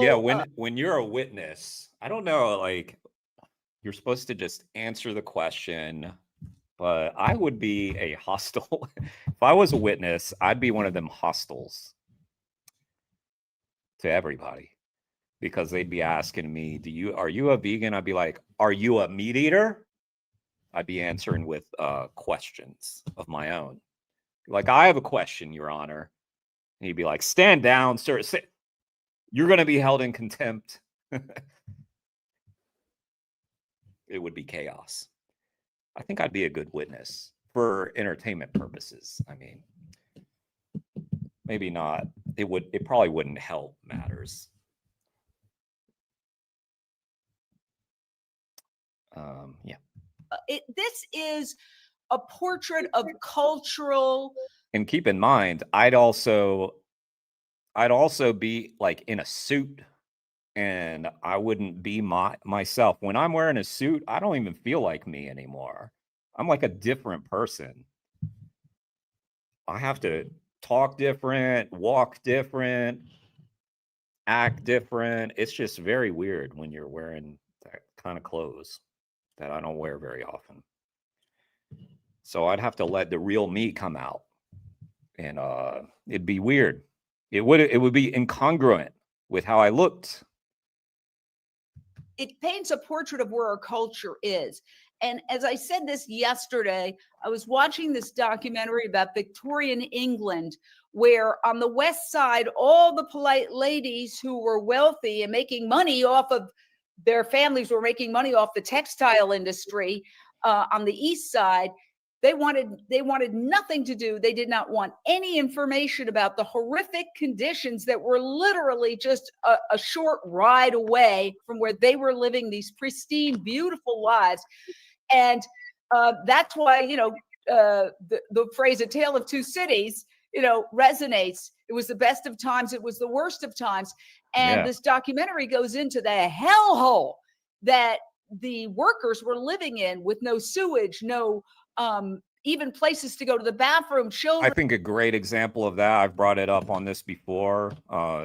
Yeah. When you're a witness, I don't know, like you're supposed to just answer the question, but I would be a hostile. If I was a witness, I'd be one of them hostiles to everybody. Because they'd be asking me, are you a vegan? I'd be like, are you a meat eater? I'd be answering with questions of my own. Like, I have a question, Your Honor. And he'd be like, stand down, sir. You're going to be held in contempt. It would be chaos. I think I'd be a good witness for entertainment purposes. I mean, maybe not. It probably wouldn't help matters. Yeah. This is a portrait of cultural. And keep in mind, I'd also be like in a suit, and I wouldn't be myself. When I'm wearing a suit, I don't even feel like me anymore. I'm like a different person. I have to talk different, walk different, act different. It's just very weird when you're wearing that kind of clothes that I don't wear very often. So I'd have to let the real me come out, and it'd be weird. It would be incongruent with how I looked. It paints a portrait of where our culture is. And as I said this yesterday, I was watching this documentary about Victorian England, where on the West Side, all the polite ladies who were wealthy and making money off of their families were making money off the textile industry. On the East Side, they wanted nothing to do. They did not want any information about the horrific conditions that were literally just a short ride away from where they were living these pristine, beautiful lives. And that's why, the phrase "a tale of two cities," resonates. It was the best of times. It was the worst of times. And this documentary goes into the hellhole that the workers were living in, with no sewage, no even places to go to the bathroom. Children. I think a great example of that, I've brought it up on this before,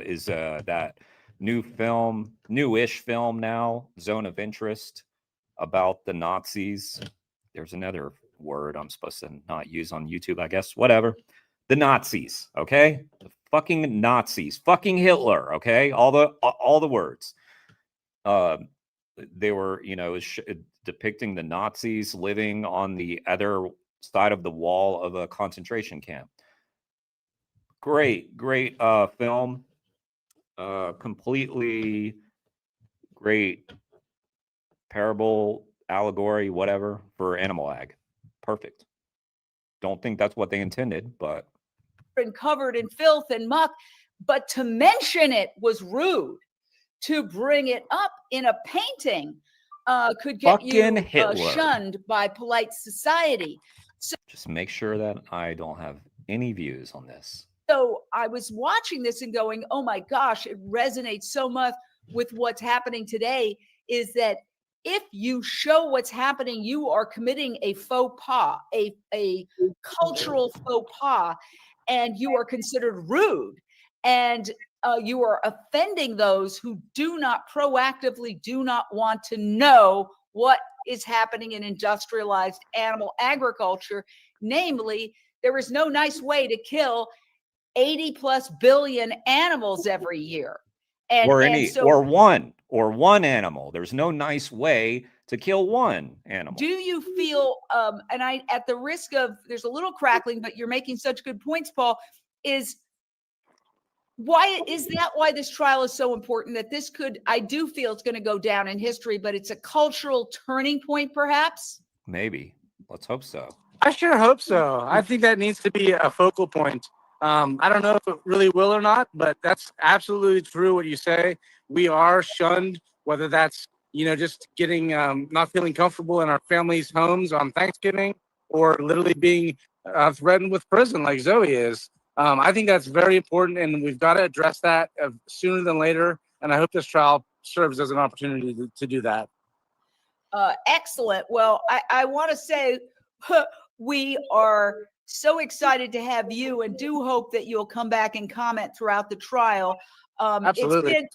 is that newish film now, Zone of Interest, about the Nazis. There's another word I'm supposed to not use on YouTube, I guess. Whatever. The Nazis, okay? The fucking Nazis. Fucking Hitler, okay? All the words. They were, depicting the Nazis living on the other side of the wall of a concentration camp. Great film. Completely great parable, allegory, whatever, for animal ag. Perfect. Don't think that's what they intended, but and covered in filth and muck, but to mention it was rude. To bring it up in a painting could get fucking you Hitler. Shunned by polite society. So just make sure that I don't have any views on this. So I was watching this and going, oh my gosh, it resonates so much with what's happening today, is that if you show what's happening, you are committing a faux pas, a cultural faux pas, and you are considered rude. And you are offending those who do not want to know what is happening in industrialized animal agriculture. Namely, there is no nice way to kill 80+ billion animals every year. Or one animal. There's no nice way to kill one animal. Do you feel, and I, at the risk of, there's a little crackling, but you're making such good points, Paul, why this trial is so important? That this I do feel it's going to go down in history, but it's a cultural turning point, perhaps? Maybe. Let's hope so. I sure hope so. I think that needs to be a focal point. I don't know if it really will or not, but that's absolutely true what you say. We are shunned, whether that's, just getting, not feeling comfortable in our families' homes on Thanksgiving, or literally being threatened with prison like Zoe is. I think that's very important, and we've got to address that sooner than later. And I hope this trial serves as an opportunity to do that. Excellent. Well, I want to say we are so excited to have you, and do hope that you'll come back and comment throughout the trial. Absolutely.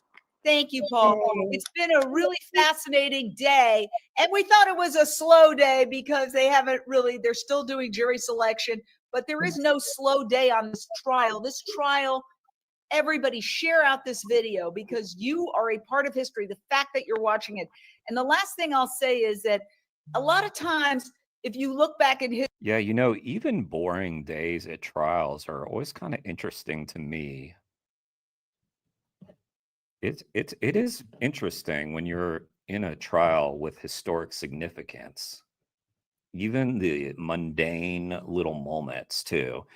Thank you, Paul. It's been a really fascinating day, and we thought it was a slow day because they're still doing jury selection, but there is no slow day on this trial. This trial, everybody share out this video because you are a part of history, the fact that you're watching it. And the last thing I'll say is that a lot of times, if you look back in history. Yeah, even boring days at trials are always kind of interesting to me. It is interesting when you're in a trial with historic significance, even the mundane little moments too.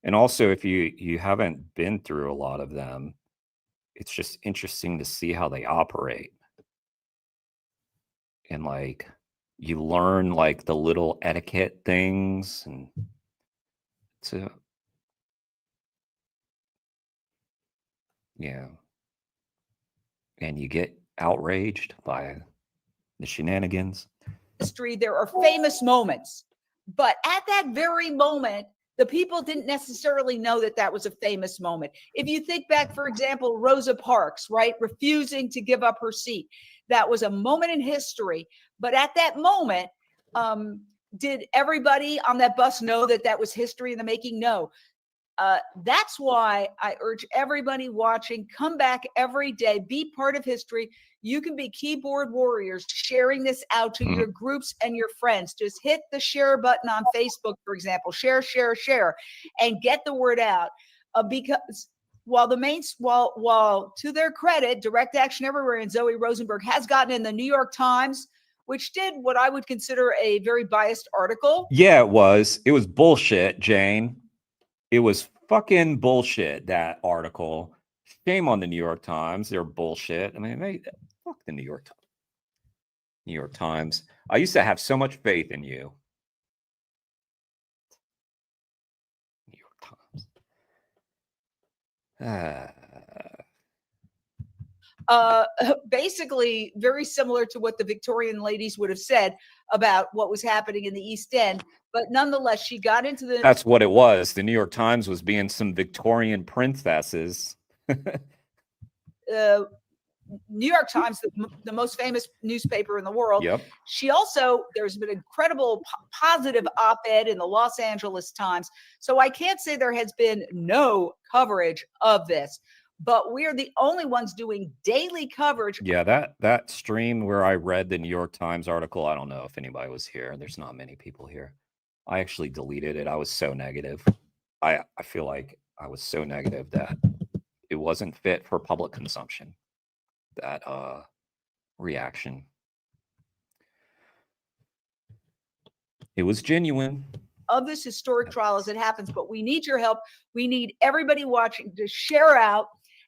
And also, if you haven't been through a lot of them, it's just interesting to see how they operate. And you learn the little etiquette things, and and you get outraged by the shenanigans. History, there are famous moments, but at that very moment, the people didn't necessarily know that was a famous moment. If you think back, for example, Rosa Parks, right, refusing to give up her seat, that was a moment in history. But at that moment, did everybody on that bus know that was history in the making? No. That's why I urge everybody watching, come back every day, be part of history. You can be keyboard warriors, sharing this out to your groups and your friends. Just hit the share button on Facebook, for example, share, and get the word out. Because while to their credit, Direct Action Everywhere and Zoe Rosenberg has gotten in the New York Times, which did what I would consider a very biased article. Yeah, it was. It was bullshit, Jane. It was fucking bullshit, that article. Shame on the New York Times. They're bullshit. I mean, fuck the New York Times. New York Times. I used to have so much faith in you. New York Times. Basically very similar to what the Victorian ladies would have said about what was happening in the East End. But nonetheless, she got into the... That's what it was. The New York Times was being some Victorian princesses. New York Times, the most famous newspaper in the world. Yep. She also, there's been incredible positive op-ed in the Los Angeles Times. So I can't say there has been no coverage of this, but we're the only ones doing daily coverage. Yeah, that stream where I read the New York Times article, I don't know if anybody was here. There's not many people here. I actually deleted it. I was so negative. I feel like I was so negative that it wasn't fit for public consumption. That reaction. It was genuine. Of this historic trial as it happens, but we need your help. We need everybody watching to share out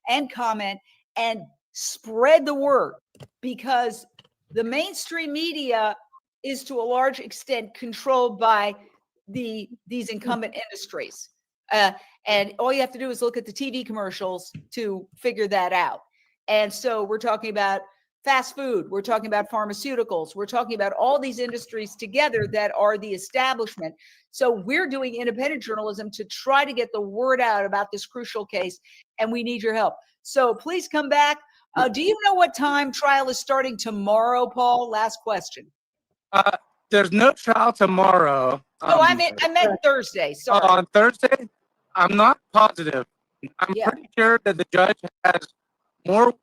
and comment and spread the word, because the mainstream media is to a large extent controlled by these incumbent industries. And all you have to do is look at the TV commercials to figure that out. And so we're talking about fast food, we're talking about pharmaceuticals, we're talking about all these industries together that are the establishment. So we're doing independent journalism to try to get the word out about this crucial case, and we need your help. So please come back. Do you know what time trial is starting tomorrow, Paul? Last question. There's no trial tomorrow. Oh, I meant Thursday. Sorry. On Thursday? I'm not positive. I'm pretty sure that the judge has more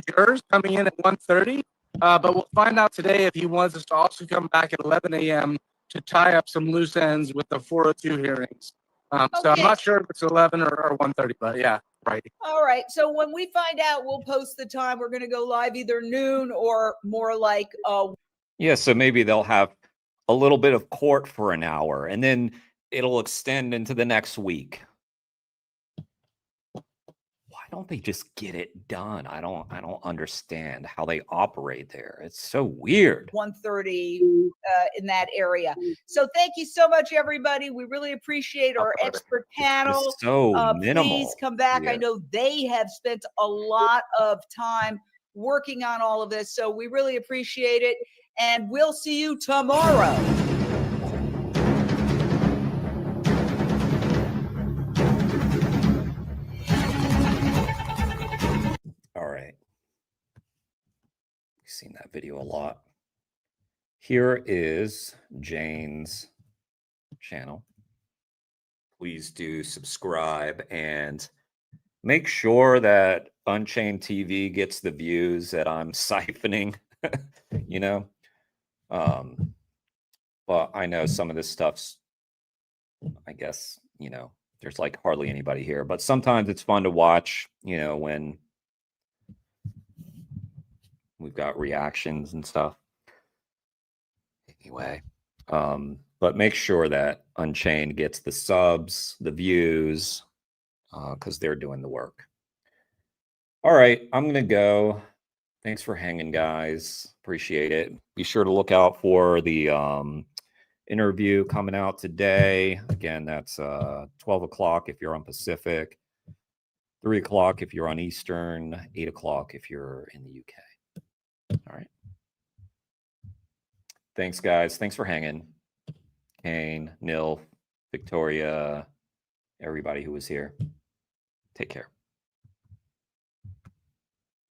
jurors coming in at 1:30, but we'll find out today if he wants us to also come back at 11 a.m. to tie up some loose ends with the 402 hearings. So I'm not sure if it's 11 or 1:30, but yeah, right. All right. So when we find out, we'll post the time. We're going to go live either noon or more like Yeah, so maybe they'll have a little bit of court for an hour, and then it'll extend into the next week. Why don't they just get it done? I don't understand how they operate there. It's so weird. 1:30 in that area. So thank you so much, everybody. We really appreciate our expert panel. It's so minimal. Please come back. Yeah. I know they have spent a lot of time working on all of this, so we really appreciate it. And we'll see you tomorrow. All right. We've seen that video a lot. Here is Jane's channel. Please do subscribe and make sure that Unchained TV gets the views that I'm siphoning, you know. But I know some of this stuff's, I guess, you know, there's like hardly anybody here, but sometimes it's fun to watch, you know, when we've got reactions and stuff. Anyway, but make sure that Unchained gets the subs, the views, because they're doing the work. All right, I'm going to go. Thanks for hanging, guys. Appreciate it. Be sure to look out for the interview coming out today. Again, that's 12 o'clock if you're on Pacific, 3 o'clock if you're on Eastern, 8 o'clock if you're in the UK. All right. Thanks, guys. Thanks for hanging. Kane, Nil, Victoria, everybody who was here. Take care.